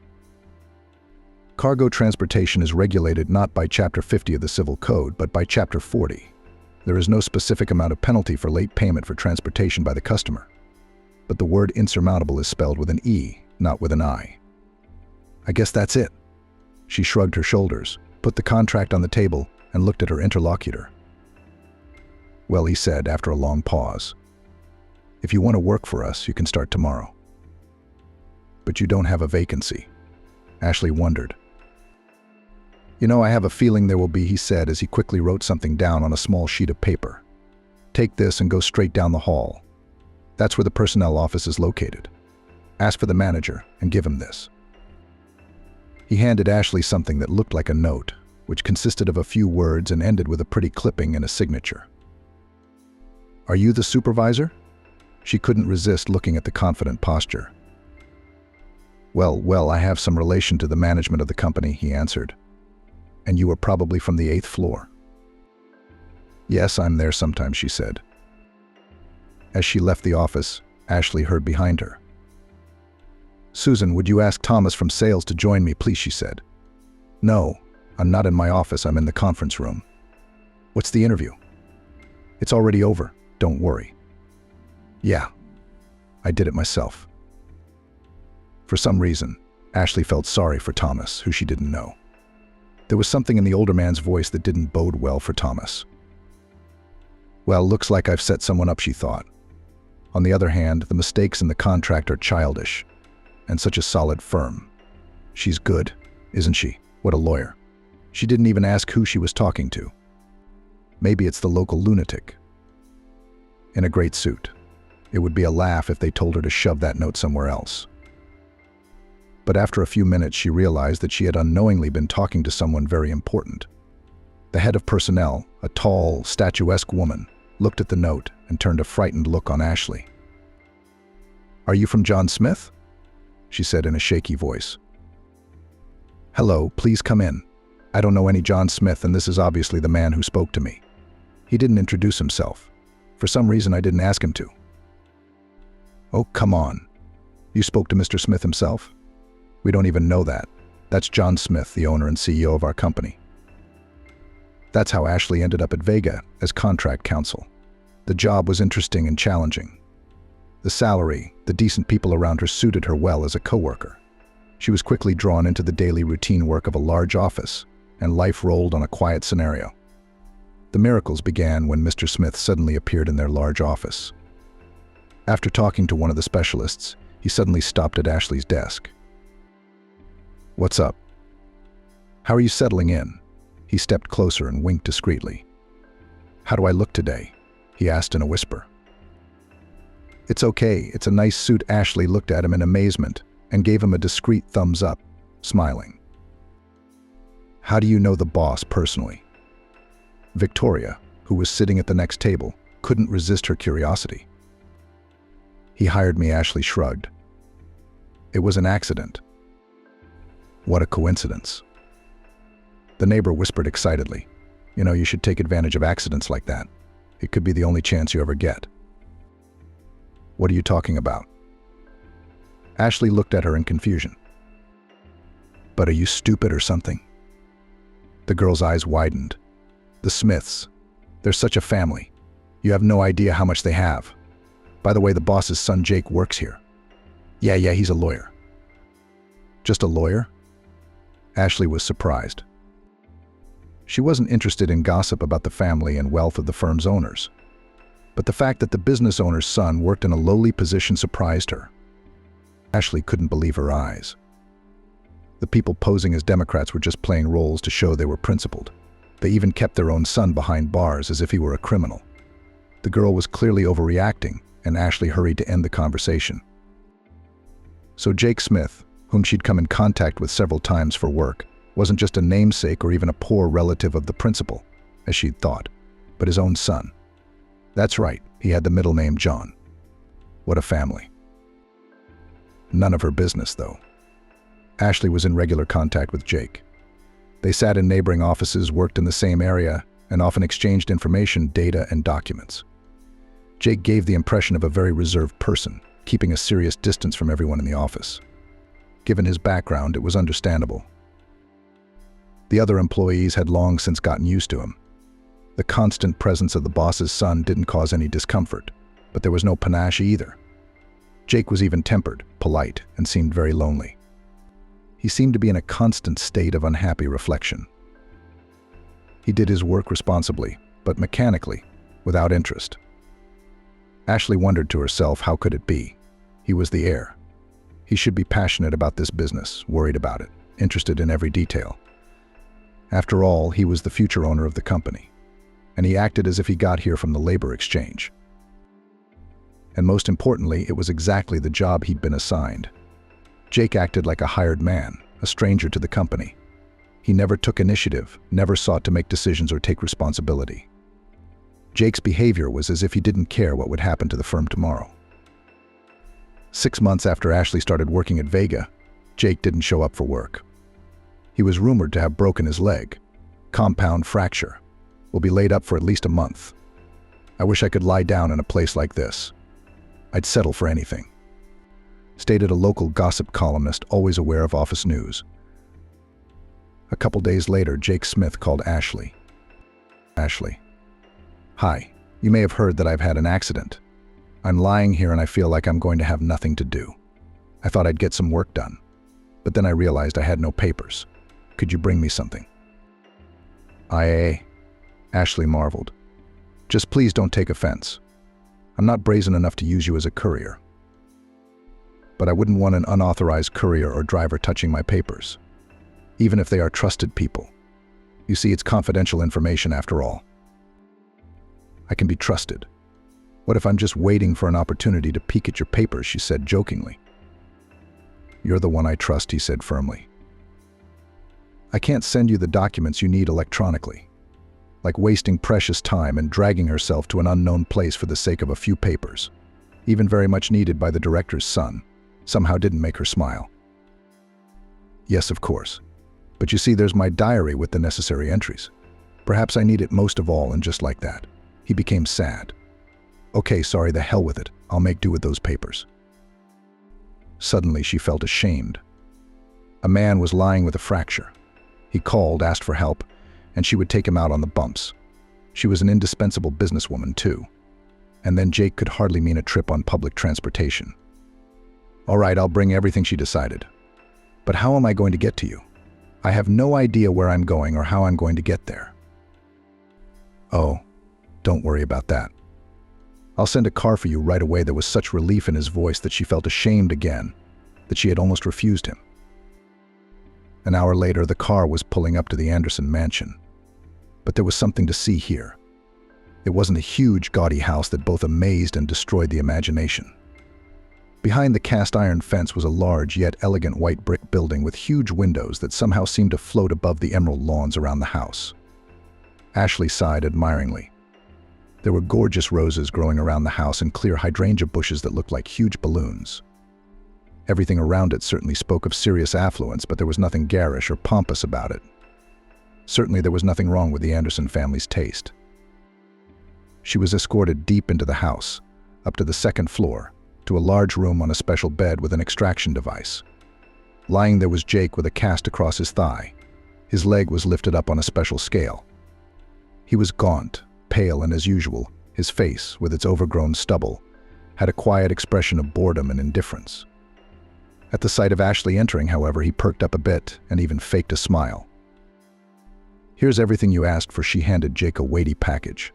A: Cargo transportation is regulated not by Chapter 50 of the Civil Code, but by Chapter 40. There is no specific amount of penalty for late payment for transportation by the customer. But the word insurmountable is spelled with an E, not with an I. I guess that's it. She shrugged her shoulders, put the contract on the table, and looked at her interlocutor. Well, he said after a long pause, if you want to work for us, you can start tomorrow. But you don't have a vacancy. Ashley wondered. You know, I have a feeling there will be, he said as he quickly wrote something down on a small sheet of paper. Take this and go straight down the hall. That's where the personnel office is located. Ask for the manager and give him this. He handed Ashley something that looked like a note, which consisted of a few words and ended with a pretty clipping and a signature. Are you the supervisor? She couldn't resist looking at the confident posture. Well, I have some relation to the management of the company, he answered. And you are probably from the 8th floor. Yes, I'm there sometimes, she said. As she left the office, Ashley heard behind her. Susan, would you ask Thomas from sales to join me, please, she said. No, I'm not in my office, I'm in the conference room. What's the interview? It's already over, don't worry. Yeah, I did it myself. For some reason, Ashley felt sorry for Thomas, who she didn't know. There was something in the older man's voice that didn't bode well for Thomas. Well, looks like I've set someone up, she thought. On the other hand, the mistakes in the contract are childish, and such a solid firm. She's good, isn't she? What a lawyer. She didn't even ask who she was talking to. Maybe it's the local lunatic. In a great suit. It would be a laugh if they told her to shove that note somewhere else. But after a few minutes, she realized that she had unknowingly been talking to someone very important. The head of personnel, a tall, statuesque woman, looked at the note and turned a frightened look on Ashley. Are you from John Smith? She said in a shaky voice. Hello, please come in. I don't know any John Smith, and this is obviously the man who spoke to me. He didn't introduce himself. For some reason, I didn't ask him to. Oh, come on. You spoke to Mr. Smith himself? We don't even know that. That's John Smith, the owner and CEO of our company. That's how Ashley ended up at Vega as contract counsel. The job was interesting and challenging. The salary, the decent people around her suited her well as a coworker. She was quickly drawn into the daily routine work of a large office, and life rolled on a quiet scenario. The miracles began when Mr. Smith suddenly appeared in their large office. After talking to one of the specialists, he suddenly stopped at Ashley's desk. What's up? How are you settling in? He stepped closer and winked discreetly. How do I look today? He asked in a whisper. It's okay, it's a nice suit. Ashley looked at him in amazement and gave him a discreet thumbs up, smiling. How do you know the boss personally? Victoria, who was sitting at the next table, couldn't resist her curiosity. He hired me, Ashley shrugged. It was an accident. What a coincidence. The neighbor whispered excitedly. You know, you should take advantage of accidents like that. It could be the only chance you ever get. What are you talking about? Ashley looked at her in confusion. But are you stupid or something? The girl's eyes widened. The Smiths. They're such a family. You have no idea how much they have. By the way, the boss's son Jake works here. Yeah, he's a lawyer. Just a lawyer? Ashley was surprised. She wasn't interested in gossip about the family and wealth of the firm's owners. But the fact that the business owner's son worked in a lowly position surprised her. Ashley couldn't believe her eyes. The people posing as Democrats were just playing roles to show they were principled. They even kept their own son behind bars as if he were a criminal. The girl was clearly overreacting, and Ashley hurried to end the conversation. So Jake Smith, whom she'd come in contact with several times for work, wasn't just a namesake or even a poor relative of the principal. as she'd thought, but his own son. That's right, he had the middle name John. What a family. None of her business, though. Ashley was in regular contact with Jake. They sat in neighboring offices, worked in the same area, and often exchanged information, data, and documents. Jake gave the impression of a very reserved person, keeping a serious distance from everyone in the office. Given his background, it was understandable. The other employees had long since gotten used to him. The constant presence of the boss's son didn't cause any discomfort, but there was no panache either. Jake was even-tempered, polite, and seemed very lonely. He seemed to be in a constant state of unhappy reflection. He did his work responsibly, but mechanically, without interest. Ashley wondered to herself, how could it be? He was the heir. He should be passionate about this business, worried about it, interested in every detail. After all, he was the future owner of the company, and he acted as if he got here from the labor exchange. And most importantly, it was exactly the job he'd been assigned. Jake acted like a hired man, a stranger to the company. He never took initiative, never sought to make decisions or take responsibility. Jake's behavior was as if he didn't care what would happen to the firm tomorrow. 6 months after Ashley started working at Vega, Jake didn't show up for work. He was rumored to have broken his leg. Compound fracture. Will be laid up for at least a month. I wish I could lie down in a place like this. I'd settle for anything, stated a local gossip columnist always aware of office news. A couple days later, Jake Smith called Ashley. Ashley. Hi, you may have heard that I've had an accident. I'm lying here and I feel like I'm going to have nothing to do. I thought I'd get some work done, but then I realized I had no papers. Could you bring me something? Ashley marveled. Just please don't take offense. I'm not brazen enough to use you as a courier. But I wouldn't want an unauthorized courier or driver touching my papers, even if they are trusted people. You see, it's confidential information after all. I can be trusted. What if I'm just waiting for an opportunity to peek at your papers, she said jokingly. You're the one I trust, he said firmly. I can't send you the documents you need electronically. Like wasting precious time and dragging herself to an unknown place for the sake of a few papers, even very much needed by the director's son, somehow didn't make her smile. Yes, of course. But you see, there's my diary with the necessary entries. Perhaps I need it most of all, and just like that, he became sad. Okay, sorry, the hell with it. I'll make do with those papers. Suddenly, she felt ashamed. A man was lying with a fracture. He called, asked for help, and she would take him out on the bumps. She was an indispensable businesswoman, too. And then Jake could hardly mean a trip on public transportation. All right, I'll bring everything, she decided. But how am I going to get to you? I have no idea where I'm going or how I'm going to get there. Oh, don't worry about that. I'll send a car for you right away. There was such relief in his voice that she felt ashamed again, that she had almost refused him. An hour later, the car was pulling up to the Anderson mansion. But there was something to see here. It wasn't a huge, gaudy house that both amazed and destroyed the imagination. Behind the cast-iron fence was a large yet elegant white brick building with huge windows that somehow seemed to float above the emerald lawns around the house. Ashley sighed admiringly. There were gorgeous roses growing around the house and clear hydrangea bushes that looked like huge balloons. Everything around it certainly spoke of serious affluence, but there was nothing garish or pompous about it. Certainly there was nothing wrong with the Anderson family's taste. She was escorted deep into the house, up to the second floor, to a large room on a special bed with an extraction device. Lying there was Jake with a cast across his thigh. His leg was lifted up on a special scale. He was gaunt, pale, and as usual, his face, with its overgrown stubble, had a quiet expression of boredom and indifference. At the sight of Ashley entering, however, he perked up a bit and even faked a smile. Here's everything you asked for, she handed Jake a weighty package.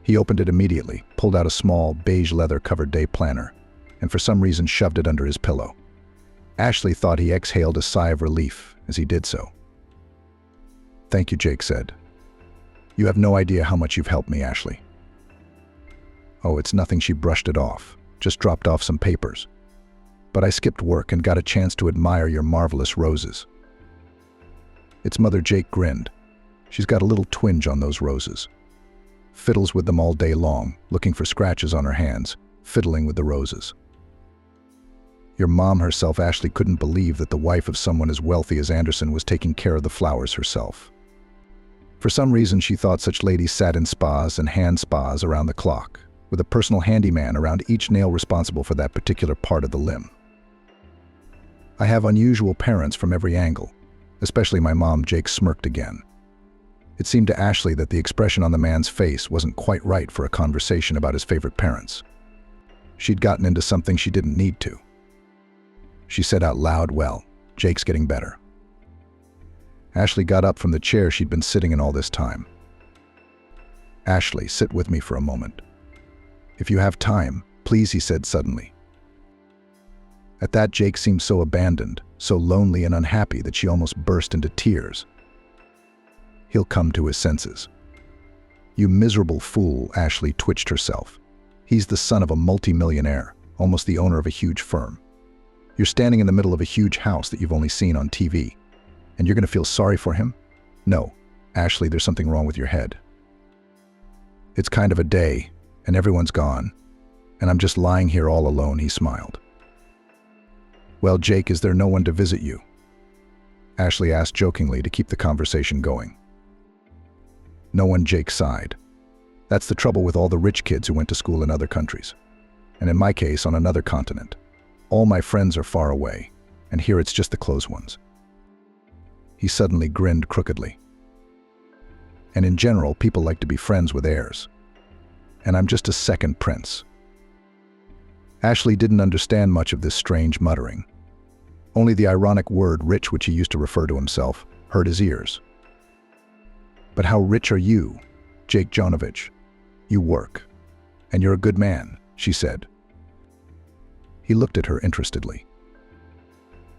A: He opened it immediately, pulled out a small, beige leather-covered day planner, and for some reason shoved it under his pillow. Ashley thought he exhaled a sigh of relief as he did so. Thank you, Jake said. You have no idea how much you've helped me, Ashley. Oh, it's nothing, she brushed it off. Just dropped off some papers. But I skipped work and got a chance to admire your marvelous roses. Its mother, Jake grinned. She's got a little twinge on those roses. Fiddles with them all day long, looking for scratches on her hands, fiddling with the roses. Your mom herself, Ashley, couldn't believe that the wife of someone as wealthy as Anderson was taking care of the flowers herself. For some reason, she thought such ladies sat in spas and hand spas around the clock, with a personal handyman around each nail responsible for that particular part of the limb. I have unusual parents from every angle, especially my mom. Jake smirked again. It seemed to Ashley that the expression on the man's face wasn't quite right for a conversation about his favorite parents. She'd gotten into something she didn't need to. She said out loud, "Well, Jake's getting better." Ashley got up from the chair she'd been sitting in all this time. "Ashley, sit with me for a moment. If you have time, please," he said suddenly. At that, Jake seemed so abandoned, so lonely and unhappy that she almost burst into tears. "He'll come to his senses." "You miserable fool," Ashley twitched herself. "He's the son of a multi-millionaire, almost the owner of a huge firm. You're standing in the middle of a huge house that you've only seen on TV, and you're going to feel sorry for him? No, Ashley, there's something wrong with your head. It's kind of a day, and everyone's gone, and I'm just lying here all alone," he smiled. "Well, Jake, is there no one to visit you?" Ashley asked jokingly to keep the conversation going. "No one," Jake sighed. "That's the trouble with all the rich kids who went to school in other countries. And in my case, on another continent. All my friends are far away, and here it's just the close ones." He suddenly grinned crookedly. "And in general, people like to be friends with heirs. And I'm just a second prince." Ashley didn't understand much of this strange muttering. Only the ironic word rich, which he used to refer to himself, hurt his ears. "But how rich are you, Jake Jonovich? You work, and you're a good man," she said. He looked at her interestedly.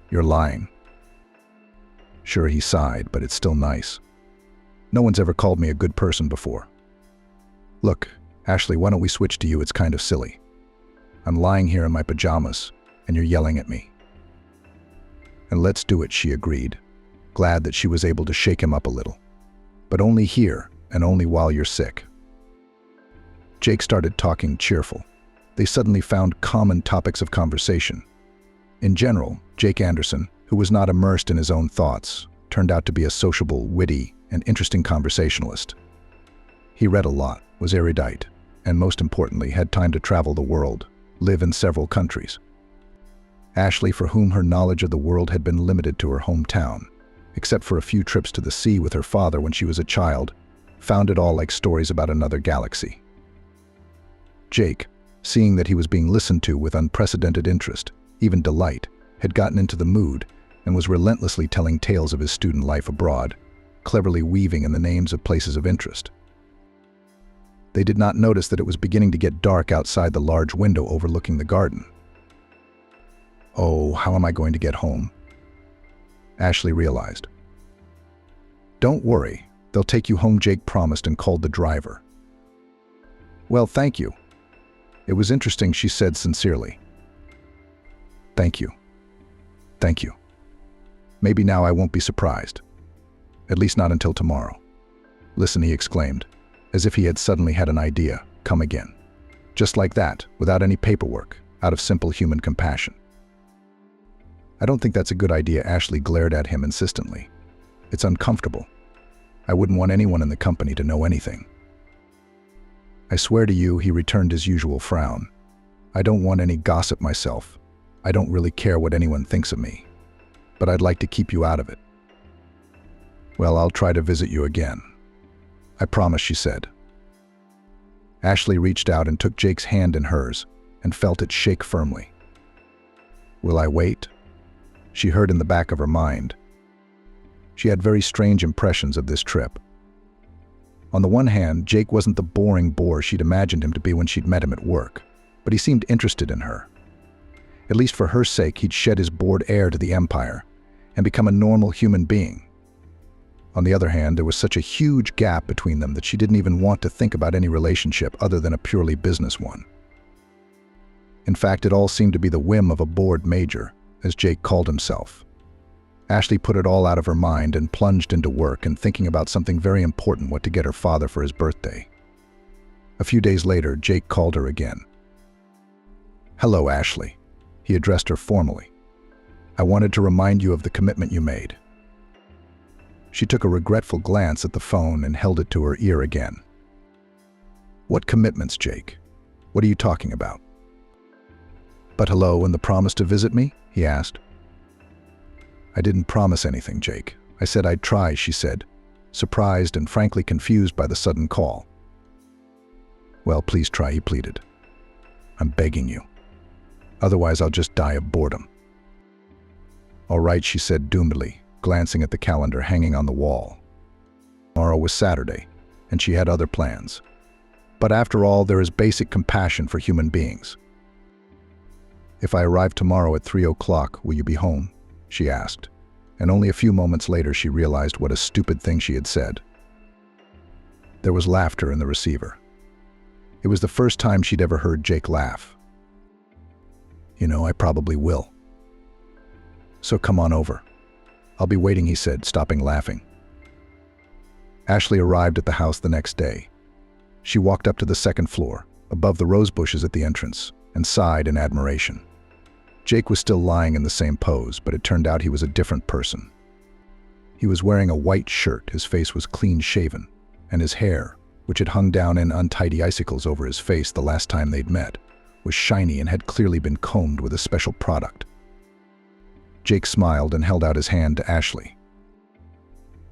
A: "You're lying." "Sure," he sighed, "but it's still nice. No one's ever called me a good person before. Look, Ashley, why don't we switch to you? It's kind of silly. I'm lying here in my pajamas, and you're yelling at me." "And let's do it," she agreed, glad that she was able to shake him up a little. "But only here, and only while you're sick." Jake started talking cheerful. They suddenly found common topics of conversation. In general, Jake Anderson, who was not immersed in his own thoughts, turned out to be a sociable, witty, and interesting conversationalist. He read a lot, was erudite, and most importantly, had time to travel the world, live in several countries. Ashley, for whom her knowledge of the world had been limited to her hometown, except for a few trips to the sea with her father when she was a child, found it all like stories about another galaxy. Jake, seeing that he was being listened to with unprecedented interest, even delight, had gotten into the mood and was relentlessly telling tales of his student life abroad, cleverly weaving in the names of places of interest. They did not notice that it was beginning to get dark outside the large window overlooking the garden. "Oh, how am I going to get home?" Ashley realized. "Don't worry, they'll take you home," Jake promised and called the driver. "Well, thank you. It was interesting," she said sincerely. "Thank you. Thank you. Maybe now I won't be surprised. At least not until tomorrow." "Listen," he exclaimed, as if he had suddenly had an idea. "Come again." Just like that, without any paperwork, out of simple human compassion. "I don't think that's a good idea," Ashley glared at him insistently. "It's uncomfortable. I wouldn't want anyone in the company to know anything." "I swear to you," he returned his usual frown. "I don't want any gossip myself. I don't really care what anyone thinks of me. But I'd like to keep you out of it." "Well, I'll try to visit you again. I promise," she said. Ashley reached out and took Jake's hand in hers and felt it shake firmly. "Will I wait?" she heard in the back of her mind. She had very strange impressions of this trip. On the one hand, Jake wasn't the boring bore she'd imagined him to be when she'd met him at work, but he seemed interested in her. At least for her sake, he'd shed his bored air to the empire and become a normal human being. On the other hand, there was such a huge gap between them that she didn't even want to think about any relationship other than a purely business one. In fact, it all seemed to be the whim of a bored major, as Jake called himself. Ashley put it all out of her mind and plunged into work and thinking about something very important, what to get her father for his birthday. A few days later, Jake called her again. "Hello, Ashley," he addressed her formally. "I wanted to remind you of the commitment you made." She took a regretful glance at the phone and held it to her ear again. "What commitments, Jake? What are you talking about?" "But hello, and the promise to visit me?" he asked. "I didn't promise anything, Jake. I said I'd try," she said, surprised and frankly confused by the sudden call. "Well, please try," he pleaded. "I'm begging you. Otherwise, I'll just die of boredom." "All right," she said doomedly, glancing at the calendar hanging on the wall. Tomorrow was Saturday, and she had other plans. But after all, there is basic compassion for human beings. "If I arrive tomorrow at 3 o'clock, will you be home?" she asked, and only a few moments later she realized what a stupid thing she had said. There was laughter in the receiver. It was the first time she'd ever heard Jake laugh. "You know, I probably will. So come on over. I'll be waiting," he said, stopping laughing. Ashley arrived at the house the next day. She walked up to the second floor, above the rose bushes at the entrance, and sighed in admiration. Jake was still lying in the same pose, but it turned out he was a different person. He was wearing a white shirt, his face was clean-shaven, and his hair, which had hung down in untidy icicles over his face the last time they'd met, was shiny and had clearly been combed with a special product. Jake smiled and held out his hand to Ashley.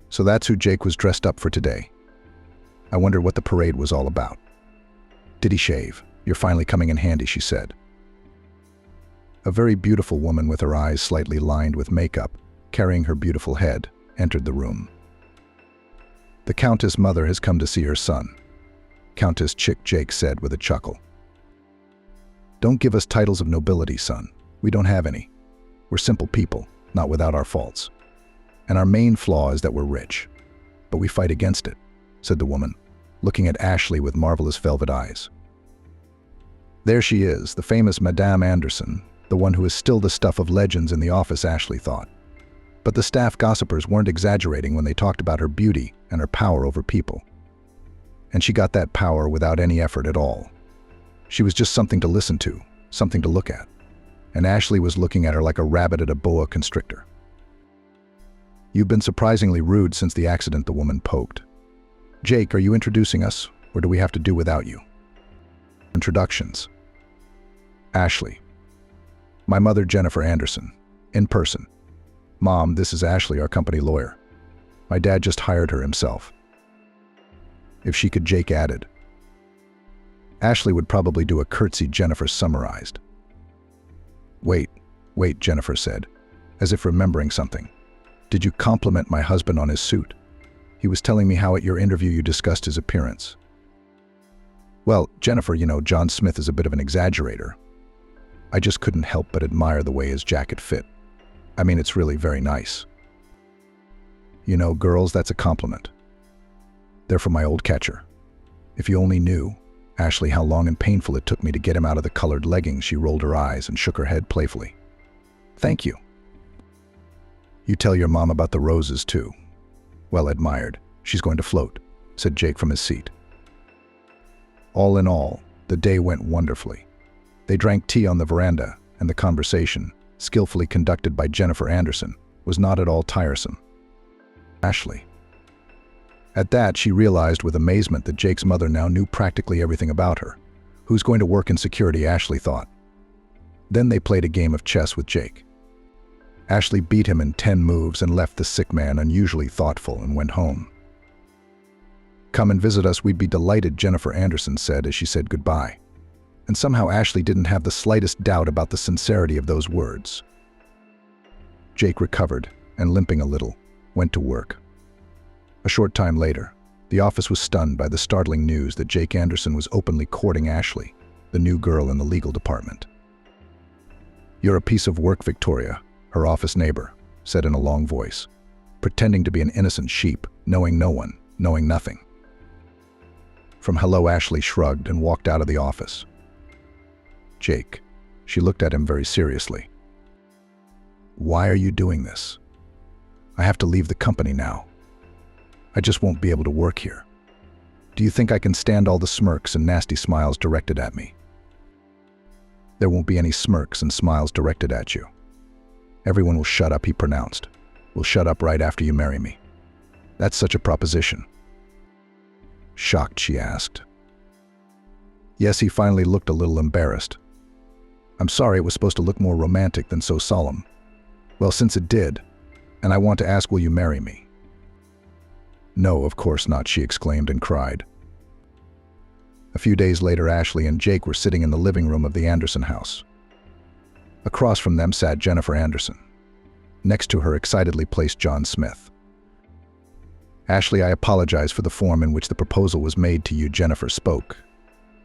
A: "So that's who Jake was dressed up for today. I wondered what the parade was all about." "Did he shave? You're finally coming in handy," she said. A very beautiful woman with her eyes slightly lined with makeup, carrying her beautiful head, entered the room. "The Countess' mother has come to see her son," Countess Chick Jake said with a chuckle. "Don't give us titles of nobility, son. We don't have any. We're simple people, not without our faults. And our main flaw is that we're rich. But we fight against it," said the woman, looking at Ashley with marvelous velvet eyes. There she is, the famous Madame Anderson, the one who is still the stuff of legends in the office, Ashley thought. But the staff gossipers weren't exaggerating when they talked about her beauty and her power over people. And she got that power without any effort at all. She was just something to listen to, something to look at. And Ashley was looking at her like a rabbit at a boa constrictor. "You've been surprisingly rude since the accident," the woman poked. "Jake, are you introducing us, or do we have to do without you?" Introductions. Ashley. My mother, Jennifer Anderson. In person. Mom, this is Ashley, our company lawyer. My dad just hired her himself. If she could, Jake added. Ashley would probably do a curtsy, Jennifer summarized. Wait, Jennifer said, as if remembering something. "Did you compliment my husband on his suit? He was telling me how at your interview you discussed his appearance." "Well, Jennifer, you know, John Smith is a bit of an exaggerator. I just couldn't help but admire the way his jacket fit. I mean, it's really very nice. You know, girls, that's a compliment. They're from my old catcher. If you only knew, Ashley, how long and painful it took me to get him out of the colored leggings." She rolled her eyes and shook her head playfully. "Thank you. You tell your mom about the roses, too." "Well admired. She's going to float," said Jake from his seat. All in all, the day went wonderfully. They drank tea on the veranda, and the conversation, skillfully conducted by Jennifer Anderson, was not at all tiresome. Ashley. At that, she realized with amazement that Jake's mother now knew practically everything about her. Who's going to work in security, Ashley thought. Then they played a game of chess with Jake. Ashley beat him in 10 moves and left the sick man unusually thoughtful and went home. "Come and visit us, we'd be delighted," Jennifer Anderson said as she said goodbye. And somehow Ashley didn't have the slightest doubt about the sincerity of those words. Jake recovered, and limping a little, went to work. A short time later, the office was stunned by the startling news that Jake Anderson was openly courting Ashley, the new girl in the legal department. "You're a piece of work, Victoria," her office neighbor said in a long voice, pretending to be an innocent sheep, knowing no one, knowing nothing. From hello, Ashley shrugged and walked out of the office. "Jake," she looked at him very seriously. "Why are you doing this? I have to leave the company now. I just won't be able to work here. Do you think I can stand all the smirks and nasty smiles directed at me? There won't be any smirks and smiles directed at you. Everyone will shut up, he pronounced. Will shut up right after you marry me. That's such a proposition. Shocked, she asked. Yes, he finally looked a little embarrassed. I'm sorry, it was supposed to look more romantic than so solemn. Well, since it did, and I want to ask, will you marry me? No, of course not, she exclaimed and cried. A few days later, Ashley and Jake were sitting in the living room of the Anderson house. Across from them sat Jennifer Anderson. Next to her, excitedly placed John Smith. Ashley, I apologize for the form in which the proposal was made to you, Jennifer spoke.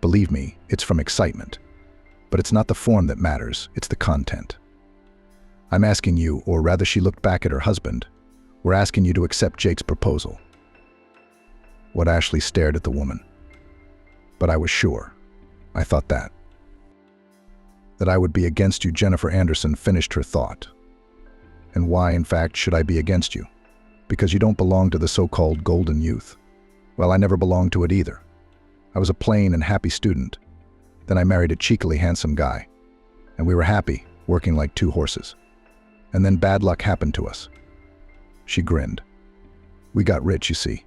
A: Believe me, it's from excitement. But it's not the form that matters, it's the content. I'm asking you, or rather she looked back at her husband, we're asking you to accept Jake's proposal. What? Ashley stared at the woman. But I was sure. I thought that I would be against you, Jennifer Anderson finished her thought. And why, in fact, should I be against you? Because you don't belong to the so-called golden youth. Well, I never belonged to it either. I was a plain and happy student. Then I married a cheekily handsome guy. And we were happy, working like two horses. And then bad luck happened to us. She grinned. We got rich, you see.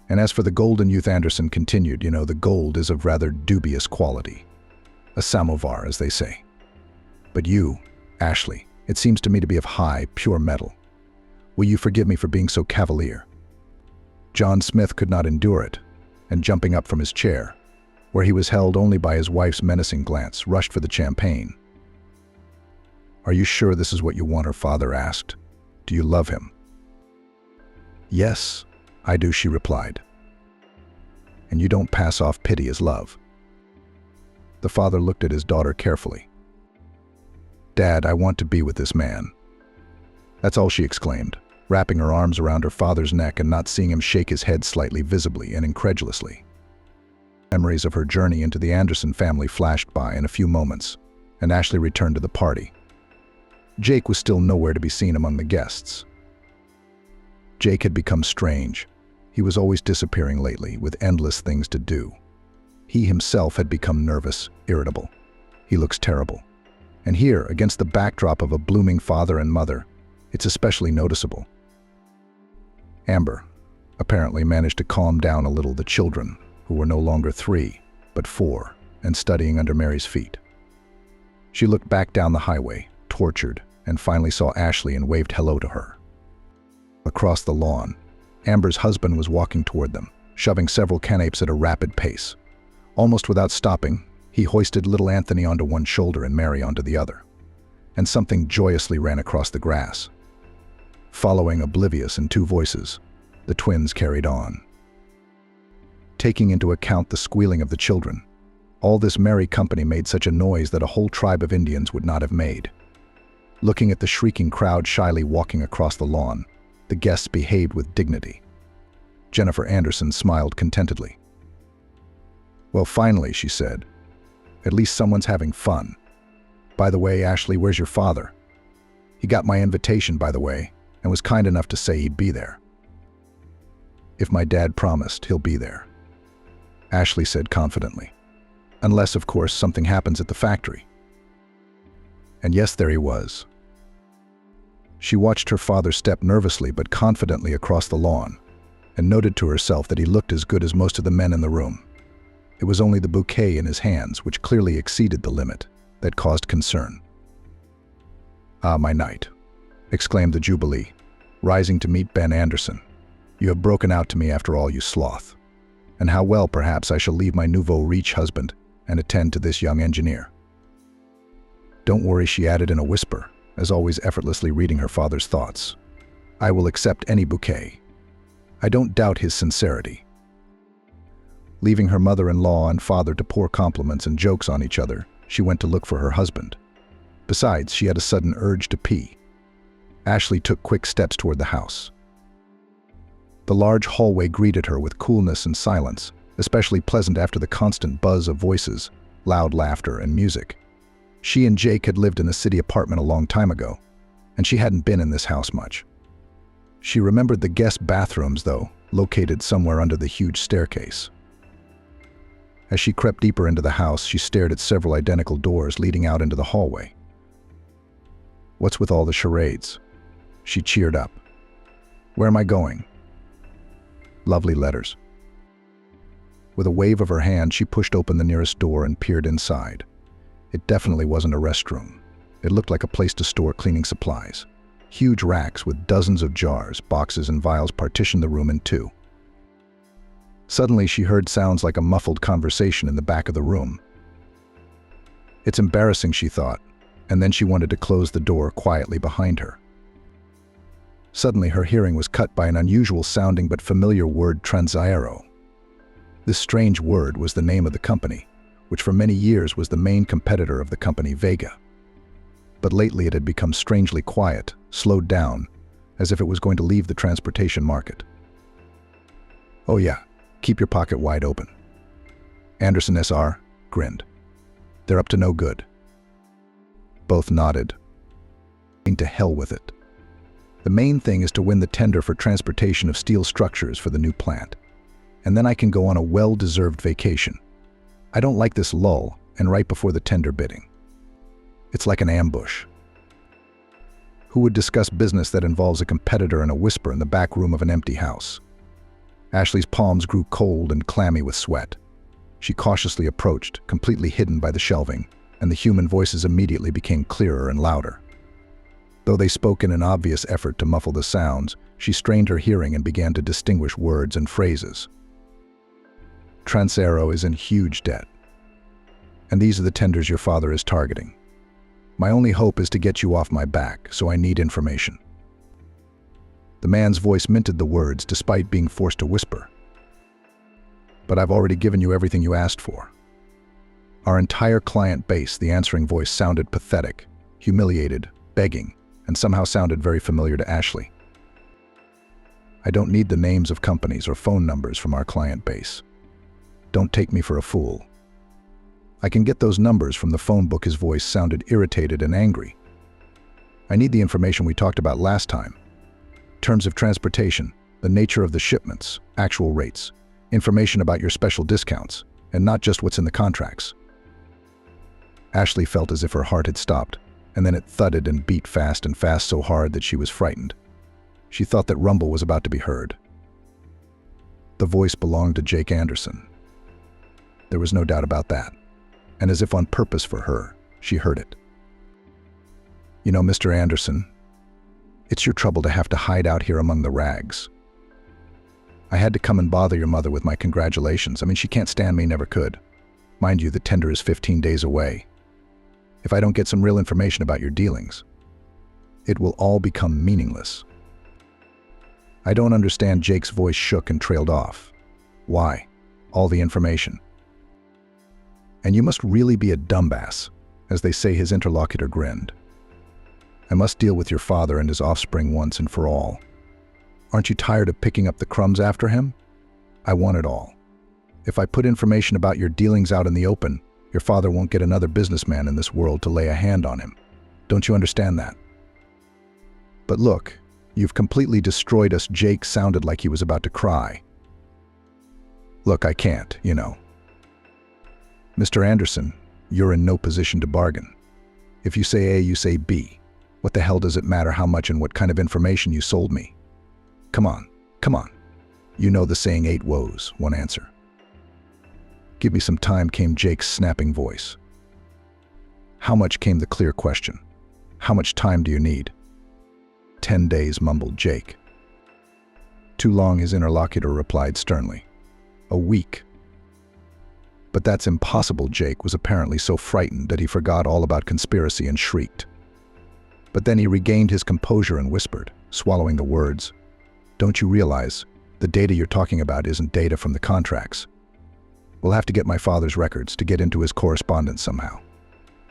A: And as for the golden youth, Anderson continued, you know, the gold is of rather dubious quality. A samovar, as they say. But you, Ashley, it seems to me to be of high, pure metal. Will you forgive me for being so cavalier? John Smith could not endure it, and jumping up from his chair, where he was held only by his wife's menacing glance, rushed for the champagne. Are you sure this is what you want? Her father asked. Do you love him? Yes, I do, she replied. And you don't pass off pity as love. The father looked at his daughter carefully. Dad, I want to be with this man. That's all, she exclaimed, wrapping her arms around her father's neck and not seeing him shake his head slightly, visibly and incredulously. Memories of her journey into the Anderson family flashed by in a few moments, and Ashley returned to the party. Jake was still nowhere to be seen among the guests. Jake had become strange. He was always disappearing lately, with endless things to do. He himself had become nervous, irritable. He looks terrible. And here, against the backdrop of a blooming father and mother, it's especially noticeable. Amber apparently managed to calm down a little the children, who were no longer 3, but 4, and studying under Mary's feet. She looked back down the highway, tortured, and finally saw Ashley and waved hello to her. Across the lawn, Amber's husband was walking toward them, shoving several canapes at a rapid pace. Almost without stopping, he hoisted little Anthony onto one shoulder and Mary onto the other. And something joyously ran across the grass. Following, oblivious in 2 voices, the twins carried on. Taking into account the squealing of the children, all this merry company made such a noise that a whole tribe of Indians would not have made. Looking at the shrieking crowd shyly walking across the lawn, the guests behaved with dignity. Jennifer Anderson smiled contentedly. Well, finally, she said, at least someone's having fun. By the way, Ashley, where's your father? He got my invitation, by the way, and was kind enough to say he'd be there. If my dad promised, he'll be there, Ashley said confidently. Unless, of course, something happens at the factory. And yes, there he was. She watched her father step nervously but confidently across the lawn, and noted to herself that he looked as good as most of the men in the room. It was only the bouquet in his hands, which clearly exceeded the limit, that caused concern. Ah, my knight, exclaimed the Jubilee, rising to meet Ben Anderson. You have broken out to me after all, you sloth. And how well, perhaps, I shall leave my nouveau riche husband and attend to this young engineer. Don't worry, she added in a whisper, as always effortlessly reading her father's thoughts. I will accept any bouquet. I don't doubt his sincerity. Leaving her mother-in-law and father to pour compliments and jokes on each other, she went to look for her husband. Besides, she had a sudden urge to pee. Ashley took quick steps toward the house. The large hallway greeted her with coolness and silence, especially pleasant after the constant buzz of voices, loud laughter, and music. She and Jake had lived in a city apartment a long time ago, and she hadn't been in this house much. She remembered the guest bathrooms, though, located somewhere under the huge staircase. As she crept deeper into the house, she stared at several identical doors leading out into the hallway. What's with all the charades? She cheered up. Where am I going? Lovely letters. With a wave of her hand, she pushed open the nearest door and peered inside. It definitely wasn't a restroom. It looked like a place to store cleaning supplies. Huge racks with dozens of jars, boxes, and vials partitioned the room in two. Suddenly, she heard sounds like a muffled conversation in the back of the room. It's embarrassing, she thought, and then she wanted to close the door quietly behind her. Suddenly, her hearing was cut by an unusual sounding but familiar word, transaero. This strange word was the name of the company, which for many years was the main competitor of the company Vega. But lately it had become strangely quiet, slowed down, as if it was going to leave the transportation market. Oh yeah, keep your pocket wide open. Anderson SR grinned. They're up to no good. Both nodded. To hell with it. The main thing is to win the tender for transportation of steel structures for the new plant. And then I can go on a well-deserved vacation. I don't like this lull, and right before the tender bidding. It's like an ambush. Who would discuss business that involves a competitor in a whisper in the back room of an empty house? Ashley's palms grew cold and clammy with sweat. She cautiously approached, completely hidden by the shelving, and the human voices immediately became clearer and louder. Though they spoke in an obvious effort to muffle the sounds, she strained her hearing and began to distinguish words and phrases. Transaero is in huge debt. And these are the tenders your father is targeting. My only hope is to get you off my back, so I need information. The man's voice minted the words despite being forced to whisper. But I've already given you everything you asked for. Our entire client base, the answering voice sounded pathetic, humiliated, begging, and somehow sounded very familiar to Ashley. I don't need the names of companies or phone numbers from our client base. Don't take me for a fool. I can get those numbers from the phone book. His voice sounded irritated and angry. I need the information we talked about last time. Terms of transportation, the nature of the shipments, actual rates, information about your special discounts, and not just what's in the contracts. Ashley felt as if her heart had stopped, and then it thudded and beat fast and fast so hard that she was frightened. She thought that rumble was about to be heard. The voice belonged to Jake Anderson. There was no doubt about that. And as if on purpose for her, she heard it. You know, Mr. Anderson, it's your trouble to have to hide out here among the rags. I had to come and bother your mother with my congratulations. I mean, she can't stand me, never could. Mind you, the tender is 15 days away. If I don't get some real information about your dealings, it will all become meaningless. I don't understand. Jake's voice shook and trailed off. Why? All the information. And you must really be a dumbass, as they say. His interlocutor grinned. I must deal with your father and his offspring once and for all. Aren't you tired of picking up the crumbs after him? I want it all. If I put information about your dealings out in the open, your father won't get another businessman in this world to lay a hand on him. Don't you understand that? But look, you've completely destroyed us. Jake sounded like he was about to cry. Look, I can't, you know. Mr. Anderson, you're in no position to bargain. If you say A, you say B. What the hell does it matter how much and what kind of information you sold me? Come on, come on. You know the saying, 8 woes, 1 answer. Give me some time, came Jake's snapping voice. How much, came the clear question. How much time do you need? 10 days, mumbled Jake. Too long, his interlocutor replied sternly. A week. But that's impossible. Jake was apparently so frightened that he forgot all about conspiracy and shrieked. But then he regained his composure and whispered, swallowing the words, Don't you realize the data you're talking about isn't data from the contracts? We'll have to get my father's records to get into his correspondence somehow.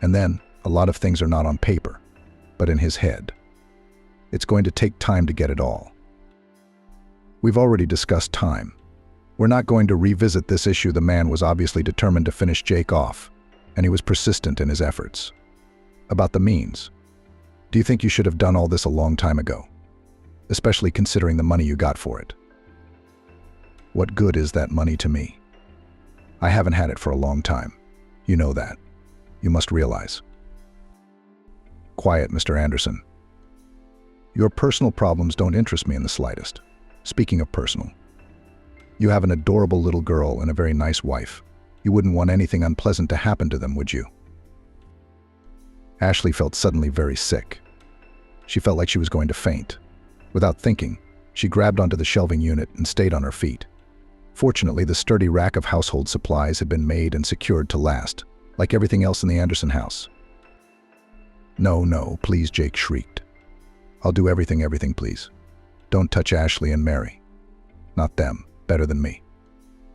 A: And then, a lot of things are not on paper, but in his head. It's going to take time to get it all. We've already discussed time. We're not going to revisit this issue. The man was obviously determined to finish Jake off, and he was persistent in his efforts. About the means. Do you think you should have done all this a long time ago? especially considering the money you got for it. What good is that money to me? I haven't had it for a long time. You know that. You must realize. Quiet, Mr. Anderson. Your personal problems don't interest me in the slightest. Speaking of personal, you have an adorable little girl and a very nice wife. You wouldn't want anything unpleasant to happen to them, would you? Ashley felt suddenly very sick. She felt like she was going to faint. Without thinking, she grabbed onto the shelving unit and stayed on her feet. Fortunately, the sturdy rack of household supplies had been made and secured to last, like everything else in the Anderson house. No, no, please, Jake shrieked. I'll do everything, please. Don't touch Ashley and Mary. Not them, better than me.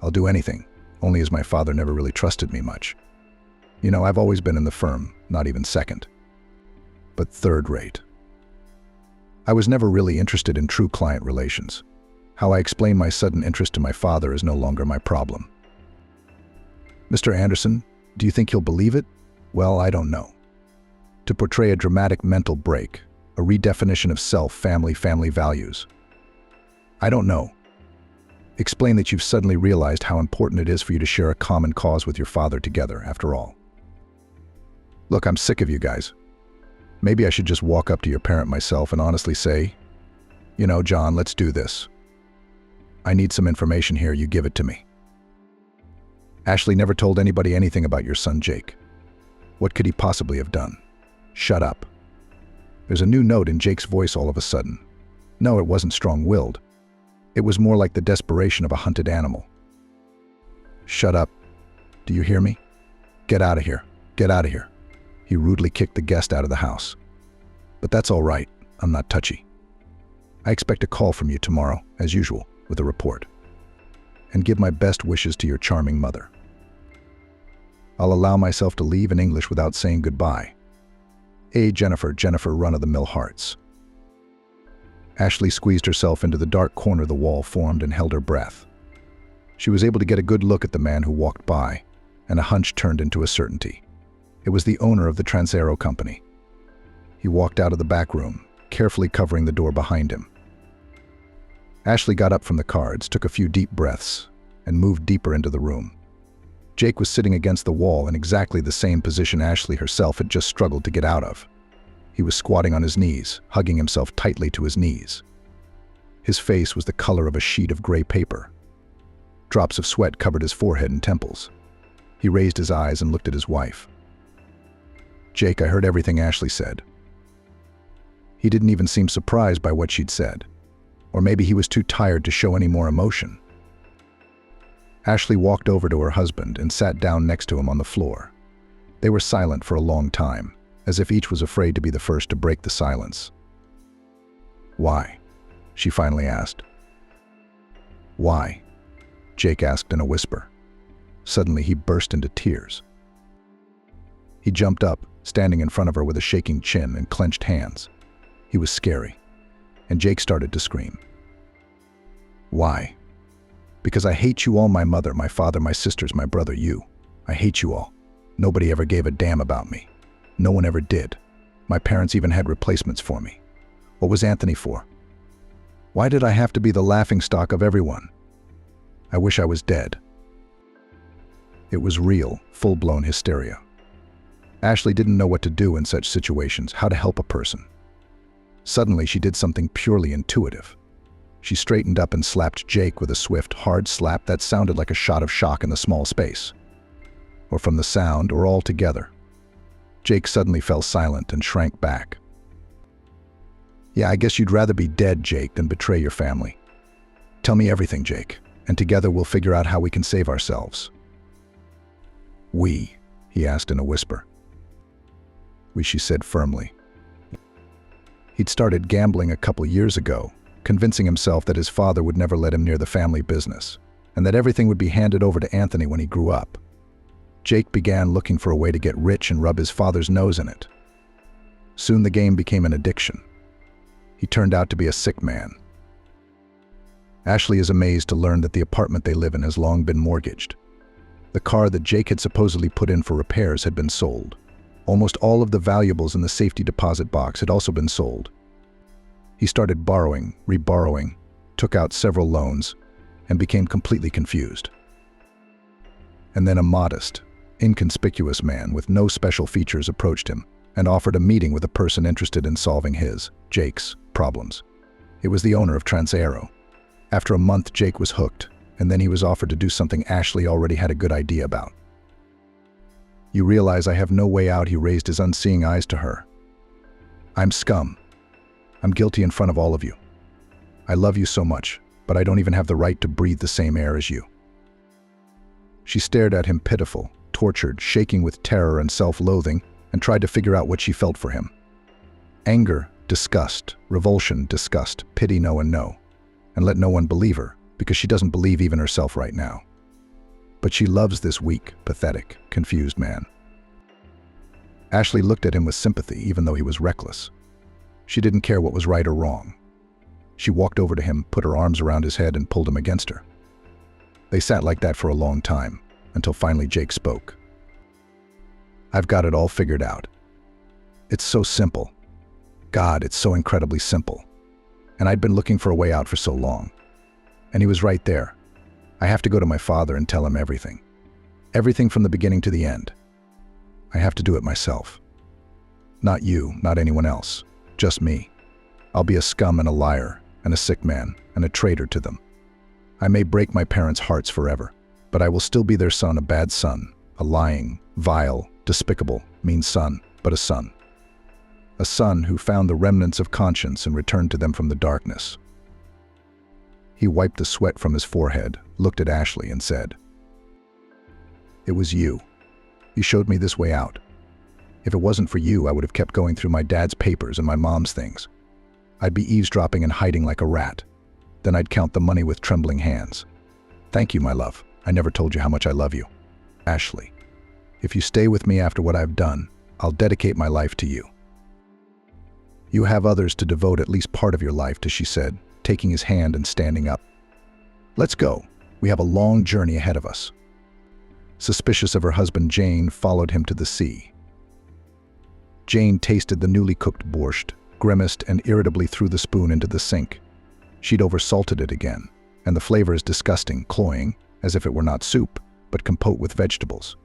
A: I'll do anything, only as my father never really trusted me much. You know, I've always been in the firm, not even second, but third rate. I was never really interested in true client relations. How I explain my sudden interest to my father is no longer my problem. Mr. Anderson, do you think he'll believe it? Well, I don't know. To portray a dramatic mental break, a redefinition of self, family values. I don't know. Explain that you've suddenly realized how important it is for you to share a common cause with your father together, after all. Look, I'm sick of you guys. Maybe I should just walk up to your parent myself and honestly say, you know, John, let's do this. I need some information here, you give it to me. Ashley never told anybody anything about your son, Jake. What could he possibly have done? Shut up. There's a new note in Jake's voice all of a sudden. No, it wasn't strong-willed. It was more like the desperation of a hunted animal. Shut up. Do you hear me? Get out of here. Get out of here. He rudely kicked the guest out of the house. But that's all right. I'm not touchy. I expect a call from you tomorrow, as usual, with a report. And give my best wishes to your charming mother. I'll allow myself to leave in English without saying goodbye. Jennifer, run-of-the-mill hearts. Ashley squeezed herself into the dark corner the wall formed and held her breath. She was able to get a good look at the man who walked by, and a hunch turned into a certainty. It was the owner of the Transero company. He walked out of the back room, carefully covering the door behind him. Ashley got up from the cards, took a few deep breaths, and moved deeper into the room. Jake was sitting against the wall in exactly the same position Ashley herself had just struggled to get out of. He was squatting on his knees, hugging himself tightly to his knees. His face was the color of a sheet of gray paper. Drops of sweat covered his forehead and temples. He raised his eyes and looked at his wife. Jake, I heard everything Ashley said. He didn't even seem surprised by what she'd said. Or maybe he was too tired to show any more emotion. Ashley walked over to her husband and sat down next to him on the floor. They were silent for a long time, as if each was afraid to be the first to break the silence. Why? She finally asked. Why? Jake asked in a whisper. Suddenly he burst into tears. He jumped up, standing in front of her with a shaking chin and clenched hands. He was scary, and Jake started to scream. Why? Because I hate you all, my mother, my father, my sisters, my brother, you. I hate you all. Nobody ever gave a damn about me. No one ever did. My parents even had replacements for me. What was Anthony for? Why did I have to be the laughingstock of everyone? I wish I was dead. It was real, full-blown hysteria. Ashley didn't know what to do in such situations, how to help a person. Suddenly, she did something purely intuitive. She straightened up and slapped Jake with a swift, hard slap that sounded like a shot of shock in the small space. Or from the sound, or all together. Jake suddenly fell silent and shrank back. Yeah, I guess you'd rather be dead, Jake, than betray your family. Tell me everything, Jake, and together we'll figure out how we can save ourselves. We? He asked in a whisper. We, she said firmly. He'd started gambling a couple years ago, convincing himself that his father would never let him near the family business, and that everything would be handed over to Anthony when he grew up. Jake began looking for a way to get rich and rub his father's nose in it. Soon the game became an addiction. He turned out to be a sick man. Ashley is amazed to learn that the apartment they live in has long been mortgaged. The car that Jake had supposedly put in for repairs had been sold. Almost all of the valuables in the safety deposit box had also been sold. He started borrowing, reborrowing, took out several loans, and became completely confused. And then a modest, inconspicuous man with no special features approached him and offered a meeting with a person interested in solving his, Jake's, problems. It was the owner of Transaero. After a month, Jake was hooked, and then he was offered to do something Ashley already had a good idea about. "You realize I have no way out," he raised his unseeing eyes to her. "I'm scum. I'm guilty in front of all of you. I love you so much, but I don't even have the right to breathe the same air as you." She stared at him pitiful, tortured, shaking with terror and self-loathing, and tried to figure out what she felt for him. Anger, disgust, revulsion, disgust, pity, no and no. And let no one believe her, because she doesn't believe even herself right now. But she loves this weak, pathetic, confused man. Ashley looked at him with sympathy, even though he was reckless. She didn't care what was right or wrong. She walked over to him, put her arms around his head, and pulled him against her. They sat like that for a long time, until finally Jake spoke. "I've got it all figured out. It's so simple. God, it's so incredibly simple. And I'd been looking for a way out for so long. And he was right there. I have to go to my father and tell him everything. Everything from the beginning to the end. I have to do it myself. Not you, not anyone else. Just me. I'll be a scum and a liar, and a sick man, and a traitor to them. I may break my parents' hearts forever, but I will still be their son, a bad son, a lying, vile, despicable, mean son, but a son. A son who found the remnants of conscience and returned to them from the darkness." He wiped the sweat from his forehead, looked at Ashley, and said, "It was you. You showed me this way out. If it wasn't for you, I would have kept going through my dad's papers and my mom's things. I'd be eavesdropping and hiding like a rat. Then I'd count the money with trembling hands. Thank you, my love. I never told you how much I love you. Ashley, if you stay with me after what I've done, I'll dedicate my life to you." "You have others to devote at least part of your life to," she said, taking his hand and standing up. "Let's go. We have a long journey ahead of us." Suspicious of her husband, Jane followed him to the sea. Jane tasted the newly cooked borscht, grimaced, and irritably threw the spoon into the sink. She'd oversalted it again, and the flavor is disgusting, cloying, as if it were not soup, but compote with vegetables.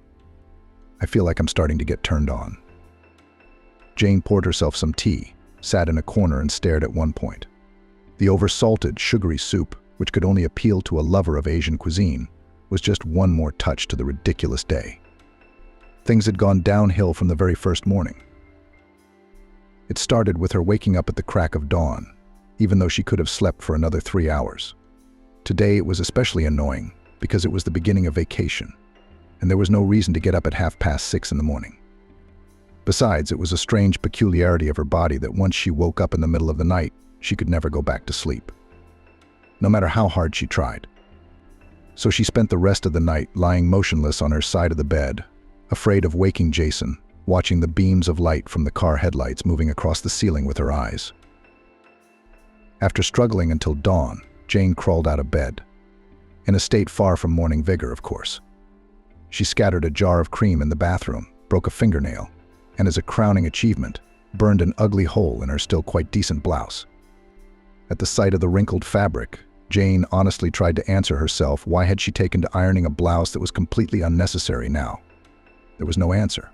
A: "I feel like I'm starting to get turned on." Jane poured herself some tea, sat in a corner, and stared at one point. The oversalted, sugary soup, which could only appeal to a lover of Asian cuisine, was just one more touch to the ridiculous day. Things had gone downhill from the very first morning. It started with her waking up at the crack of dawn, even though she could have slept for another 3 hours. Today it was especially annoying because it was the beginning of vacation, and there was no reason to get up at 6:30 in the morning. Besides, it was a strange peculiarity of her body that once she woke up in the middle of the night, she could never go back to sleep, no matter how hard she tried. So she spent the rest of the night lying motionless on her side of the bed, afraid of waking Jason, watching the beams of light from the car headlights moving across the ceiling with her eyes. After struggling until dawn, Jane crawled out of bed, in a state far from morning vigor, of course. She scattered a jar of cream in the bathroom, broke a fingernail, and as a crowning achievement, burned an ugly hole in her still quite decent blouse. At the sight of the wrinkled fabric, Jane honestly tried to answer herself why had she taken to ironing a blouse that was completely unnecessary now. There was no answer.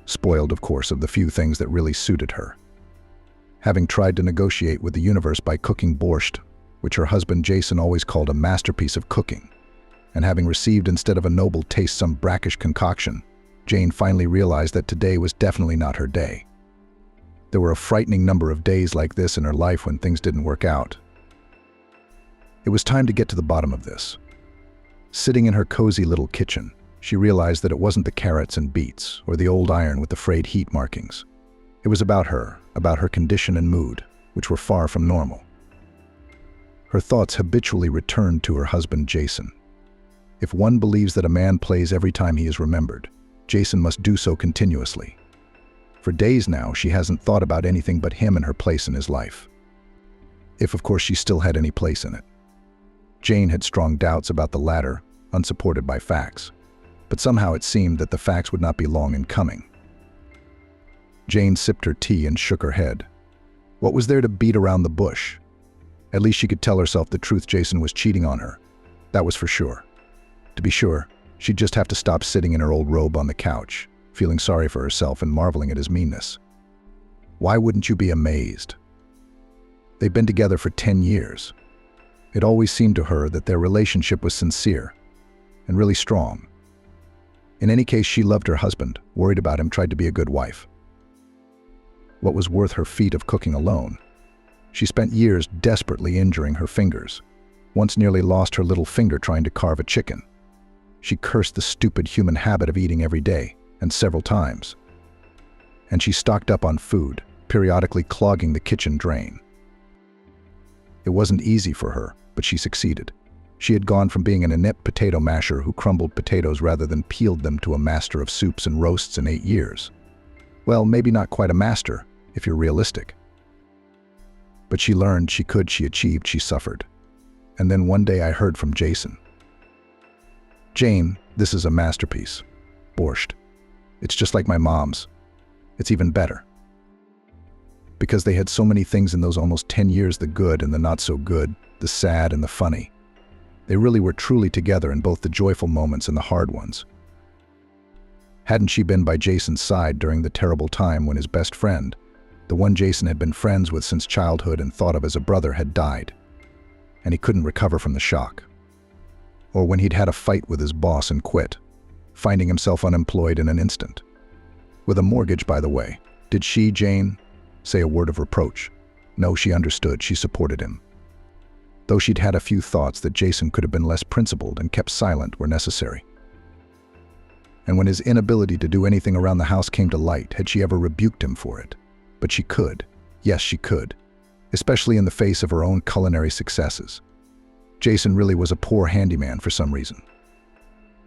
A: Spoiled, of course, of the few things that really suited her. Having tried to negotiate with the universe by cooking borscht, which her husband Jason always called a masterpiece of cooking, and having received instead of a noble taste some brackish concoction, Jane finally realized that today was definitely not her day. There were a frightening number of days like this in her life when things didn't work out. It was time to get to the bottom of this. Sitting in her cozy little kitchen, she realized that it wasn't the carrots and beets or the old iron with the frayed heat markings. It was about her condition and mood, which were far from normal. Her thoughts habitually returned to her husband Jason. If one believes that a man plays every time he is remembered, Jason must do so continuously. For days now, she hasn't thought about anything but him and her place in his life. If, of course, she still had any place in it. Jane had strong doubts about the latter, unsupported by facts. But somehow it seemed that the facts would not be long in coming. Jane sipped her tea and shook her head. What was there to beat around the bush? At least she could tell herself the truth: Jason was cheating on her. That was for sure. To be sure, she'd just have to stop sitting in her old robe on the couch, feeling sorry for herself and marveling at his meanness. Why wouldn't you be amazed? They'd been together for 10 years. It always seemed to her that their relationship was sincere and really strong. In any case, she loved her husband, worried about him, tried to be a good wife. What was worth her feat of cooking alone? She spent years desperately injuring her fingers, once nearly lost her little finger trying to carve a chicken. She cursed the stupid human habit of eating every day, and several times. And she stocked up on food, periodically clogging the kitchen drain. It wasn't easy for her, but she succeeded. She had gone from being an inept potato masher who crumbled potatoes rather than peeled them to a master of soups and roasts in 8 years. Well, maybe not quite a master, if you're realistic. But she learned, she could, she achieved, she suffered. And then one day I heard from Jason. "Jane, this is a masterpiece. Borscht. It's just like my mom's. It's even better." Because they had so many things in those almost 10 years, the good and the not so good, the sad and the funny. They really were truly together in both the joyful moments and the hard ones. Hadn't she been by Jason's side during the terrible time when his best friend, the one Jason had been friends with since childhood and thought of as a brother, had died, and he couldn't recover from the shock? Or when he'd had a fight with his boss and quit, finding himself unemployed in an instant? With a mortgage, by the way. Did she, Jane, say a word of reproach? No, she understood, she supported him. Though she'd had a few thoughts that Jason could have been less principled and kept silent where necessary. And when his inability to do anything around the house came to light, had she ever rebuked him for it? But she could. Yes, she could. Especially in the face of her own culinary successes. Jason really was a poor handyman for some reason.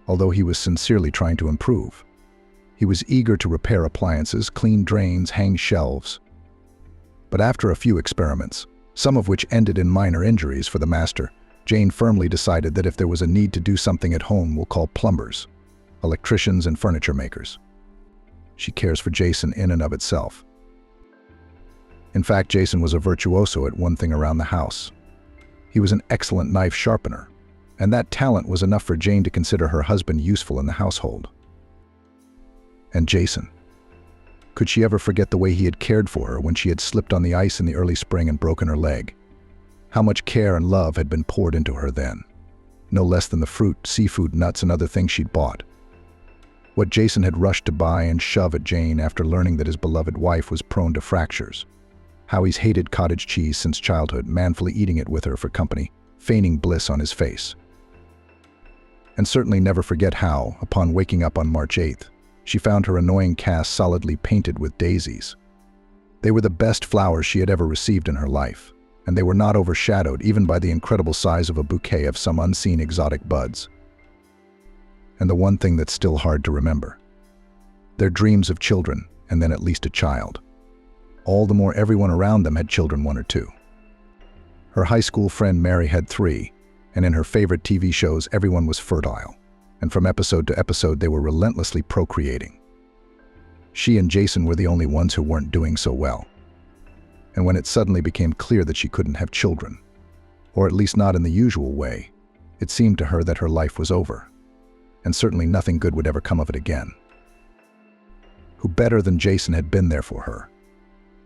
A: Although he was sincerely trying to improve. He was eager to repair appliances, clean drains, hang shelves. But after a few experiments, some of which ended in minor injuries for the master, Jane firmly decided that if there was a need to do something at home, we'll call plumbers, electricians, and furniture makers. She cares for Jason in and of itself. In fact, Jason was a virtuoso at one thing around the house. He was an excellent knife sharpener, and that talent was enough for Jane to consider her husband useful in the household. And Jason. Could she ever forget the way he had cared for her when she had slipped on the ice in the early spring and broken her leg? How much care and love had been poured into her then? No less than the fruit, seafood, nuts, and other things she'd bought. What Jason had rushed to buy and shove at Jane after learning that his beloved wife was prone to fractures. How he's hated cottage cheese since childhood, manfully eating it with her for company, feigning bliss on his face. And certainly never forget how, upon waking up on March 8th, she found her annoying cast solidly painted with daisies. They were the best flowers she had ever received in her life, and they were not overshadowed even by the incredible size of a bouquet of some unseen exotic buds. And the one thing that's still hard to remember. Their dreams of children, and then at least a child. All the more everyone around them had children, 1 or 2. Her high school friend Mary had 3, and in her favorite TV shows everyone was fertile, and from episode to episode they were relentlessly procreating. She and Jason were the only ones who weren't doing so well. And when it suddenly became clear that she couldn't have children, or at least not in the usual way, it seemed to her that her life was over, and certainly nothing good would ever come of it again. Who better than Jason had been there for her,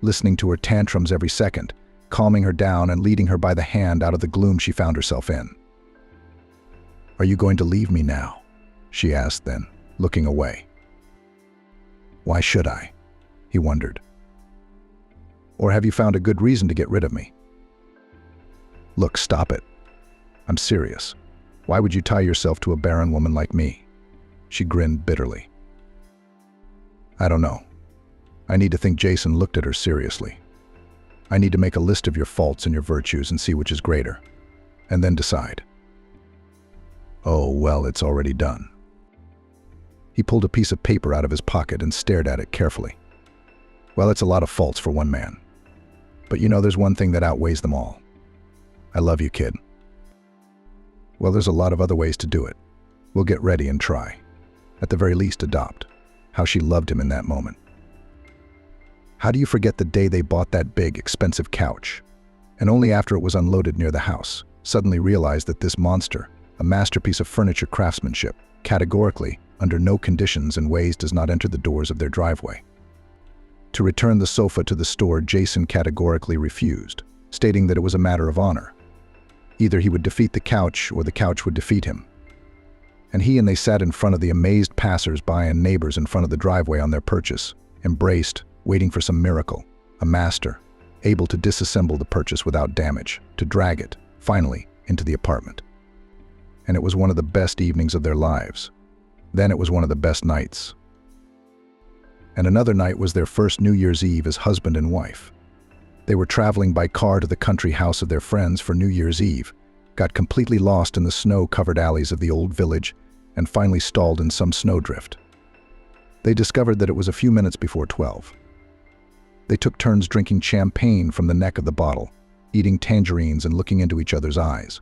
A: listening to her tantrums every second, calming her down and leading her by the hand out of the gloom she found herself in. "Are you going to leave me now?" she asked then, looking away. "Why should I?" he wondered. "Or have you found a good reason to get rid of me?" "Look, stop it. I'm serious. Why would you tie yourself to a barren woman like me?" She grinned bitterly. "I don't know. I need to think." Jason looked at her seriously. "I need to make a list of your faults and your virtues and see which is greater, and then decide." "Oh, well, it's already done." He pulled a piece of paper out of his pocket and stared at it carefully. "Well, it's a lot of faults for one man. But you know, there's one thing that outweighs them all. I love you, kid." "Well, there's a lot of other ways to do it. We'll get ready and try. At the very least, adopt." How she loved him in that moment. How do you forget the day they bought that big, expensive couch? And only after it was unloaded near the house, suddenly realized that this monster, a masterpiece of furniture craftsmanship, categorically, under no conditions and ways does not enter the doors of their driveway. To return the sofa to the store, Jason categorically refused, stating that it was a matter of honor. Either he would defeat the couch or the couch would defeat him. And they sat in front of the amazed passers-by and neighbors in front of the driveway on their purchase, embraced, waiting for some miracle, a master, able to disassemble the purchase without damage, to drag it, finally, into the apartment. And it was one of the best evenings of their lives. Then it was one of the best nights. And another night was their first New Year's Eve as husband and wife. They were traveling by car to the country house of their friends for New Year's Eve, got completely lost in the snow-covered alleys of the old village, and finally stalled in some snowdrift. They discovered that it was a few minutes before 12. They took turns drinking champagne from the neck of the bottle, eating tangerines and looking into each other's eyes.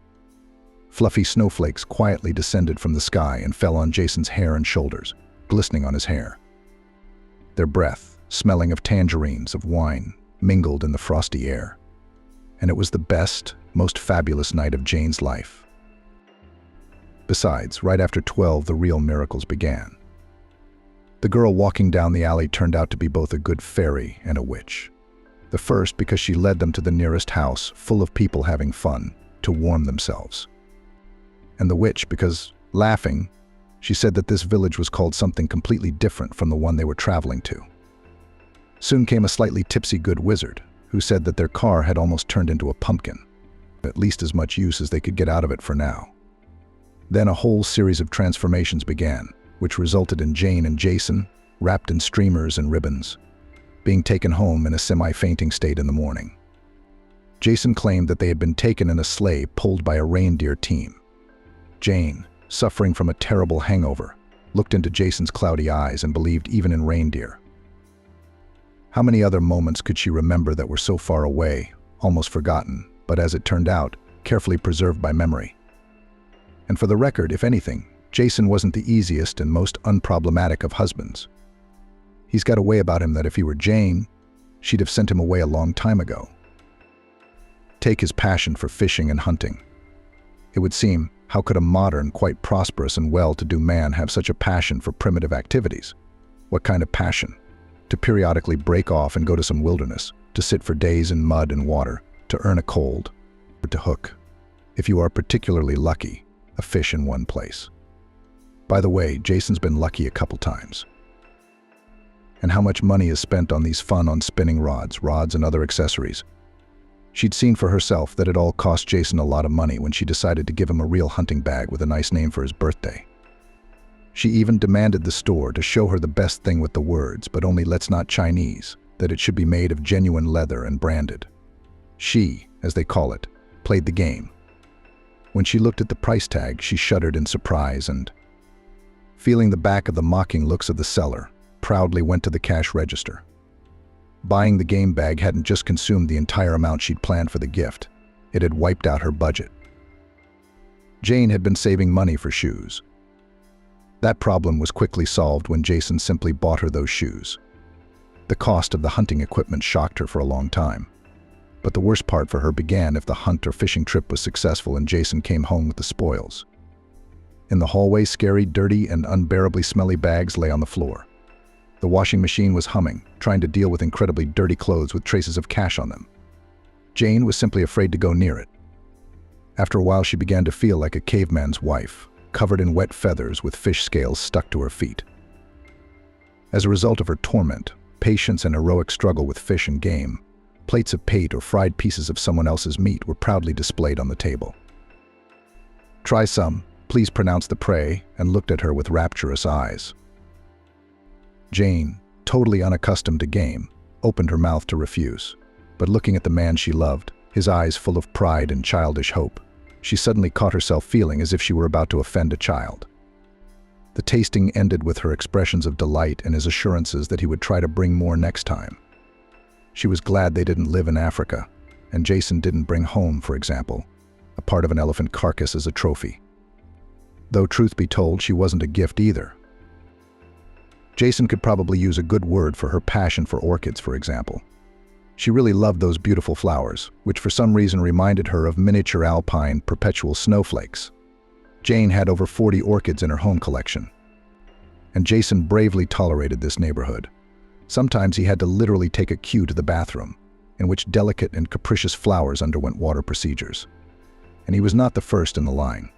A: Fluffy snowflakes quietly descended from the sky and fell on Jason's hair and shoulders, glistening on his hair. Their breath, smelling of tangerines, of wine, mingled in the frosty air. And it was the best, most fabulous night of Jane's life. Besides, right after 12, the real miracles began. The girl walking down the alley turned out to be both a good fairy and a witch. The first because she led them to the nearest house, full of people having fun, to warm themselves. And the witch because, laughing, she said that this village was called something completely different from the one they were traveling to. Soon came a slightly tipsy good wizard, who said that their car had almost turned into a pumpkin, at least as much use as they could get out of it for now. Then a whole series of transformations began, which resulted in Jane and Jason, wrapped in streamers and ribbons, being taken home in a semi-fainting state in the morning. Jason claimed that they had been taken in a sleigh pulled by a reindeer team. Jane, suffering from a terrible hangover, looked into Jason's cloudy eyes and believed even in reindeer. How many other moments could she remember that were so far away, almost forgotten, but as it turned out, carefully preserved by memory? And for the record, if anything, Jason wasn't the easiest and most unproblematic of husbands. He's got a way about him that if he were Jane, she'd have sent him away a long time ago. Take his passion for fishing and hunting. It would seem, how could a modern, quite prosperous and well-to-do man have such a passion for primitive activities? What kind of passion? To periodically break off and go to some wilderness, to sit for days in mud and water, to earn a cold, or to hook, if you are particularly lucky, a fish in one place. By the way, Jason's been lucky a couple times. And how much money is spent on these fun on spinning rods and other accessories. She'd seen for herself that it all cost Jason a lot of money when she decided to give him a real hunting bag with a nice name for his birthday. She even demanded the store to show her the best thing with the words, but only "let's not Chinese," that it should be made of genuine leather and branded. She, as they call it, played the game. When she looked at the price tag, she shuddered in surprise and, feeling the back of the mocking looks of the seller, proudly went to the cash register. Buying the game bag hadn't just consumed the entire amount she'd planned for the gift. It had wiped out her budget. Jane had been saving money for shoes. That problem was quickly solved when Jason simply bought her those shoes. The cost of the hunting equipment shocked her for a long time. But the worst part for her began if the hunt or fishing trip was successful and Jason came home with the spoils. In the hallway, scary, dirty, and unbearably smelly bags lay on the floor. The washing machine was humming, trying to deal with incredibly dirty clothes with traces of cash on them. Jane was simply afraid to go near it. After a while, she began to feel like a caveman's wife, covered in wet feathers with fish scales stuck to her feet. As a result of her torment, patience, and heroic struggle with fish and game, plates of pate or fried pieces of someone else's meat were proudly displayed on the table. "Try some, please," pronounced the prey, and looked at her with rapturous eyes. Jane, totally unaccustomed to game, opened her mouth to refuse, but looking at the man she loved, his eyes full of pride and childish hope, she suddenly caught herself feeling as if she were about to offend a child. The tasting ended with her expressions of delight and his assurances that he would try to bring more next time. She was glad they didn't live in Africa, and Jason didn't bring home, for example, a part of an elephant carcass as a trophy. Though truth be told, she wasn't a gift either. Jason could probably use a good word for her passion for orchids, for example. She really loved those beautiful flowers, which for some reason reminded her of miniature alpine perpetual snowflakes. Jane had over 40 orchids in her home collection. And Jason bravely tolerated this neighborhood. Sometimes he had to literally take a cue to the bathroom, in which delicate and capricious flowers underwent water procedures. And he was not the first in the line.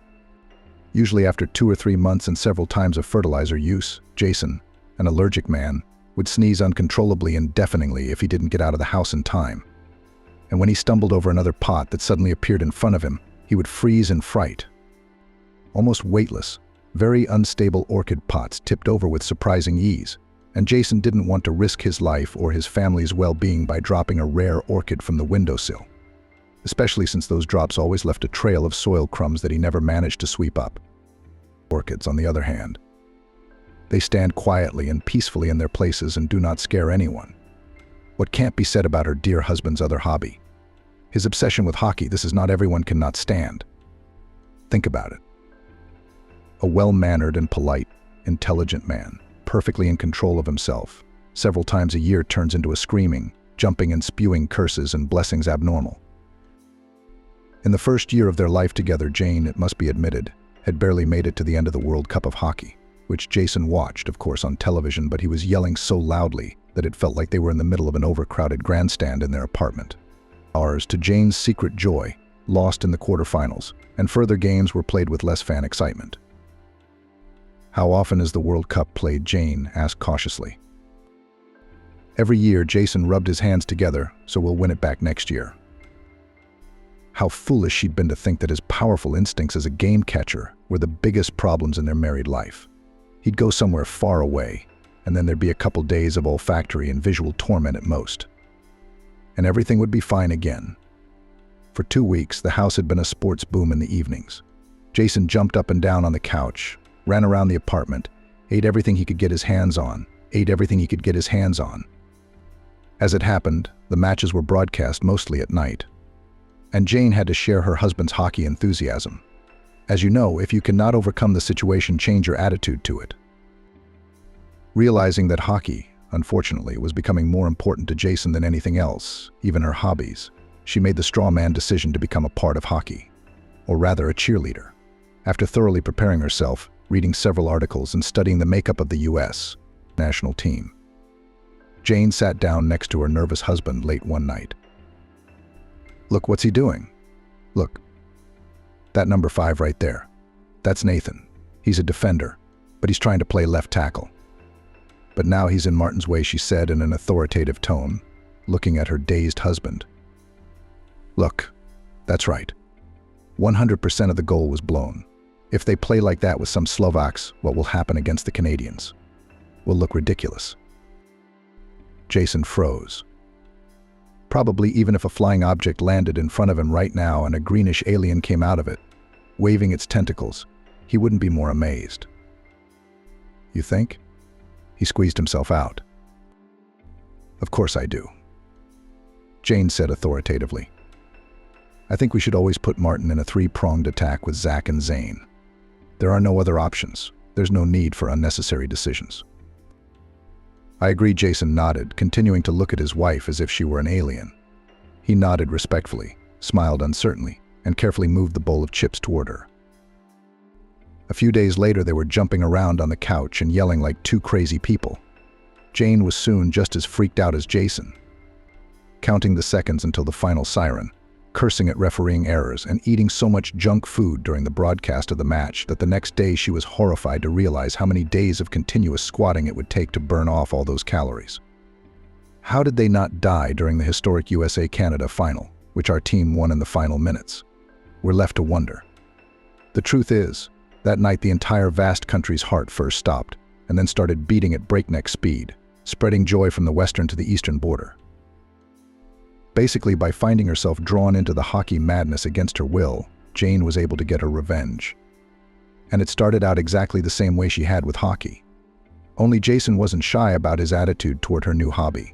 A: Usually after 2 or 3 months and several times of fertilizer use, Jason, an allergic man, would sneeze uncontrollably and deafeningly if he didn't get out of the house in time. And when he stumbled over another pot that suddenly appeared in front of him, he would freeze in fright. Almost weightless, very unstable orchid pots tipped over with surprising ease, and Jason didn't want to risk his life or his family's well-being by dropping a rare orchid from the windowsill, especially since those drops always left a trail of soil crumbs that he never managed to sweep up. Orchids, on the other hand, they stand quietly and peacefully in their places and do not scare anyone. What can't be said about her dear husband's other hobby? His obsession with hockey. This is not everyone cannot stand. Think about it. A well-mannered and polite, intelligent man, perfectly in control of himself, several times a year turns into a screaming, jumping and spewing curses and blessings abnormal. In the first year of their life together, Jane, it must be admitted, had barely made it to the end of the World Cup of Hockey, which Jason watched, of course, on television, but he was yelling so loudly that it felt like they were in the middle of an overcrowded grandstand in their apartment. Ours, to Jane's secret joy, lost in the quarterfinals, and further games were played with less fan excitement. How often is the World Cup played? Jane asked cautiously. Every year, Jason rubbed his hands together, so we'll win it back next year. How foolish she'd been to think that his powerful instincts as a game catcher were the biggest problems in their married life. He'd go somewhere far away, and then there'd be a couple days of olfactory and visual torment at most. And everything would be fine again. For 2 weeks, the house had been a sports boom in the evenings. Jason jumped up and down on the couch, ran around the apartment, ate everything he could get his hands on. As it happened, the matches were broadcast mostly at night. And Jane had to share her husband's hockey enthusiasm. As you know, if you cannot overcome the situation, change your attitude to it. Realizing that hockey, unfortunately, was becoming more important to Jason than anything else, even her hobbies, she made the straw man decision to become a part of hockey, or rather a cheerleader. After thoroughly preparing herself, reading several articles and studying the makeup of the U.S. national team, Jane sat down next to her nervous husband late one night. "Look, what's he doing? Look. That number 5 right there. That's Nathan. He's a defender, but he's trying to play left tackle. But now he's in Martin's way," she said in an authoritative tone, looking at her dazed husband. "Look, that's right. 100% of the goal was blown. If they play like that with some Slovaks, what will happen against the Canadians? Will look ridiculous." Jason froze. Probably even if a flying object landed in front of him right now and a greenish alien came out of it, waving its tentacles, he wouldn't be more amazed. "You think?" He squeezed himself out. "Of course I do," Jane said authoritatively. "I think we should always put Martin in a 3-pronged attack with Zach and Zane. There are no other options. There's no need for unnecessary decisions." "I agree," Jason nodded, continuing to look at his wife as if she were an alien. He nodded respectfully, smiled uncertainly, and carefully moved the bowl of chips toward her. A few days later, they were jumping around on the couch and yelling like 2 crazy people. Jane was soon just as freaked out as Jason, counting the seconds until the final siren, cursing at refereeing errors, and eating so much junk food during the broadcast of the match that the next day she was horrified to realize how many days of continuous squatting it would take to burn off all those calories. How did they not die during the historic USA-Canada final, which our team won in the final minutes? We're left to wonder. The truth is, that night the entire vast country's heart first stopped, and then started beating at breakneck speed, spreading joy from the western to the eastern border. Basically, by finding herself drawn into the hockey madness against her will, Jane was able to get her revenge. And it started out exactly the same way she had with hockey. Only Jason wasn't shy about his attitude toward her new hobby.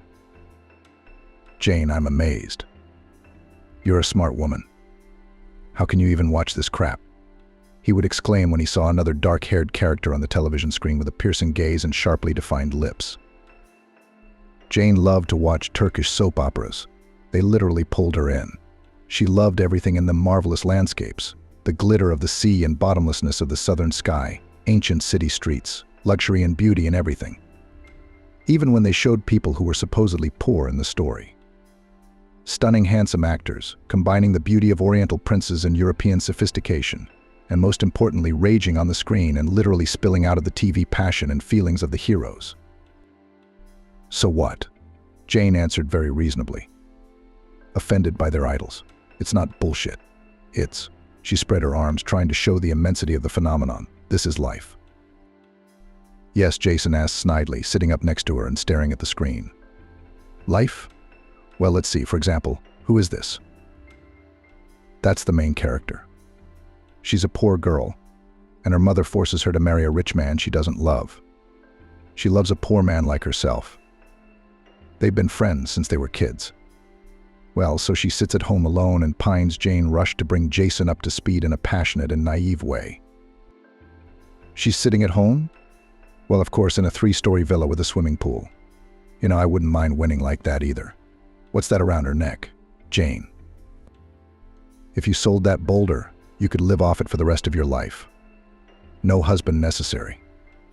A: "Jane, I'm amazed. You're a smart woman. How can you even watch this crap?" he would exclaim when he saw another dark-haired character on the television screen with a piercing gaze and sharply defined lips. Jane loved to watch Turkish soap operas. They literally pulled her in. She loved everything in the marvelous landscapes, the glitter of the sea and bottomlessness of the southern sky, ancient city streets, luxury and beauty in everything. Even when they showed people who were supposedly poor in the story. Stunning, handsome actors, combining the beauty of Oriental princes and European sophistication, and most importantly, raging on the screen and literally spilling out of the TV passion and feelings of the heroes. So what? Jane answered very reasonably. Offended by their idols. It's not bullshit. It's... She spread her arms, trying to show the immensity of the phenomenon. This is life. Yes, Jason asked snidely, sitting up next to her and staring at the screen. Life? Well, let's see. For example, who is this? That's the main character. She's a poor girl, and her mother forces her to marry a rich man she doesn't love. She loves a poor man like herself. They've been friends since they were kids. Well, so she sits at home alone and pines Jane rushed to bring Jason up to speed in a passionate and naive way. She's sitting at home? Well, of course, in a 3-story villa with a swimming pool. You know, I wouldn't mind winning like that either. What's that around her neck? Jane. If you sold that boulder, you could live off it for the rest of your life. No husband necessary.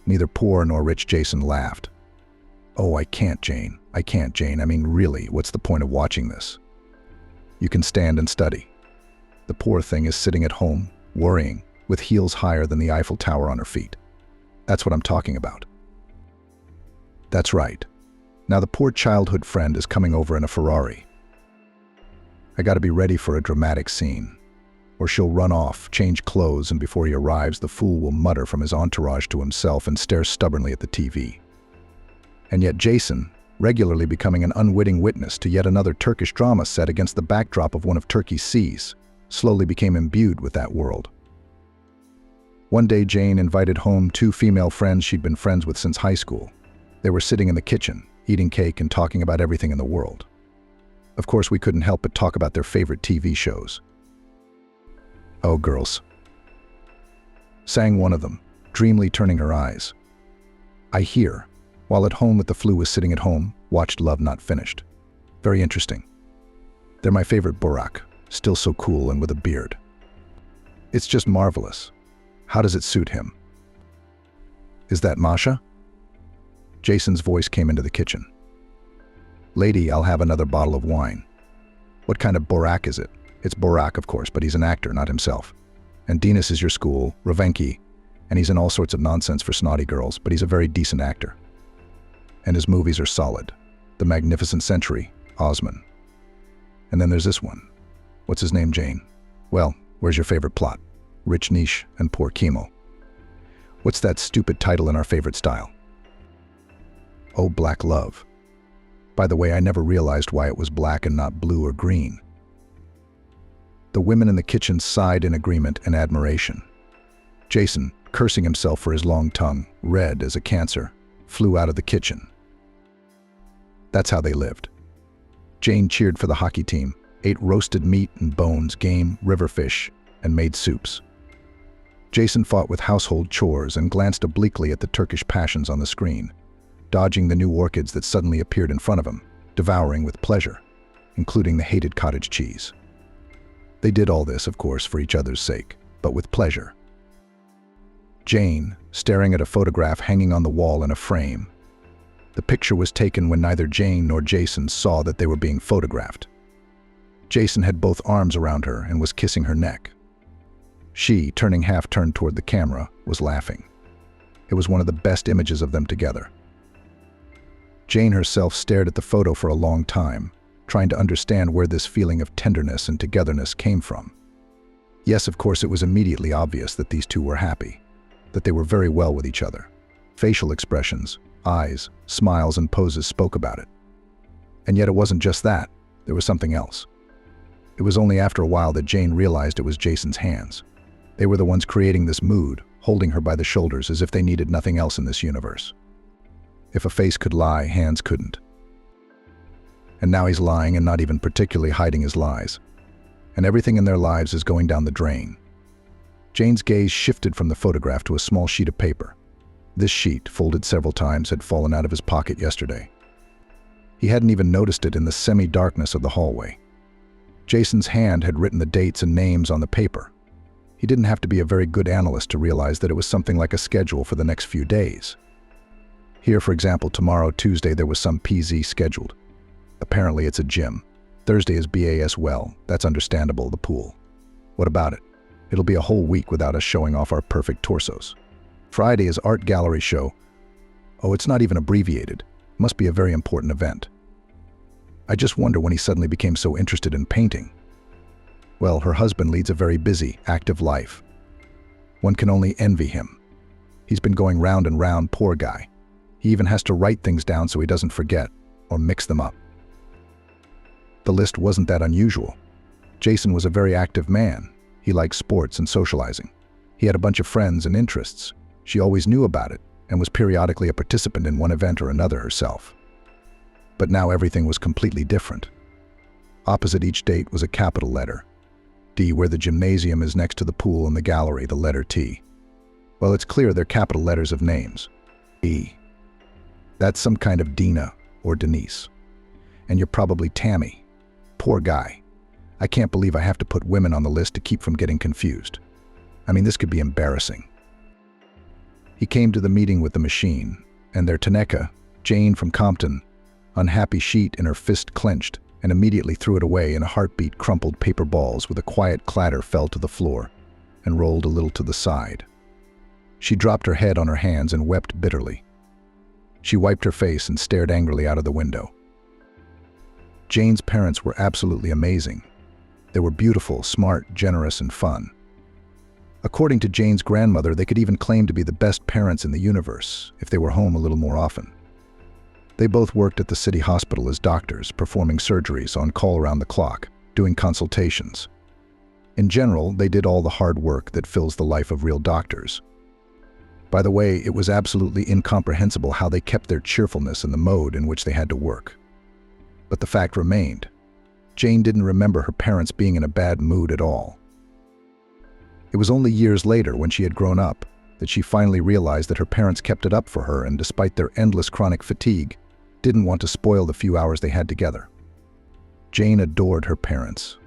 A: Neither poor nor rich. Jason laughed. Oh, I can't, Jane. I can't, Jane. I mean, really, what's the point of watching this? You can stand and study. The poor thing is sitting at home, worrying, with heels higher than the Eiffel Tower on her feet. That's what I'm talking about. That's right. Now the poor childhood friend is coming over in a Ferrari. I gotta be ready for a dramatic scene. Or she'll run off, change clothes, and before he arrives, the fool will mutter from his entourage to himself and stare stubbornly at the TV. And yet Jason, regularly becoming an unwitting witness to yet another Turkish drama set against the backdrop of one of Turkey's seas, slowly became imbued with that world. One day Jane invited home 2 female friends she'd been friends with since high school. They were sitting in the kitchen, eating cake and talking about everything in the world. Of course, we couldn't help but talk about their favorite TV shows. Oh, girls, sang one of them, dreamily turning her eyes. I hear, while at home with the flu was sitting at home, watched Love Not Finished. Very interesting. They're my favorite Borak, still so cool and with a beard. It's just marvelous. How does it suit him? Is that Masha? Jason's voice came into the kitchen. Lady, I'll have another bottle of wine. What kind of Borak is it? It's Borak, of course, but he's an actor, not himself. And Dinas is your school, Ravenki, and he's in all sorts of nonsense for snotty girls, but he's a very decent actor. And his movies are solid. The Magnificent Century, Osman. And then there's this one. What's his name, Jane? Well, where's your favorite plot? Rich Niche and Poor Chemo. What's that stupid title in our favorite style? Oh, Black Love. By the way, I never realized why it was black and not blue or green. The women in the kitchen sighed in agreement and admiration. Jason, cursing himself for his long tongue, red as a cancer, flew out of the kitchen. That's how they lived. Jane cheered for the hockey team, ate roasted meat and bones, game, river fish, and made soups. Jason fought with household chores and glanced obliquely at the Turkish passions on the screen, dodging the new orchids that suddenly appeared in front of him, devouring with pleasure, including the hated cottage cheese. They did all this, of course, for each other's sake, but with pleasure. Jane, staring at a photograph hanging on the wall in a frame. The picture was taken when neither Jane nor Jason saw that they were being photographed. Jason had both arms around her and was kissing her neck. She, turning half-turned toward the camera, was laughing. It was one of the best images of them together. Jane herself stared at the photo for a long time, trying to understand where this feeling of tenderness and togetherness came from. Yes, of course, it was immediately obvious that these two were happy, that they were very well with each other. Facial expressions, eyes, smiles, and poses spoke about it. And yet it wasn't just that. There was something else. It was only after a while that Jane realized it was Jason's hands. They were the ones creating this mood, holding her by the shoulders as if they needed nothing else in this universe. If a face could lie, hands couldn't. And now he's lying and not even particularly hiding his lies. And everything in their lives is going down the drain. Jane's gaze shifted from the photograph to a small sheet of paper. This sheet, folded several times, had fallen out of his pocket yesterday. He hadn't even noticed it in the semi-darkness of the hallway. Jason's hand had written the dates and names on the paper. He didn't have to be a very good analyst to realize that it was something like a schedule for the next few days. Here, for example, tomorrow, Tuesday, there was some PZ scheduled. Apparently it's a gym. Thursday is BAS well. That's understandable, the pool. What about it? It'll be a whole week without us showing off our perfect torsos. Friday is art gallery show. Oh, it's not even abbreviated. Must be a very important event. I just wonder when he suddenly became so interested in painting. Well, her husband leads a very busy, active life. One can only envy him. He's been going round and round, poor guy. He even has to write things down so he doesn't forget or mix them up. The list wasn't that unusual. Jason was a very active man. He liked sports and socializing. He had a bunch of friends and interests. She always knew about it and was periodically a participant in one event or another herself. But now everything was completely different. Opposite each date was a capital letter. D, where the gymnasium is next to the pool and the gallery, the letter T. Well, it's clear they're capital letters of names. E. That's some kind of Dina or Denise. And you're probably Tammy. Poor guy. I can't believe I have to put women on the list to keep from getting confused. I mean, this could be embarrassing. He came to the meeting with the machine, and their Taneka, Jane from Compton, unhappy sheet in her fist clenched, and immediately threw it away in a heartbeat. Crumpled paper balls with a quiet clatter fell to the floor and rolled a little to the side. She dropped her head on her hands and wept bitterly. She wiped her face and stared angrily out of the window. Jane's parents were absolutely amazing. They were beautiful, smart, generous, and fun. According to Jane's grandmother, they could even claim to be the best parents in the universe if they were home a little more often. They both worked at the city hospital as doctors, performing surgeries on call around the clock, doing consultations. In general, they did all the hard work that fills the life of real doctors. By the way, it was absolutely incomprehensible how they kept their cheerfulness in the mode in which they had to work. But the fact remained. Jane didn't remember her parents being in a bad mood at all. It was only years later, when she had grown up, that she finally realized that her parents kept it up for her and, despite their endless chronic fatigue, didn't want to spoil the few hours they had together. Jane adored her parents.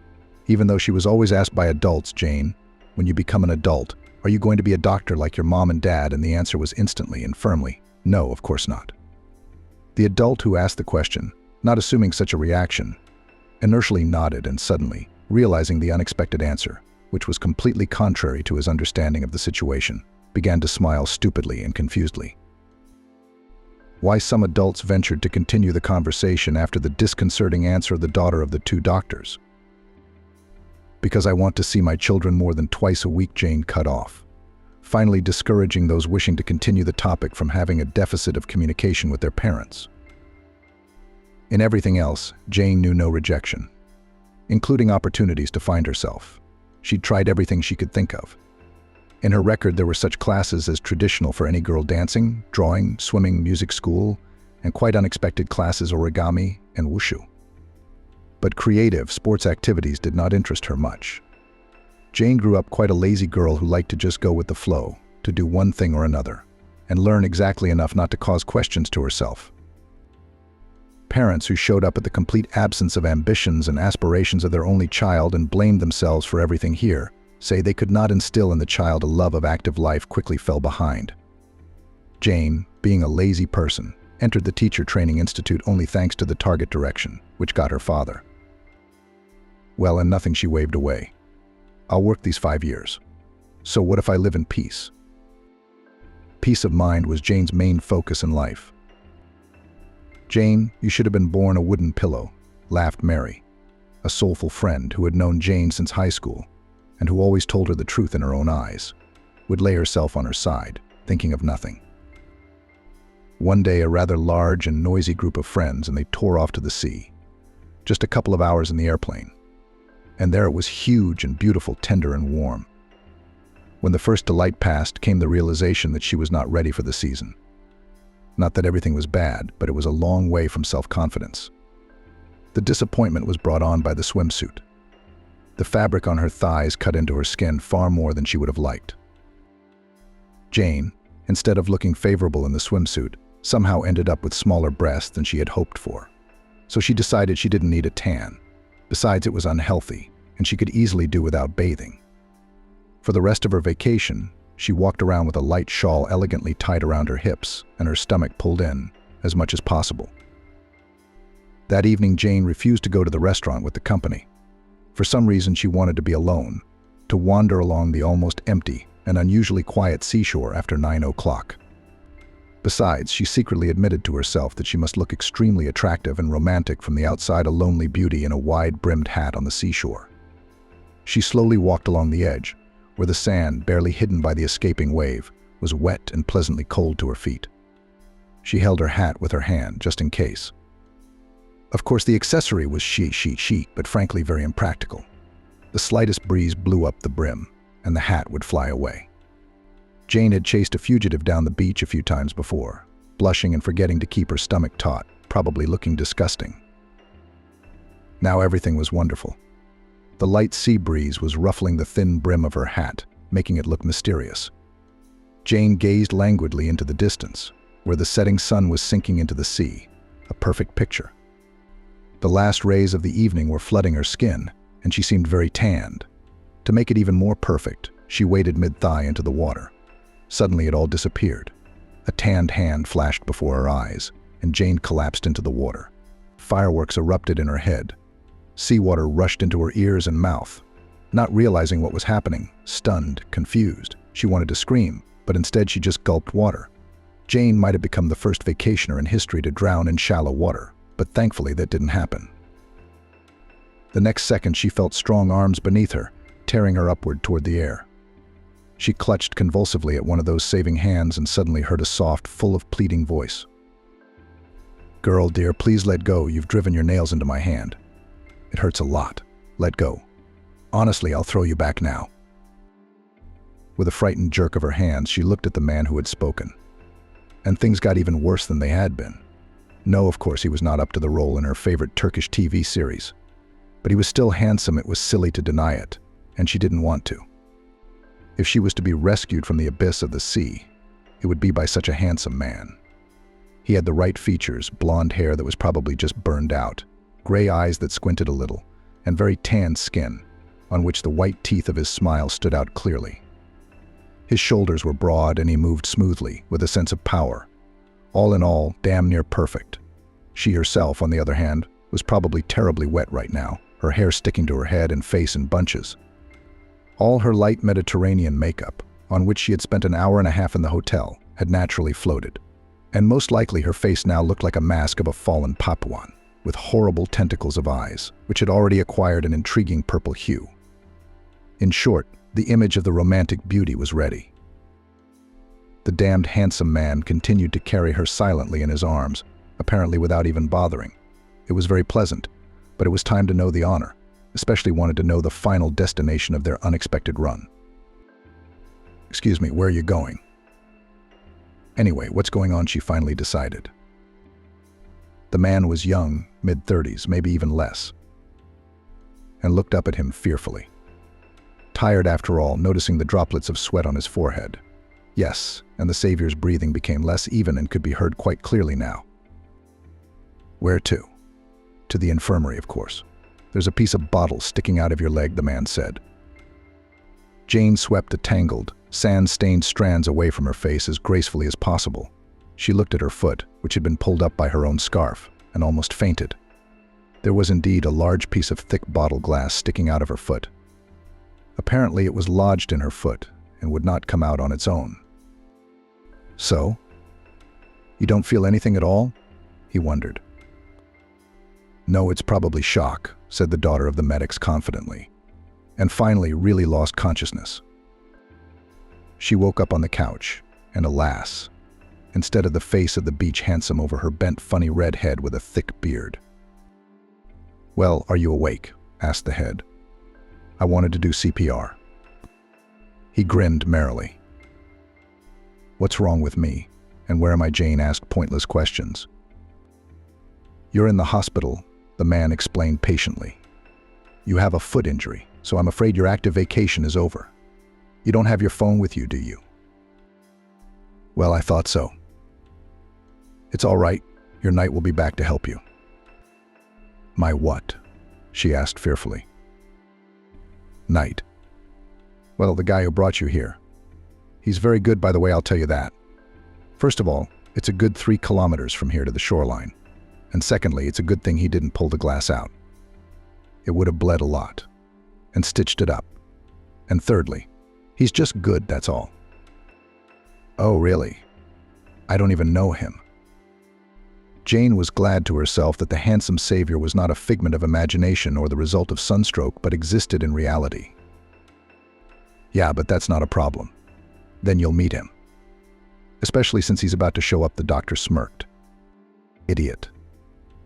A: Even though she was always asked by adults, "Jane, when you become an adult, are you going to be a doctor like your mom and dad?" And the answer was instantly and firmly, "No, of course not." The adult who asked the question, not assuming such a reaction, inertially nodded and suddenly, realizing the unexpected answer, which was completely contrary to his understanding of the situation, began to smile stupidly and confusedly. Why some adults ventured to continue the conversation after the disconcerting answer of the daughter of the two doctors. "Because I want to see my children more than twice a week," Jane cut off, finally discouraging those wishing to continue the topic from having a deficit of communication with their parents. In everything else, Jane knew no rejection, including opportunities to find herself. She'd tried everything she could think of. In her record, there were such classes as traditional for any girl: dancing, drawing, swimming, music school, and quite unexpected classes origami and wushu. But creative, sports activities did not interest her much. Jane grew up quite a lazy girl who liked to just go with the flow, to do one thing or another, and learn exactly enough not to cause questions to herself. Parents who showed up at the complete absence of ambitions and aspirations of their only child and blamed themselves for everything here say they could not instill in the child a love of active life quickly fell behind. Jane, being a lazy person, entered the teacher training institute only thanks to the target direction, which got her father. Well, and nothing, she waved away. "I'll work these 5 years. So what if I live in peace?" Peace of mind was Jane's main focus in life. "Jane, you should have been born a wooden pillow," laughed Mary, a soulful friend who had known Jane since high school and who always told her the truth in her own eyes, would lay herself on her side, thinking of nothing. One day, a rather large and noisy group of friends, and they tore off to the sea. Just a couple of hours in the airplane. And there it was, huge and beautiful, tender and warm. When the first delight passed, came the realization that she was not ready for the season. Not that everything was bad, but it was a long way from self-confidence. The disappointment was brought on by the swimsuit. The fabric on her thighs cut into her skin far more than she would have liked. Jane, instead of looking favorable in the swimsuit, somehow ended up with smaller breasts than she had hoped for. So she decided she didn't need a tan. Besides, it was unhealthy, and she could easily do without bathing. For the rest of her vacation, she walked around with a light shawl elegantly tied around her hips and her stomach pulled in as much as possible. That evening, Jane refused to go to the restaurant with the company. For some reason, she wanted to be alone, to wander along the almost empty and unusually quiet seashore after 9 o'clock. Besides, she secretly admitted to herself that she must look extremely attractive and romantic from the outside, a lonely beauty in a wide-brimmed hat on the seashore. She slowly walked along the edge, where the sand, barely hidden by the escaping wave, was wet and pleasantly cold to her feet. She held her hat with her hand, just in case. Of course, the accessory was chic, but frankly very impractical. The slightest breeze blew up the brim, and the hat would fly away. Jane had chased a fugitive down the beach a few times before, blushing and forgetting to keep her stomach taut, probably looking disgusting. Now everything was wonderful. The light sea breeze was ruffling the thin brim of her hat, making it look mysterious. Jane gazed languidly into the distance, where the setting sun was sinking into the sea, a perfect picture. The last rays of the evening were flooding her skin, and she seemed very tanned. To make it even more perfect, she waded mid-thigh into the water. Suddenly it all disappeared. A tanned hand flashed before her eyes, and Jane collapsed into the water. Fireworks erupted in her head. Seawater rushed into her ears and mouth. Not realizing what was happening, stunned, confused, she wanted to scream, but instead she just gulped water. Jane might have become the first vacationer in history to drown in shallow water, but thankfully that didn't happen. The next second she felt strong arms beneath her, tearing her upward toward the air. She clutched convulsively at one of those saving hands and suddenly heard a soft, full of pleading voice. "Girl, dear, please let go. You've driven your nails into my hand. It hurts a lot. Let go. Honestly, I'll throw you back now." With a frightened jerk of her hands, she looked at the man who had spoken. And things got even worse than they had been. No, of course, he was not up to the role in her favorite Turkish TV series. But he was still handsome. It was silly to deny it, and she didn't want to. If she was to be rescued from the abyss of the sea, it would be by such a handsome man. He had the right features, blonde hair that was probably just burned out, gray eyes that squinted a little, and very tanned skin, on which the white teeth of his smile stood out clearly. His shoulders were broad and he moved smoothly, with a sense of power. All in all, damn near perfect. She herself, on the other hand, was probably terribly wet right now, her hair sticking to her head and face in bunches. All her light Mediterranean makeup, on which she had spent an hour and a half in the hotel, had naturally floated. And most likely her face now looked like a mask of a fallen Papuan, with horrible tentacles of eyes, which had already acquired an intriguing purple hue. In short, the image of the romantic beauty was ready. The damned handsome man continued to carry her silently in his arms, apparently without even bothering. It was very pleasant, but it was time to know the honor. Especially wanted to know the final destination of their unexpected run. "Excuse me, where are you going?" "Anyway, what's going on?" she finally decided. The man was young, mid-30s, maybe even less, and looked up at him fearfully. Tired after all, noticing the droplets of sweat on his forehead. Yes, and the Savior's breathing became less even and could be heard quite clearly now. "Where to?" "To the infirmary, of course. There's a piece of bottle sticking out of your leg," the man said. Jane swept the tangled, sand-stained strands away from her face as gracefully as possible. She looked at her foot, which had been pulled up by her own scarf, and almost fainted. There was indeed a large piece of thick bottle glass sticking out of her foot. Apparently it was lodged in her foot and would not come out on its own. "So? You don't feel anything at all?" he wondered. "No, it's probably shock," said the daughter of the medics confidently, and finally really lost consciousness. She woke up on the couch, and alas, instead of the face of the beach handsome over her bent funny red head with a thick beard. "Well, are you awake?" asked the head. "I wanted to do CPR." He grinned merrily. "What's wrong with me? And where am I?" Jane asked pointless questions. "You're in the hospital," the man explained patiently. "You have a foot injury. so I'm afraid your active vacation is over. You don't have your phone with you, do you? Well, I thought so. It's all right. Your knight will be back to help you. My what? She asked fearfully. Knight. Well, the guy who brought you here. He's very good, by the way, I'll tell you that. First of all, it's a good 3 kilometers from here to the shoreline. And secondly, it's a good thing he didn't pull the glass out. It would have bled a lot. And stitched it up. And thirdly, he's just good, that's all. Oh, really? I don't even know him. Jane was glad to herself that the handsome savior was not a figment of imagination or the result of sunstroke, but existed in reality. Yeah, but that's not a problem. Then you'll meet him. Especially since he's about to show up, the doctor smirked. Idiot.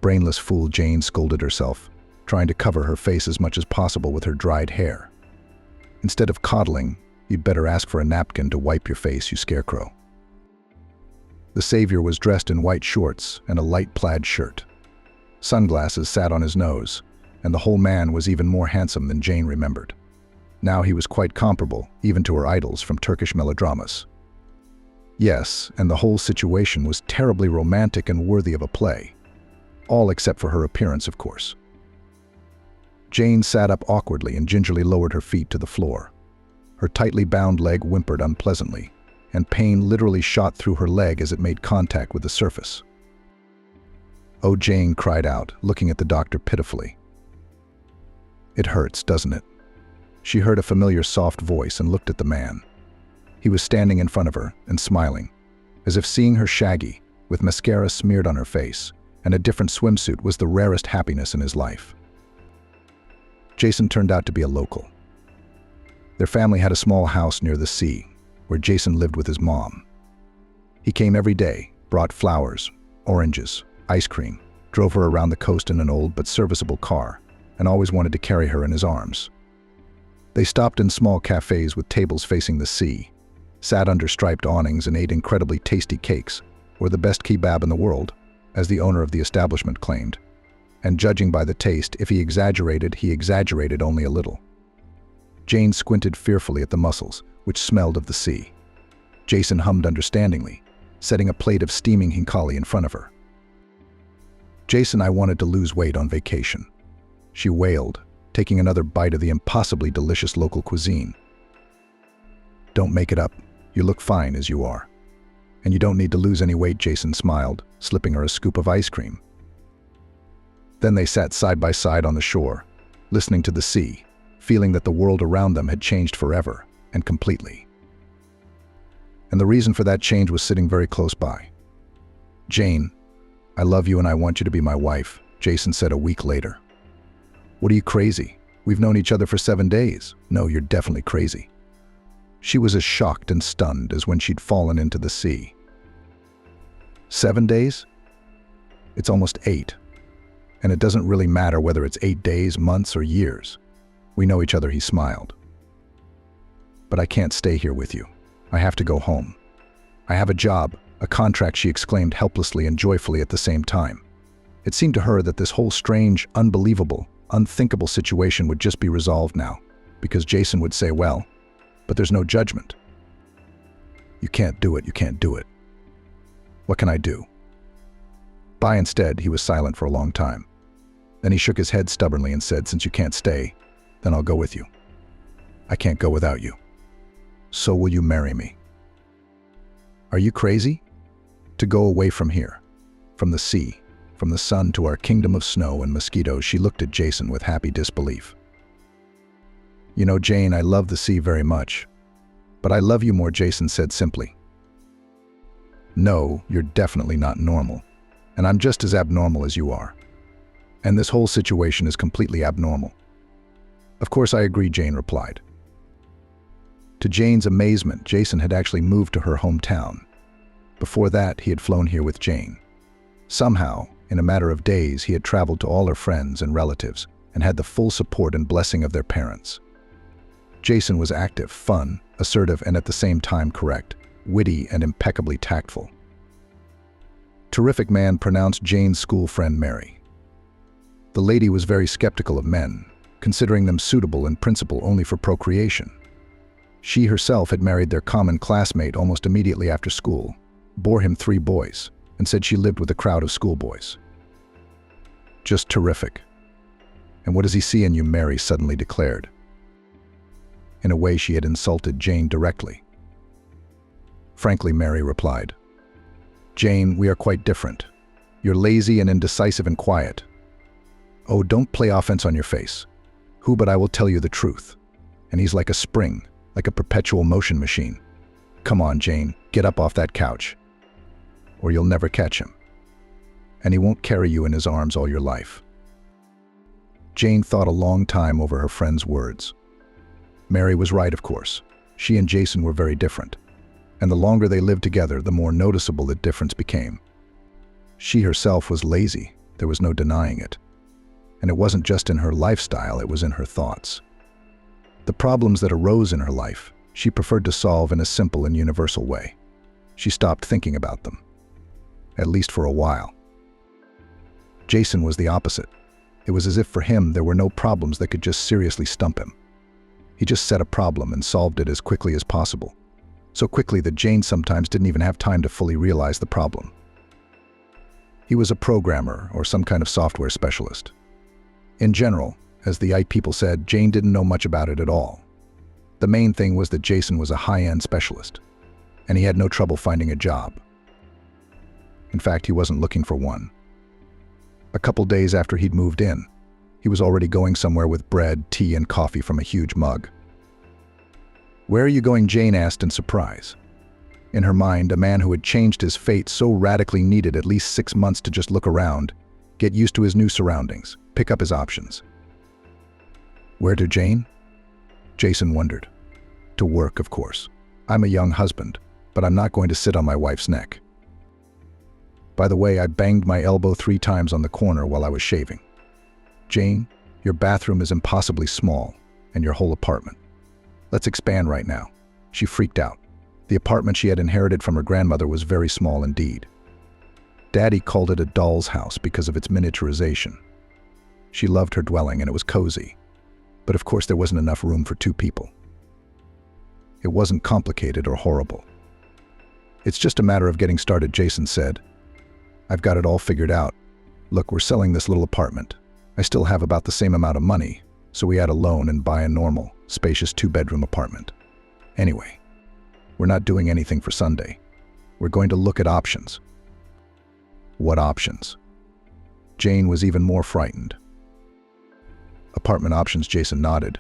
A: Brainless fool, Jane scolded herself, trying to cover her face as much as possible with her dried hair. Instead of coddling, you'd better ask for a napkin to wipe your face, you scarecrow. The savior was dressed in white shorts and a light plaid shirt. Sunglasses sat on his nose, and the whole man was even more handsome than Jane remembered. Now he was quite comparable, even to her idols from Turkish melodramas. Yes, and the whole situation was terribly romantic and worthy of a play. All except for her appearance, of course. Jane sat up awkwardly and gingerly lowered her feet to the floor. Her tightly bound leg whimpered unpleasantly, and pain literally shot through her leg as it made contact with the surface. Oh, Jane cried out, looking at the doctor pitifully. It hurts, doesn't it? She heard a familiar soft voice and looked at the man. He was standing in front of her and smiling, as if seeing her shaggy, with mascara smeared on her face, and a different swimsuit was the rarest happiness in his life. Jason turned out to be a local. Their family had a small house near the sea, where Jason lived with his mom. He came every day, brought flowers, oranges, ice cream, drove her around the coast in an old but serviceable car, and always wanted to carry her in his arms. They stopped in small cafes with tables facing the sea, sat under striped awnings and ate incredibly tasty cakes, or the best kebab in the world, as the owner of the establishment claimed. And judging by the taste, if he exaggerated only a little. Jane squinted fearfully at the mussels, which smelled of the sea. Jason hummed understandingly, setting a plate of steaming hinkali in front of her. Jason, I wanted to lose weight on vacation. She wailed, taking another bite of the impossibly delicious local cuisine. Don't make it up. You look fine as you are. And you don't need to lose any weight, Jason smiled, slipping her a scoop of ice cream. Then they sat side by side on the shore, listening to the sea, feeling that the world around them had changed forever and completely. And the reason for that change was sitting very close by. Jane, I love you and I want you to be my wife, Jason said a week later. What are you, crazy? We've known each other for 7 days. No, you're definitely crazy. She was as shocked and stunned as when she'd fallen into the sea. 7 days? It's almost 8. And it doesn't really matter whether it's 8 days, months, or years. We know each other, he smiled. But I can't stay here with you. I have to go home. I have a job, a contract, she exclaimed helplessly and joyfully at the same time. It seemed to her that this whole strange, unbelievable, unthinkable situation would just be resolved now, because Jason would say, well, but there's no judgment. You can't do it, you can't do it. What can I do? Bye instead, he was silent for a long time. Then he shook his head stubbornly and said, since you can't stay, then I'll go with you. I can't go without you. So will you marry me? Are you crazy? To go away from here, from the sea, from the sun to our kingdom of snow and mosquitoes, she looked at Jason with happy disbelief. You know, Jane, I love the sea very much. But I love you more, Jason said simply. No, you're definitely not normal. And I'm just as abnormal as you are. And this whole situation is completely abnormal. Of course I agree, Jane replied. To Jane's amazement, Jason had actually moved to her hometown. Before that, he had flown here with Jane. Somehow, in a matter of days, he had traveled to all her friends and relatives and had the full support and blessing of their parents. Jason was active, fun, assertive, and at the same time correct, witty, and impeccably tactful. Terrific man, pronounced Jane's school friend Mary. The lady was very skeptical of men, considering them suitable in principle only for procreation. She herself had married their common classmate almost immediately after school, bore him 3 boys, and said she lived with a crowd of schoolboys. Just terrific. And what does he see in you, Mary suddenly declared. In a way, she had insulted Jane directly. Frankly, Mary replied, Jane, we are quite different. You're lazy and indecisive and quiet. Oh, don't play offense on your face. Who but I will tell you the truth. And he's like a spring, like a perpetual motion machine. Come on, Jane, get up off that couch, or you'll never catch him. And he won't carry you in his arms all your life. Jane thought a long time over her friend's words. Mary was right, of course. She and Jason were very different. And the longer they lived together, the more noticeable the difference became. She herself was lazy, there was no denying it. And it wasn't just in her lifestyle, it was in her thoughts. The problems that arose in her life, she preferred to solve in a simple and universal way. She stopped thinking about them, at least for a while. Jason was the opposite. It was as if for him there were no problems that could just seriously stump him. He just set a problem and solved it as quickly as possible. So quickly that Jane sometimes didn't even have time to fully realize the problem. He was a programmer or some kind of software specialist. In general, as the IT people said, Jane didn't know much about it at all. The main thing was that Jason was a high-end specialist, and he had no trouble finding a job. In fact, he wasn't looking for one. A couple days after he'd moved in, he was already going somewhere with bread, tea, and coffee from a huge mug. Where are you going? Jane asked in surprise. In her mind, a man who had changed his fate so radically needed at least 6 months to just look around, get used to his new surroundings, pick up his options. Where to, Jane? Jason wondered. To work, of course. I'm a young husband, but I'm not going to sit on my wife's neck. By the way, I banged my elbow 3 times on the corner while I was shaving. Jane, your bathroom is impossibly small, and your whole apartment. Let's expand right now. She freaked out. The apartment she had inherited from her grandmother was very small indeed. Daddy called it a doll's house because of its miniaturization. She loved her dwelling and it was cozy, but of course there wasn't enough room for 2 people. It wasn't complicated or horrible. It's just a matter of getting started, Jason said. I've got it all figured out. Look, we're selling this little apartment. I still have about the same amount of money, so we add a loan and buy a normal, spacious 2-bedroom apartment. Anyway, we're not doing anything for Sunday. We're going to look at options. What options? Jane was even more frightened. Apartment options, Jason nodded.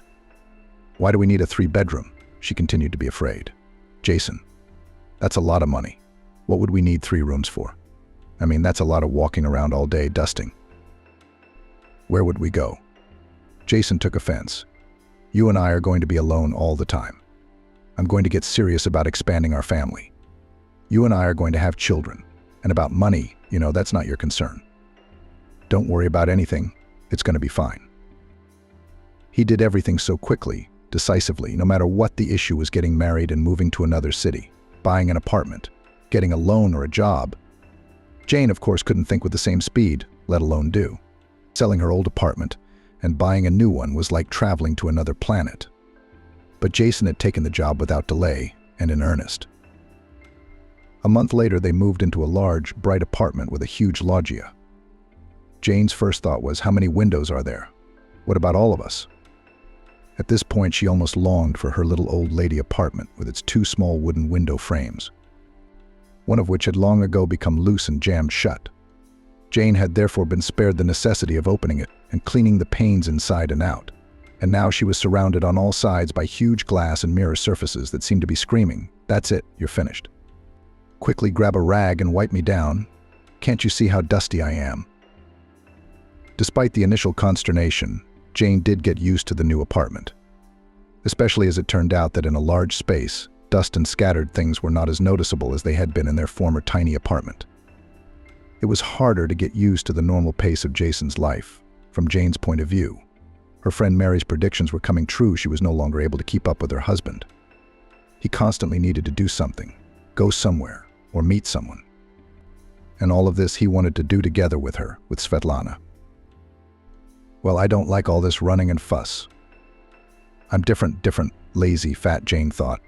A: Why do we need a 3-bedroom? She continued to be afraid. Jason, that's a lot of money. What would we need 3 rooms for? I mean, that's a lot of walking around all day dusting. Where would we go? Jason took offense. You and I are going to be alone all the time. I'm going to get serious about expanding our family. You and I are going to have children. And about money, that's not your concern. Don't worry about anything. It's going to be fine. He did everything so quickly, decisively, no matter what the issue was: getting married and moving to another city, buying an apartment, getting a loan or a job. Jane, of course, couldn't think with the same speed, let alone do. Selling her old apartment and buying a new one was like traveling to another planet. But Jason had taken the job without delay and in earnest. A month later, they moved into a large, bright apartment with a huge loggia. Jane's first thought was, how many windows are there? What about all of us? At this point, she almost longed for her little old lady apartment with its 2 small wooden window frames, one of which had long ago become loose and jammed shut. Jane had therefore been spared the necessity of opening it and cleaning the panes inside and out, and now she was surrounded on all sides by huge glass and mirror surfaces that seemed to be screaming, "That's it, you're finished. Quickly grab a rag and wipe me down. Can't you see how dusty I am?" Despite the initial consternation, Jane did get used to the new apartment, especially as it turned out that in a large space, dust and scattered things were not as noticeable as they had been in their former tiny apartment. It was harder to get used to the normal pace of Jason's life. From Jane's point of view, her friend Mary's predictions were coming true. She was no longer able to keep up with her husband. He constantly needed to do something, go somewhere, or meet someone. And all of this he wanted to do together with her, with Svetlana. Well, I don't like all this running and fuss. I'm different, lazy, fat Jane thought.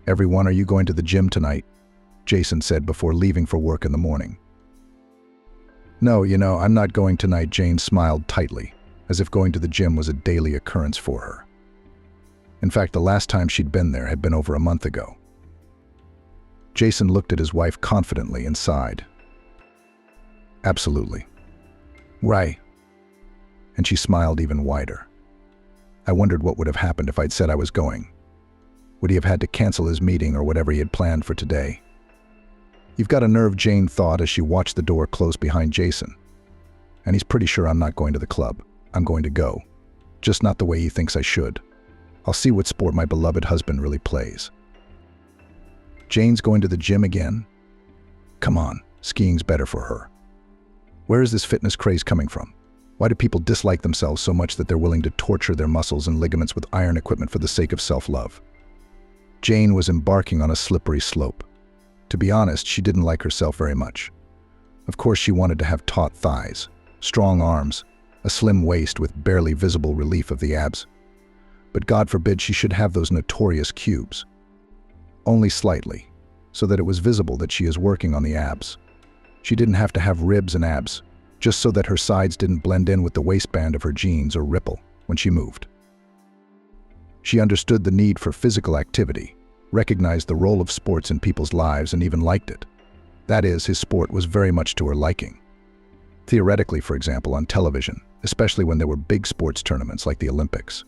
A: Everyone, are you going to the gym tonight? Jason said before leaving for work in the morning. No, I'm not going tonight, Jane smiled tightly, as if going to the gym was a daily occurrence for her. In fact, the last time she'd been there had been over a month ago. Jason looked at his wife confidently and sighed. Absolutely. Right. And she smiled even wider. I wondered what would have happened if I'd said I was going. Would he have had to cancel his meeting or whatever he had planned for today? You've got a nerve, Jane thought as she watched the door close behind Jason. And he's pretty sure I'm not going to the club. I'm going to go. Just not the way he thinks I should. I'll see what sport my beloved husband really plays. Jane's going to the gym again? Come on, skiing's better for her. Where is this fitness craze coming from? Why do people dislike themselves so much that they're willing to torture their muscles and ligaments with iron equipment for the sake of self-love? Jane was embarking on a slippery slope. To be honest, she didn't like herself very much. Of course, she wanted to have taut thighs, strong arms, a slim waist with barely visible relief of the abs. But God forbid she should have those notorious cubes. Only slightly, so that it was visible that she is working on the abs. She didn't have to have ribs and abs, just so that her sides didn't blend in with the waistband of her jeans or ripple when she moved. She understood the need for physical activity, recognized the role of sports in people's lives, and even liked it. That is, his sport was very much to her liking. Theoretically, for example, on television, especially when there were big sports tournaments like the Olympics.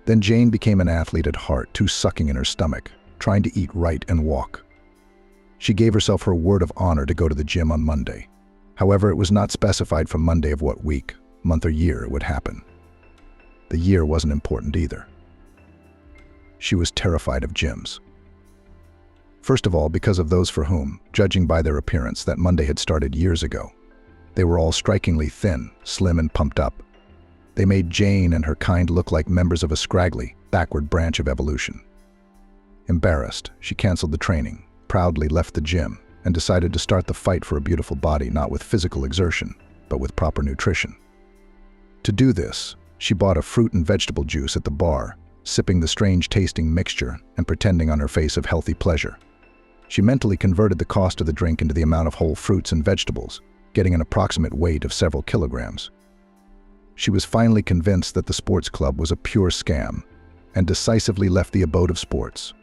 A: Then Jane became an athlete at heart, too sucking in her stomach, trying to eat right and walk. She gave herself her word of honor to go to the gym on Monday. However, it was not specified from Monday of what week, month, or year it would happen. The year wasn't important either. She was terrified of gyms. First of all, because of those for whom, judging by their appearance, that Monday had started years ago. They were all strikingly thin, slim, and pumped up. They made Jane and her kind look like members of a scraggly, backward branch of evolution. Embarrassed, she canceled the training, proudly left the gym, and decided to start the fight for a beautiful body not with physical exertion, but with proper nutrition. To do this, she bought a fruit and vegetable juice at the bar, sipping the strange-tasting mixture and pretending on her face of healthy pleasure. She mentally converted the cost of the drink into the amount of whole fruits and vegetables, getting an approximate weight of several kilograms. She was finally convinced that the sports club was a pure scam, and decisively left the abode of sports.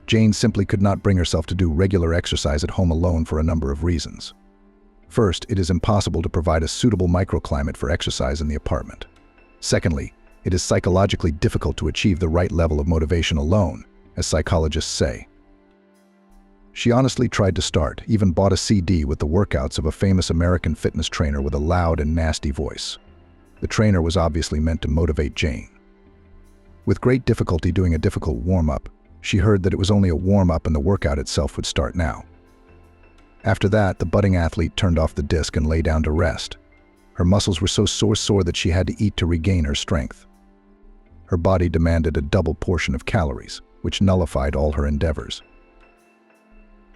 A: Jane simply could not bring herself to do regular exercise at home alone for a number of reasons. First, it is impossible to provide a suitable microclimate for exercise in the apartment. Secondly, it is psychologically difficult to achieve the right level of motivation alone, as psychologists say. She honestly tried to start, even bought a CD with the workouts of a famous American fitness trainer with a loud and nasty voice. The trainer was obviously meant to motivate Jane. With great difficulty doing a difficult warm-up, she heard that it was only a warm-up and the workout itself would start now. After that, the budding athlete turned off the disc and lay down to rest. Her muscles were so sore that she had to eat to regain her strength. Her body demanded a double portion of calories, which nullified all her endeavors.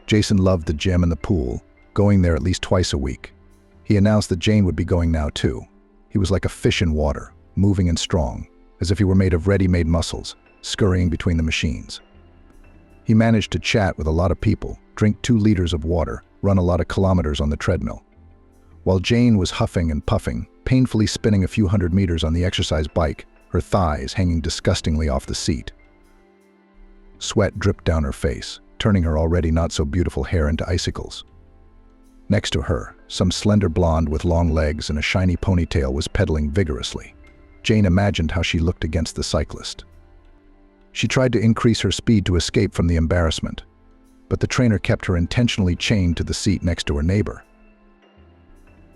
A: Jason loved the gym and the pool, going there at least twice a week. He announced that Jane would be going now too. He was like a fish in water, moving and strong, as if he were made of ready-made muscles, scurrying between the machines. He managed to chat with a lot of people, drink 2 liters of water, run a lot of kilometers on the treadmill. While Jane was huffing and puffing, painfully spinning a few hundred meters on the exercise bike, her thighs hanging disgustingly off the seat. Sweat dripped down her face, turning her already not-so-beautiful hair into icicles. Next to her, some slender blonde with long legs and a shiny ponytail was pedaling vigorously. Jane imagined how she looked against the cyclist. She tried to increase her speed to escape from the embarrassment, but the trainer kept her intentionally chained to the seat next to her neighbor.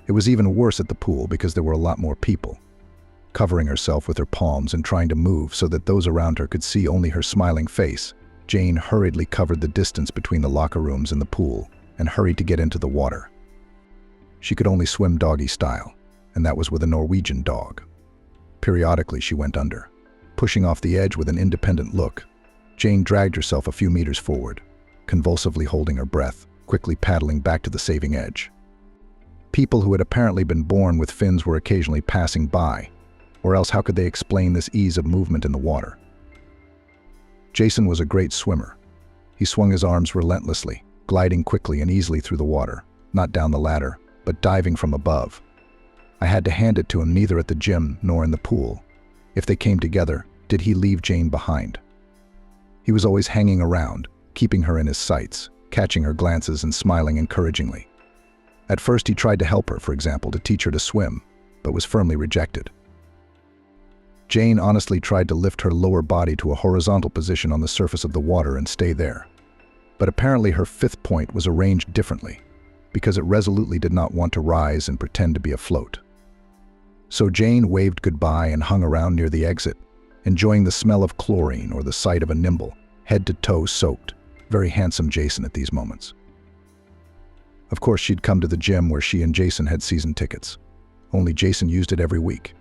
A: It was even worse at the pool because there were a lot more people. Covering herself with her palms and trying to move so that those around her could see only her smiling face, Jane hurriedly covered the distance between the locker rooms and the pool and hurried to get into the water. She could only swim doggy style, and that was with a Norwegian dog. Periodically, she went under. Pushing off the edge with an independent look, Jane dragged herself a few meters forward, convulsively holding her breath, quickly paddling back to the saving edge. People who had apparently been born with fins were occasionally passing by, or else how could they explain this ease of movement in the water? Jason was a great swimmer. He swung his arms relentlessly, gliding quickly and easily through the water, not down the ladder, but diving from above. I had to hand it to him neither at the gym nor in the pool. If they came together, did he leave Jane behind? He was always hanging around, keeping her in his sights, catching her glances and smiling encouragingly. At first he tried to help her, for example, to teach her to swim, but was firmly rejected. Jane honestly tried to lift her lower body to a horizontal position on the surface of the water and stay there. But apparently her fifth point was arranged differently, because it resolutely did not want to rise and pretend to be afloat. So Jane waved goodbye and hung around near the exit, enjoying the smell of chlorine or the sight of a nimble, head to toe soaked, very handsome Jason at these moments. Of course, she'd come to the gym where she and Jason had season tickets. Only Jason used it every week.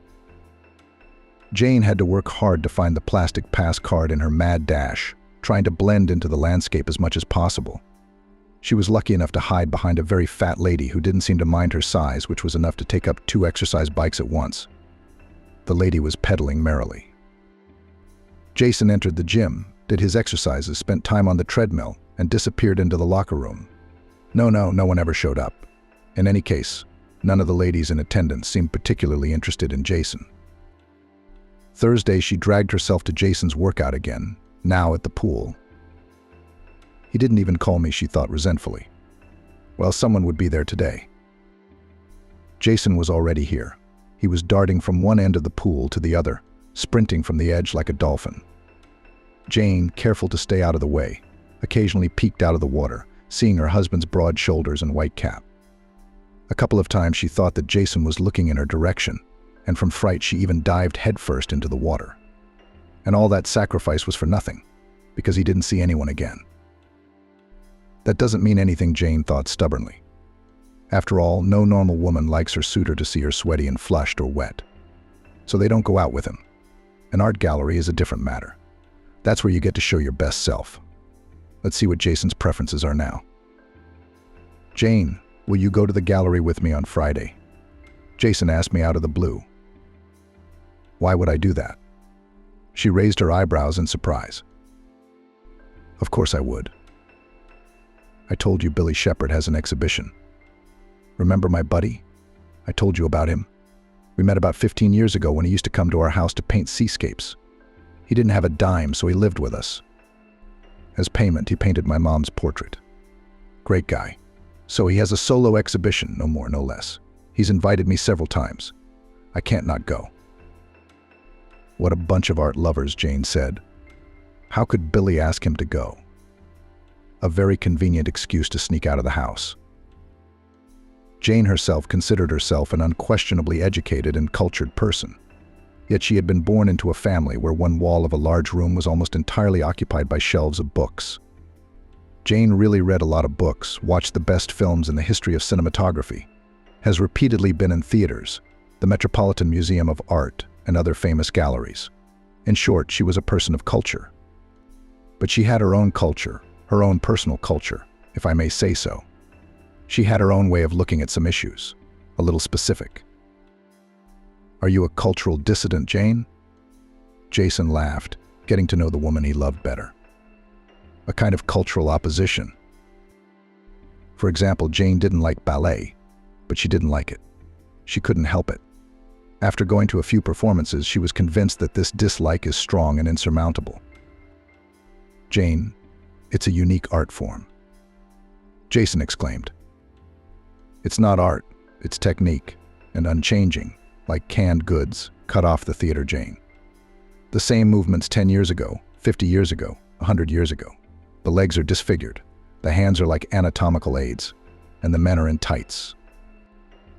A: Jane had to work hard to find the plastic pass card in her mad dash, trying to blend into the landscape as much as possible. She was lucky enough to hide behind a very fat lady who didn't seem to mind her size, which was enough to take up 2 exercise bikes at once. The lady was pedaling merrily. Jason entered the gym, did his exercises, spent time on the treadmill, and disappeared into the locker room. No one ever showed up. In any case, none of the ladies in attendance seemed particularly interested in Jason. Thursday, she dragged herself to Jason's workout again, now at the pool. He didn't even call me, she thought resentfully. Well, someone would be there today. Jason was already here. He was darting from one end of the pool to the other, sprinting from the edge like a dolphin. Jane, careful to stay out of the way, occasionally peeked out of the water, seeing her husband's broad shoulders and white cap. A couple of times she thought that Jason was looking in her direction, and from fright she even dived headfirst into the water. And all that sacrifice was for nothing, because he didn't see anyone again. That doesn't mean anything, Jane thought stubbornly. After all, no normal woman likes her suitor to see her sweaty and flushed or wet. So they don't go out with him. An art gallery is a different matter. That's where you get to show your best self. Let's see what Jason's preferences are now. Jane, will you go to the gallery with me on Friday? Jason asked me out of the blue. Why would I do that? She raised her eyebrows in surprise. Of course I would. I told you Billy Shepard has an exhibition. Remember my buddy? I told you about him. We met about 15 years ago when he used to come to our house to paint seascapes. He didn't have a dime, so he lived with us. As payment, he painted my mom's portrait. Great guy. So he has a solo exhibition, no more, no less. He's invited me several times. I can't not go. What a bunch of art lovers, Jane said. How could Billy ask him to go? A very convenient excuse to sneak out of the house. Jane herself considered herself an unquestionably educated and cultured person. Yet she had been born into a family where one wall of a large room was almost entirely occupied by shelves of books. Jane really read a lot of books, watched the best films in the history of cinematography, has repeatedly been in theaters, the Metropolitan Museum of Art, and other famous galleries. In short, she was a person of culture. But she had her own culture, her own personal culture, if I may say so. She had her own way of looking at some issues, a little specific. Are you a cultural dissident, Jane? Jason laughed, getting to know the woman he loved better. A kind of cultural opposition. For example, Jane didn't like ballet, but she didn't like it. She couldn't help it. After going to a few performances, she was convinced that this dislike is strong and insurmountable. Jane, it's a unique art form. Jason exclaimed. It's not art, it's technique, and unchanging, like canned goods, cut off the theater, Jane. The same movements 10 years ago, 50 years ago, 100 years ago. The legs are disfigured, the hands are like anatomical aids, and the men are in tights.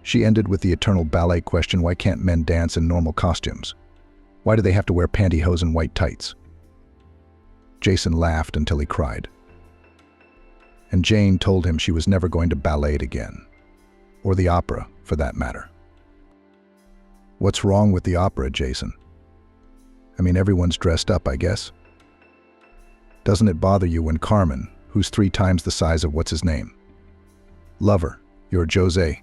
A: She ended with the eternal ballet question, why can't men dance in normal costumes? Why do they have to wear pantyhose and white tights? Jason laughed until he cried. And Jane told him she was never going to ballet it again. Or the opera, for that matter. What's wrong with the opera, Jason? I mean, everyone's dressed up, I guess. Doesn't it bother you when Carmen, who's 3 times the size of what's his name? Lover, you're Jose.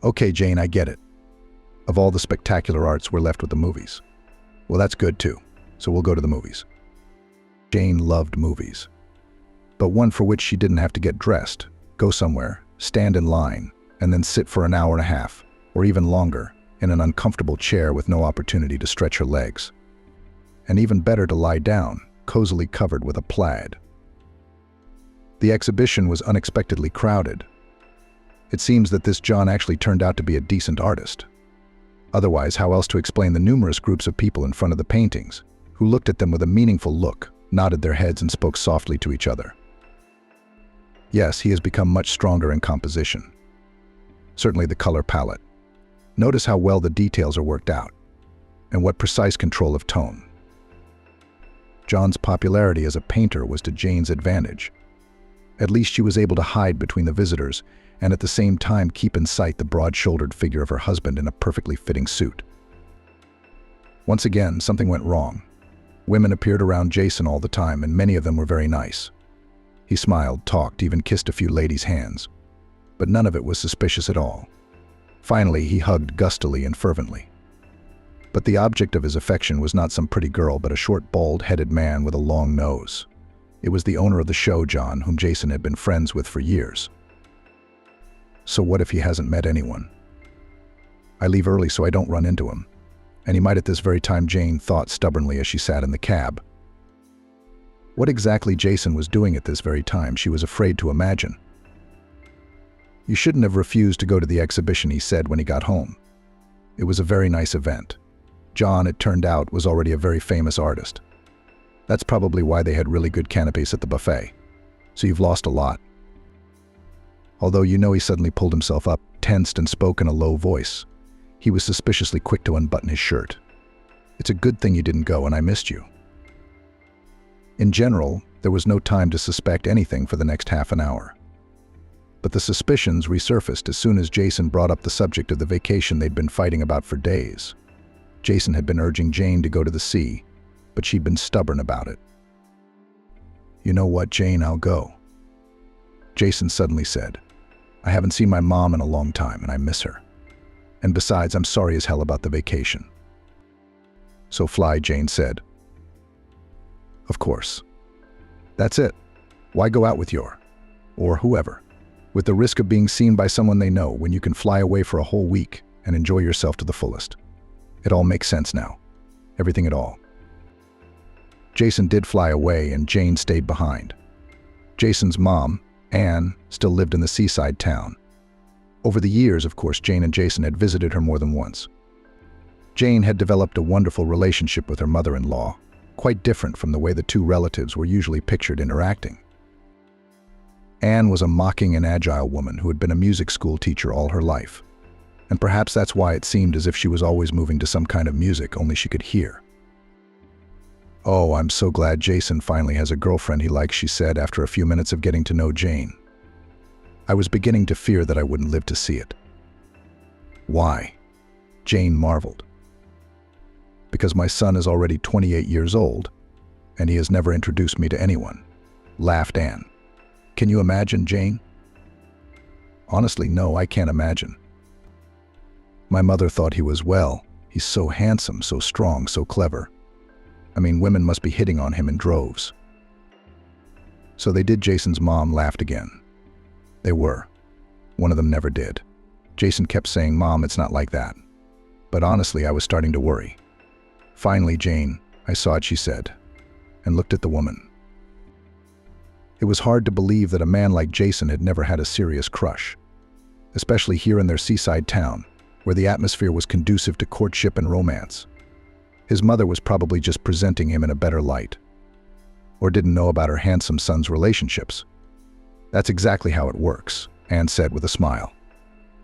A: Okay, Jane, I get it. Of all the spectacular arts, we're left with the movies. Well, that's good too, so we'll go to the movies. Jane loved movies, but one for which she didn't have to get dressed, go somewhere, stand in line, and then sit for an hour and a half, or even longer, in an uncomfortable chair with no opportunity to stretch her legs. And even better to lie down, cozily covered with a plaid. The exhibition was unexpectedly crowded. It seems that this John actually turned out to be a decent artist. Otherwise, how else to explain the numerous groups of people in front of the paintings, who looked at them with a meaningful look, nodded their heads and spoke softly to each other. Yes, he has become much stronger in composition. Certainly the color palette. Notice how well the details are worked out, and what precise control of tone. John's popularity as a painter was to Jane's advantage. At least she was able to hide between the visitors and at the same time keep in sight the broad-shouldered figure of her husband in a perfectly fitting suit. Once again, something went wrong. Women appeared around Jason all the time, and many of them were very nice. He smiled, talked, even kissed a few ladies' hands. But none of it was suspicious at all. Finally, he hugged gustily and fervently. But the object of his affection was not some pretty girl, but a short, bald-headed man with a long nose. It was the owner of the show, John, whom Jason had been friends with for years. So what if he hasn't met anyone? I leave early so I don't run into him. And he might at this very time, Jane thought stubbornly as she sat in the cab. What exactly Jason was doing at this very time, she was afraid to imagine. You shouldn't have refused to go to the exhibition, he said when he got home. It was a very nice event. John, it turned out, was already a very famous artist. That's probably why they had really good canapes at the buffet. So you've lost a lot. Although he suddenly pulled himself up, tensed and spoke in a low voice. He was suspiciously quick to unbutton his shirt. It's a good thing you didn't go, and I missed you. In general, there was no time to suspect anything for the next half an hour. But the suspicions resurfaced as soon as Jason brought up the subject of the vacation they'd been fighting about for days. Jason had been urging Jane to go to the sea, but she'd been stubborn about it. You know what, Jane, I'll go. Jason suddenly said, I haven't seen my mom in a long time, and I miss her. And besides, I'm sorry as hell about the vacation. So fly, Jane said. Of course. That's it. Why go out with or whoever, with the risk of being seen by someone they know when you can fly away for a whole week and enjoy yourself to the fullest? It all makes sense now. Everything at all. Jason did fly away, and Jane stayed behind. Jason's mom, Anne, still lived in the seaside town. Over the years, of course, Jane and Jason had visited her more than once. Jane had developed a wonderful relationship with her mother-in-law, quite different from the way the two relatives were usually pictured interacting. Anne was a mocking and agile woman who had been a music school teacher all her life. And perhaps that's why it seemed as if she was always moving to some kind of music only she could hear. Oh, I'm so glad Jason finally has a girlfriend he likes, she said after a few minutes of getting to know Jane. I was beginning to fear that I wouldn't live to see it. Why? Jane marveled. Because my son is already 28 years old, and he has never introduced me to anyone, laughed Anne. Can you imagine, Jane? Honestly, no, I can't imagine. My mother thought he was, well, he's so handsome, so strong, so clever. I mean, women must be hitting on him in droves. So they did. Jason's mom laughed again. They were. One of them never did. Jason kept saying, Mom, it's not like that. But honestly, I was starting to worry. Finally, Jane, I saw it, she said, and looked at the woman. It was hard to believe that a man like Jason had never had a serious crush, especially here in their seaside town, where the atmosphere was conducive to courtship and romance. His mother was probably just presenting him in a better light, or didn't know about her handsome son's relationships. That's exactly how it works, Anne said with a smile.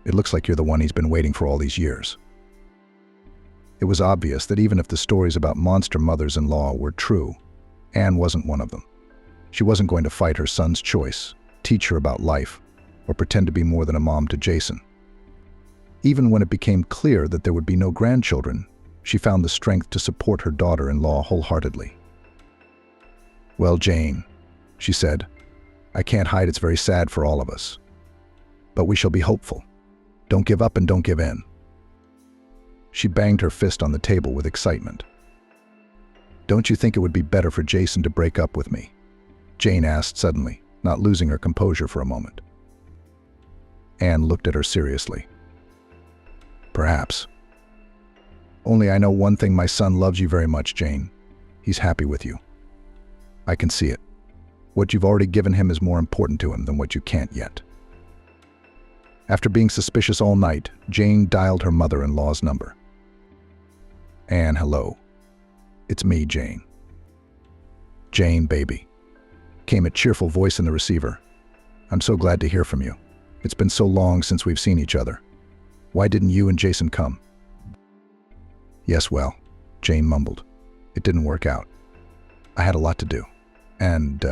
A: It looks like you're the one he's been waiting for all these years. It was obvious that even if the stories about monster mothers-in-law were true, Anne wasn't one of them. She wasn't going to fight her son's choice, teach her about life, or pretend to be more than a mom to Jason. Even when it became clear that there would be no grandchildren, she found the strength to support her daughter-in-law wholeheartedly. Well, Jane, she said, I can't hide it's very sad for all of us. But we shall be hopeful. Don't give up and don't give in. She banged her fist on the table with excitement. Don't you think it would be better for Jason to break up with me? Jane asked suddenly, not losing her composure for a moment. Anne looked at her seriously. Perhaps. Only I know one thing: my son loves you very much, Jane. He's happy with you. I can see it. What you've already given him is more important to him than what you can't yet. After being suspicious all night, Jane dialed her mother-in-law's number. Anne, hello. It's me, Jane. Jane, baby, came a cheerful voice in the receiver. I'm so glad to hear from you. It's been so long since we've seen each other. Why didn't you and Jason come? Yes, well, Jane mumbled. It didn't work out. I had a lot to do. And,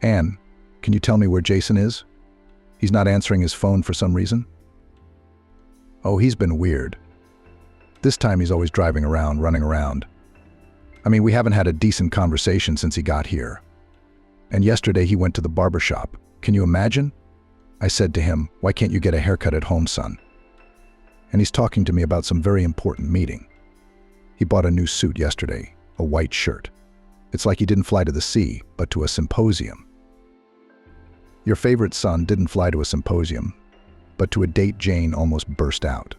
A: Anne, can you tell me where Jason is? He's not answering his phone for some reason? Oh, he's been weird. This time he's always driving around, running around. I mean, we haven't had a decent conversation since he got here. And yesterday he went to the barber shop. Can you imagine? I said to him, why can't you get a haircut at home, son? And he's talking to me about some very important meeting. He bought a new suit yesterday, a white shirt. It's like he didn't fly to the sea, but to a symposium. Your favorite son didn't fly to a symposium, but to a date. Jane almost burst out.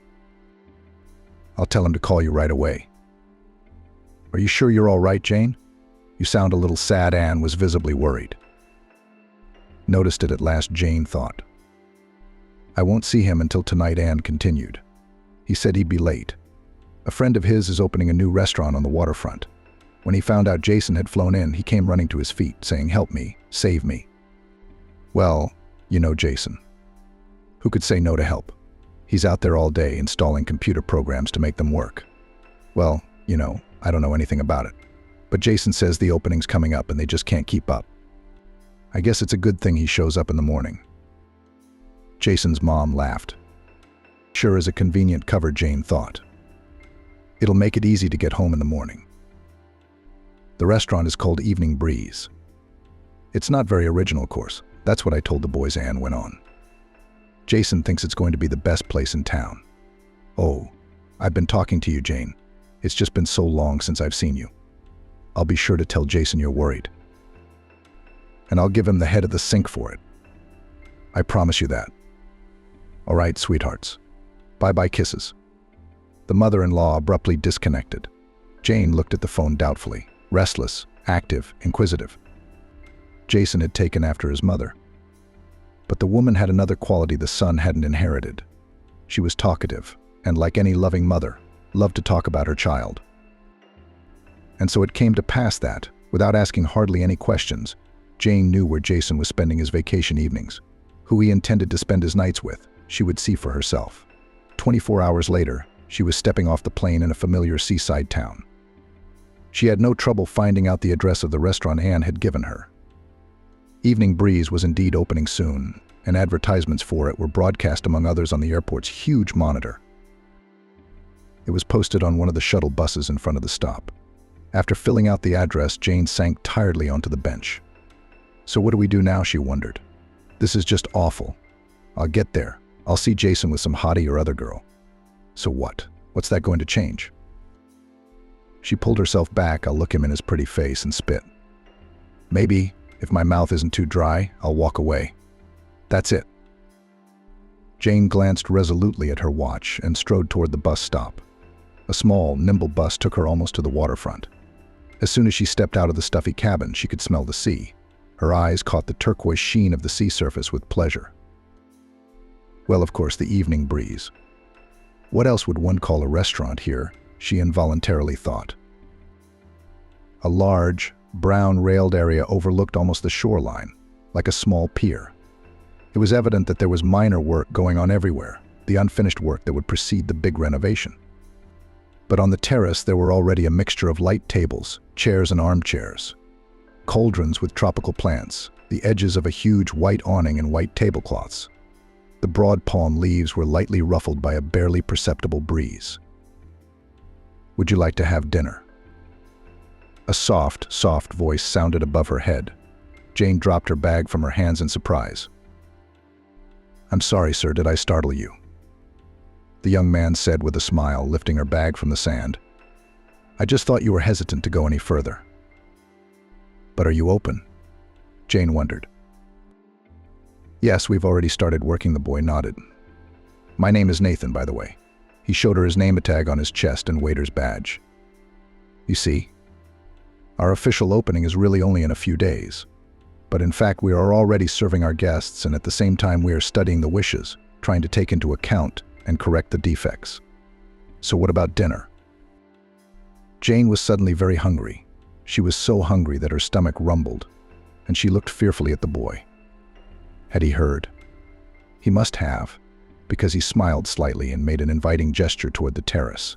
A: I'll tell him to call you right away. Are you sure you're all right, Jane? You sound a little sad. Anne was visibly worried. Noticed it at last, Jane thought. I won't see him until tonight, Anne continued. He said he'd be late. A friend of his is opening a new restaurant on the waterfront. When he found out Jason had flown in, he came running to his feet, saying, help me, save me. Well, you know Jason. Who could say no to help? He's out there all day installing computer programs to make them work. Well, I don't know anything about it. But Jason says the opening's coming up and they just can't keep up. I guess it's a good thing he shows up in the morning. Jason's mom laughed. Sure is a convenient cover, Jane thought. It'll make it easy to get home in the morning. The restaurant is called Evening Breeze. It's not very original, of course. That's what I told the boys, Anne went on. Jason thinks it's going to be the best place in town. Oh, I've been talking to you, Jane. It's just been so long since I've seen you. I'll be sure to tell Jason you're worried. And I'll give him the head of the sink for it. I promise you that. All right, sweethearts. Bye-bye kisses. The mother-in-law abruptly disconnected. Jane looked at the phone doubtfully, restless, active, inquisitive. Jason had taken after his mother. But the woman had another quality the son hadn't inherited. She was talkative, and like any loving mother, loved to talk about her child. And so it came to pass that, without asking hardly any questions, Jane knew where Jason was spending his vacation evenings. Who he intended to spend his nights with, she would see for herself. 24 hours later, she was stepping off the plane in a familiar seaside town. She had no trouble finding out the address of the restaurant Anne had given her. Evening Breeze was indeed opening soon, and advertisements for it were broadcast among others on the airport's huge monitor. It was posted on one of the shuttle buses in front of the stop. After filling out the address, Jane sank tiredly onto the bench. So what do we do now, she wondered. This is just awful. I'll get there. I'll see Jason with some hottie or other girl. So what? What's that going to change? She pulled herself back. I'll look him in his pretty face and spit. Maybe, if my mouth isn't too dry, I'll walk away. That's it. Jane glanced resolutely at her watch and strode toward the bus stop. A small, nimble bus took her almost to the waterfront. As soon as she stepped out of the stuffy cabin, she could smell the sea. Her eyes caught the turquoise sheen of the sea surface with pleasure. Well, of course, the Evening Breeze. What else would one call a restaurant here, she involuntarily thought. A large, brown-railed area overlooked almost the shoreline, like a small pier. It was evident that there was minor work going on everywhere, the unfinished work that would precede the big renovation. But on the terrace there were already a mixture of light tables, chairs and armchairs, cauldrons with tropical plants, the edges of a huge white awning and white tablecloths. The broad palm leaves were lightly ruffled by a barely perceptible breeze. Would you like to have dinner? A soft, soft voice sounded above her head. Jane dropped her bag from her hands in surprise. "I'm sorry, sir, did I startle you?" The young man said with a smile, lifting her bag from the sand. "I just thought you were hesitant to go any further." "But are you open?" Jane wondered. "Yes, we've already started working," the boy nodded. "My name is Nathan, by the way." He showed her his name tag on his chest and waiter's badge. "You see, our official opening is really only in a few days. But in fact, we are already serving our guests, and at the same time we are studying the wishes, trying to take into account and correct the defects. So what about dinner?" Jane was suddenly very hungry. She was so hungry that her stomach rumbled, and she looked fearfully at the boy. Had he heard? He must have, because he smiled slightly and made an inviting gesture toward the terrace.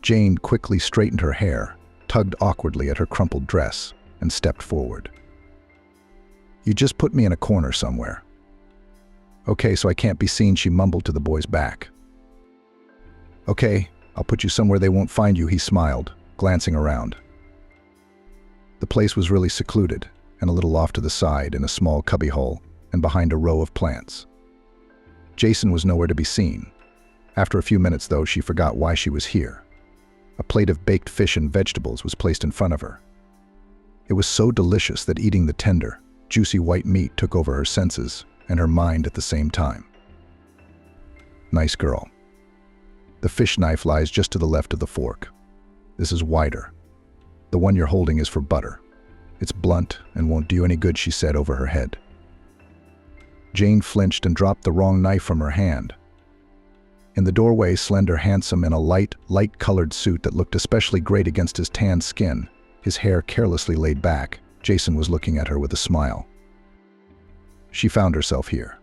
A: Jane quickly straightened her hair, tugged awkwardly at her crumpled dress, and stepped forward. "You just put me in a corner somewhere." "Okay, so I can't be seen," she mumbled to the boy's back. "Okay, I'll put you somewhere they won't find you," he smiled, glancing around. The place was really secluded, and a little off to the side in a small cubbyhole and behind a row of plants. Jason was nowhere to be seen. After a few minutes, though, she forgot why she was here. A plate of baked fish and vegetables was placed in front of her. It was so delicious that eating the tender, juicy white meat took over her senses and her mind at the same time. "Nice girl." The fish knife lies just to the left of the fork. This is wider. "The one you're holding is for butter. It's blunt and won't do you any good," she said over her head. Jane flinched and dropped the wrong knife from her hand. In the doorway, slender, handsome, in a light-colored suit that looked especially great against his tanned skin, his hair carelessly laid back, Jason was looking at her with a smile. She found herself here.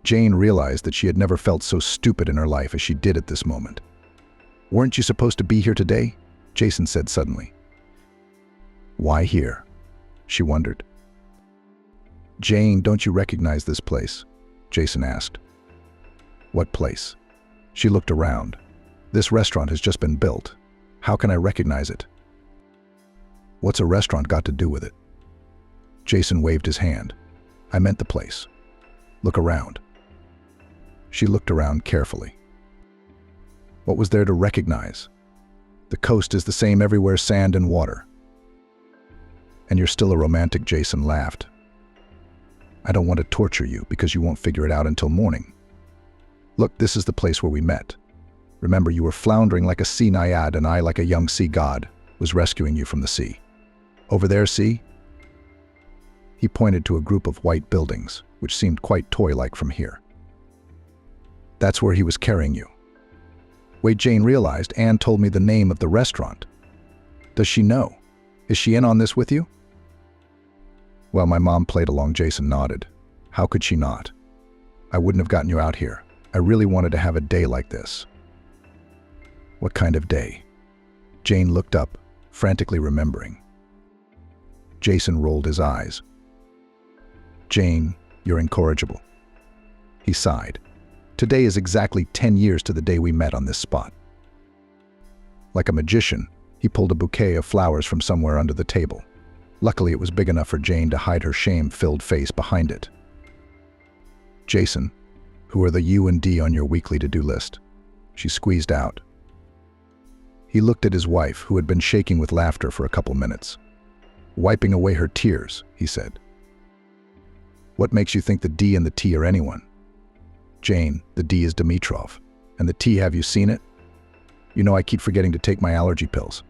A: Jane realized that she had never felt so stupid in her life as she did at this moment. "Weren't you supposed to be here today?" Jason said suddenly. "Why here?" she wondered. "Jane, don't you recognize this place?" Jason asked. "What place?" She looked around. "This restaurant has just been built. How can I recognize it?" "What's a restaurant got to do with it?" Jason waved his hand. "I meant the place. Look around." She looked around carefully. What was there to recognize? The coast is the same everywhere, sand and water. "And you're still a romantic," Jason laughed. "I don't want to torture you because you won't figure it out until morning. Look, this is the place where we met. Remember, you were floundering like a sea naiad and I, like a young sea god, was rescuing you from the sea. Over there, see?" He pointed to a group of white buildings, which seemed quite toy-like from here. "That's where he was carrying you." Wait, Jane realized Anne told me the name of the restaurant. Does she know? Is she in on this with you? "Well, my mom played along," Jason nodded. "How could she not? I wouldn't have gotten you out here. I really wanted to have a day like this." "What kind of day?" Jane looked up, frantically remembering. Jason rolled his eyes. "Jane, you're incorrigible." He sighed. "Today is exactly 10 years to the day we met on this spot." Like a magician, he pulled a bouquet of flowers from somewhere under the table. Luckily, it was big enough for Jane to hide her shame-filled face behind it. "Jason, who are the U and D on your weekly to-do list?" She squeezed out. He looked at his wife, who had been shaking with laughter for a couple minutes. "Wiping away her tears," he said. "What makes you think the D and the T are anyone?" "Jane, the D is Dimitrov. And the T, have you seen it? You know I keep forgetting to take my allergy pills.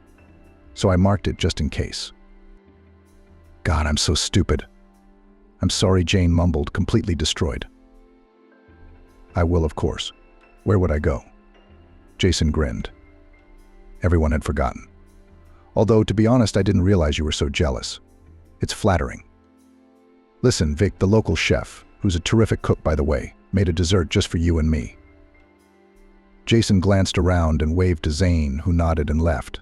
A: So I marked it just in case." "God, I'm so stupid." "I'm sorry," Jane mumbled, completely destroyed. "I will, of course. Where would I go?" Jason grinned. Everyone had forgotten. "Although, to be honest, I didn't realize you were so jealous. It's flattering. Listen, Vic, the local chef, who's a terrific cook, by the way, made a dessert just for you and me." Jason glanced around and waved to Zane, who nodded and left.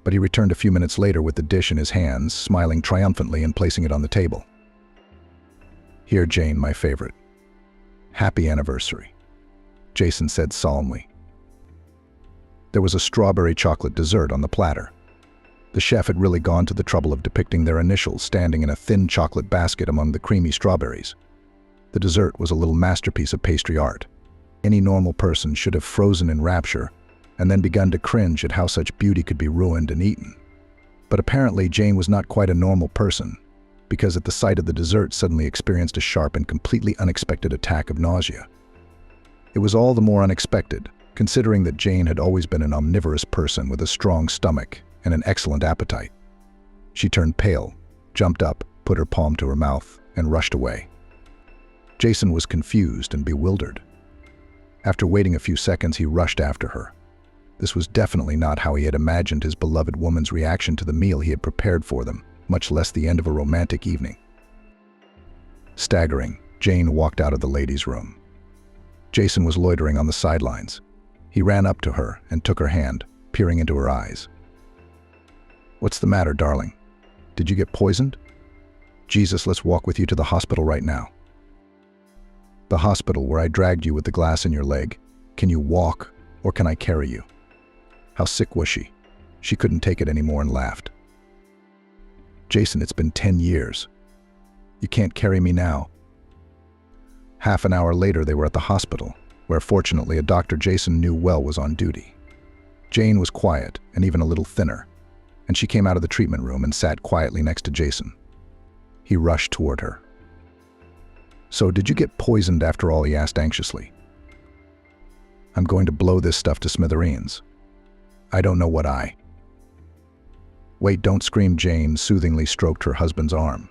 A: But he returned a few minutes later with the dish in his hands, smiling triumphantly and placing it on the table. "Here, Jane, my favorite. Happy anniversary," Jason said solemnly. There was a strawberry chocolate dessert on the platter. The chef had really gone to the trouble of depicting their initials standing in a thin chocolate basket among the creamy strawberries. The dessert was a little masterpiece of pastry art. Any normal person should have frozen in rapture and then begun to cringe at how such beauty could be ruined and eaten. But apparently Jane was not quite a normal person, because at the sight of the dessert suddenly experienced a sharp and completely unexpected attack of nausea. It was all the more unexpected, considering that Jane had always been an omnivorous person with a strong stomach and an excellent appetite. She turned pale, jumped up, put her palm to her mouth, and rushed away. Jason was confused and bewildered. After waiting a few seconds, he rushed after her. This was definitely not how he had imagined his beloved woman's reaction to the meal he had prepared for them, much less the end of a romantic evening. Staggering, Jane walked out of the ladies' room. Jason was loitering on the sidelines. He ran up to her and took her hand, peering into her eyes. "What's the matter, darling? Did you get poisoned? Jesus, let's walk with you to the hospital right now." "The hospital where I dragged you with the glass in your leg. Can you walk, or can I carry you?" How sick was she? She couldn't take it anymore and laughed. "Jason, it's been 10 years. You can't carry me now." Half an hour later, they were at the hospital, where fortunately a doctor Jason knew well was on duty. Jane was quiet and even a little thinner, and she came out of the treatment room and sat quietly next to Jason. He rushed toward her. "So, did you get poisoned after all?" he asked anxiously. "I'm going to blow this stuff to smithereens. I don't know what I—" "Wait, don't scream," Jane soothingly stroked her husband's arm.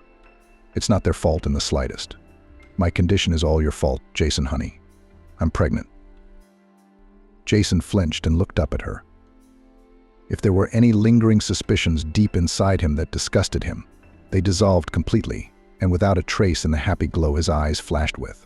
A: "It's not their fault in the slightest. My condition is all your fault, Jason, honey. I'm pregnant." Jason flinched and looked up at her. If there were any lingering suspicions deep inside him that disgusted him, they dissolved completely, and without a trace in the happy glow his eyes flashed with.